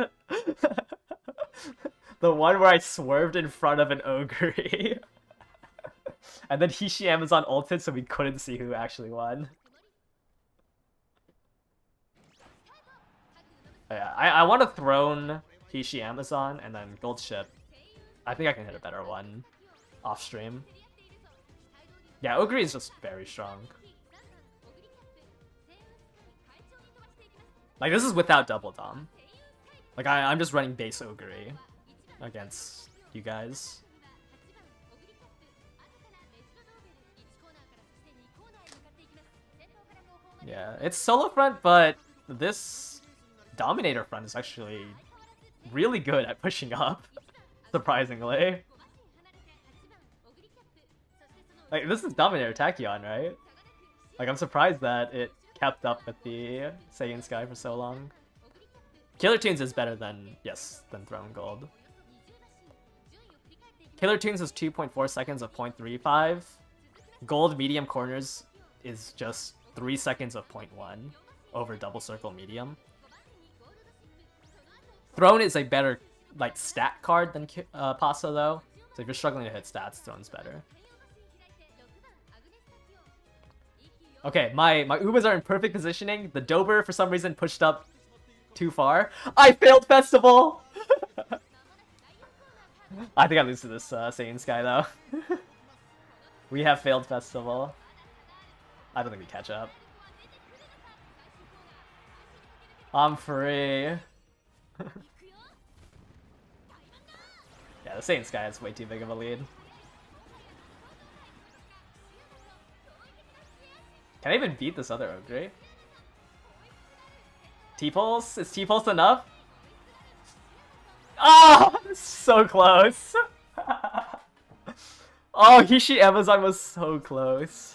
The one where I swerved in front of an Ogre. And then Hishi Amazon ulted so we couldn't see who actually won. Yeah, I want to throne Hishi Amazon and then Gold Ship. I think I can hit a better one off stream. Yeah, Ogre is just very strong. Like, this is without double dom. Like, I'm just running base Ogre against you guys. Yeah, it's solo front, but this Dominator front is actually really good at pushing up, surprisingly. Like, this is Dominator Tachyon, right? Like, I'm surprised that it kept up with the Saiyan Sky for so long. Killer Tunes is better than, yes, than Throne Gold. Killer Tunes is 2.4 seconds of 0.35. Gold medium corners is just 3 seconds of 0.1 over double circle medium. Throne is a better, like, stat card than Pasta, though. So if you're struggling to hit stats, Throne's better. Okay, my Ubas are in perfect positioning. The Dober, for some reason, pushed up too far. I failed Festival! I think I lose to this Saiyan Sky, though. We have failed Festival. I don't think we catch up. I'm free. Yeah, the Saiyan Sky has way too big of a lead. Can I even beat this other Ogre? T-Pulse? Is T-Pulse enough? Oh, so close. Oh, Hishi Amazon was so close.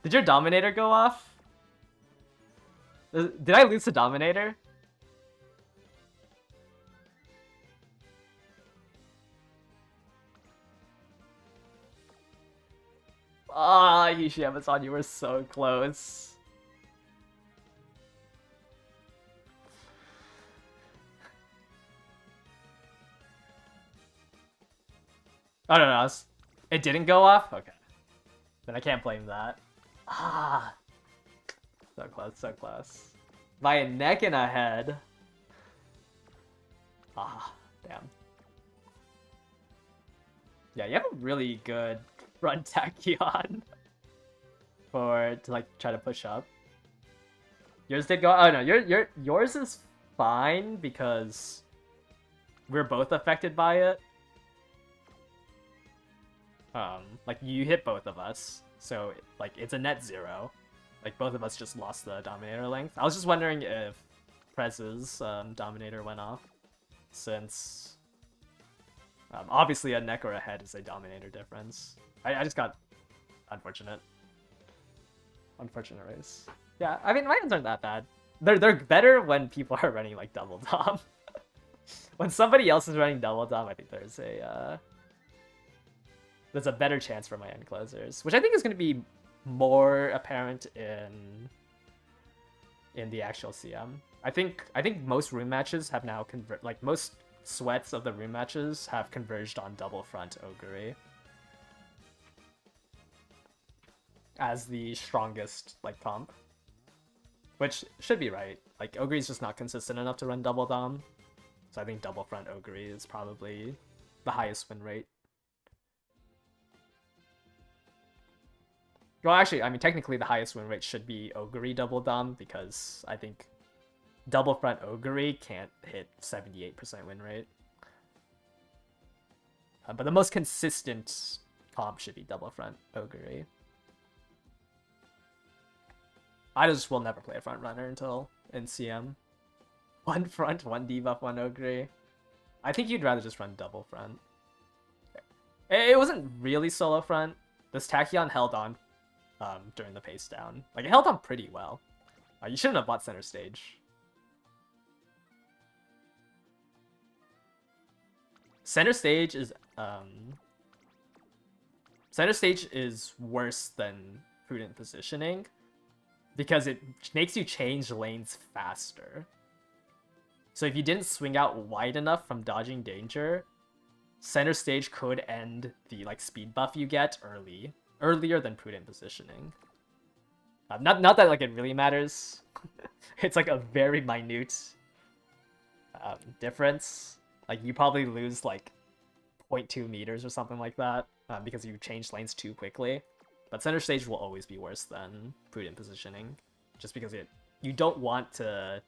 Did your Dominator go off? Did I lose the Dominator? Ah, Hishi Amazon, you were so close. Oh, no, it didn't go off? Okay. Then I can't blame that. Ah. So close, so close. By a neck and a head. Ah, damn. Yeah, you have a really good front Tachyon to like try to push up. Yours did go. Oh no, yours is fine because we're both affected by it. Like you hit both of us, so like it's a net 0. Like both of us just lost the Dominator length. I was just wondering if Prez's Dominator went off, since obviously a neck or a head is a Dominator difference. I just got unfortunate race. Yeah, I mean my hands aren't that bad. They're better when people are running like double dom. When somebody else is running double dom, I think there's a better chance for my end closers, which I think is going to be more apparent in the actual CM. I think most room matches have now most sweats of the room matches have converged on double front Ogre as the strongest like comp, which should be right. Like Ogre is just not consistent enough to run double dom, so I think double front Ogre is probably the highest win rate. Well, actually, I mean, technically the highest win rate should be Ogre double dom, because I think double front Ogre can't hit 78% win rate. But the most consistent comp should be double front Ogre. I just will never play a front runner until in CM. One front, one debuff, one Ogre. I think you'd rather just run double front. It wasn't really solo front. This Tachyon held on during the pace down. Like, it held on pretty well. You shouldn't have bought center stage. Center stage is worse than prudent positioning because it makes you change lanes faster. So if you didn't swing out wide enough from dodging danger, center stage could end the like speed buff you get earlier than prudent positioning. Not that like it really matters. It's like a very minute difference. Like you probably lose like 0.2 meters or something like that because you changed lanes too quickly. But center stage will always be worse than prudent positioning, just because you don't want to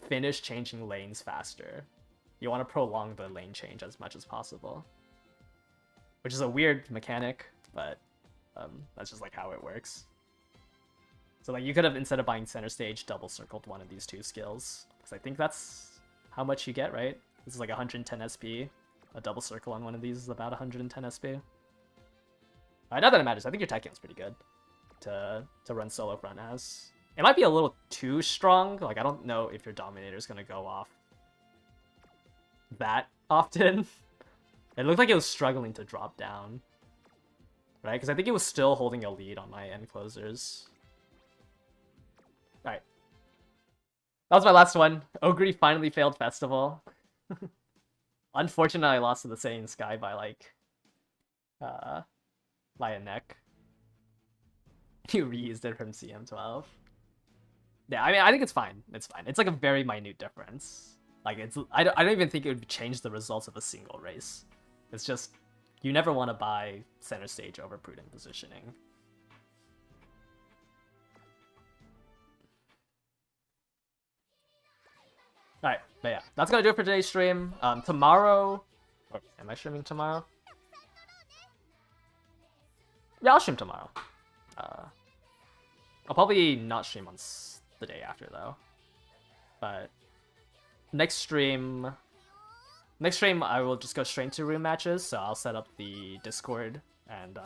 finish changing lanes faster. You want to prolong the lane change as much as possible, which is a weird mechanic, but that's just like how it works. So like you could have, instead of buying center stage, double circled one of these two skills, because I think that's how much you get, right? This is like 110 SP. A double circle on one of these is about 110 SP. Not that it matters. I think your Tachyon's pretty good to run solo front as. It might be a little too strong. Like, I don't know if your Dominator's gonna go off that often. It looked like it was struggling to drop down, right? Because I think it was still holding a lead on my end closers. Alright. That was my last one. Ogre finally failed Festival. Unfortunately, I lost to the Saiyan Sky by, like, by a neck. You reused it from CM12. Yeah, I mean, I think it's fine. It's fine. It's, like, a very minute difference. Like, I don't even think it would change the results of a single race. It's just, you never want to buy center stage over prudent positioning. Alright, but yeah, that's gonna do it for today's stream. Tomorrow... Oh, am I streaming tomorrow? Yeah, I'll stream tomorrow. I'll probably not stream on the day after, though. But next stream I will just go straight to room matches, so I'll set up the Discord and,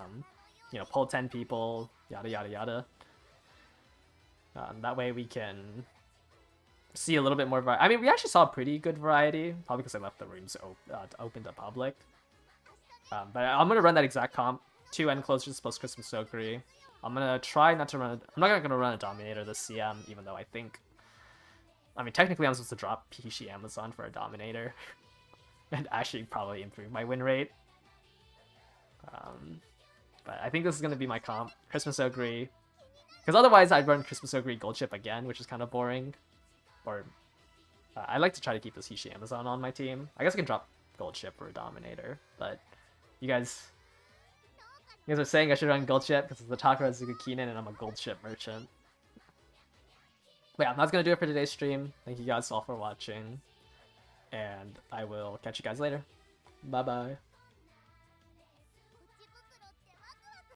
you know, pull 10 people, yada yada yada. That way we can see a little bit more variety. I mean, we actually saw a pretty good variety, probably because I left the rooms open to public. But I'm gonna run that exact comp. 2 end closers plus Christmas Okuri. I'm gonna try not to run. I'm not gonna run a Dominator this CM, even though I think. I mean, technically, I'm supposed to drop Pishi Amazon for a Dominator, and actually probably improve my win rate. But I think this is gonna be my comp, Christmas Okuri, because otherwise I'd run Christmas Okuri Gold Chip again, which is kind of boring. Or I like to try to keep this Hishi Amazon on my team. I guess I can drop Gold Chip for a Dominator, but you guys are saying I should run Gold Chip because it's the Takara Zugakinen and I'm a Gold Chip merchant. But yeah, that's gonna do it for today's stream. Thank you guys all for watching, and I will catch you guys later. Bye bye.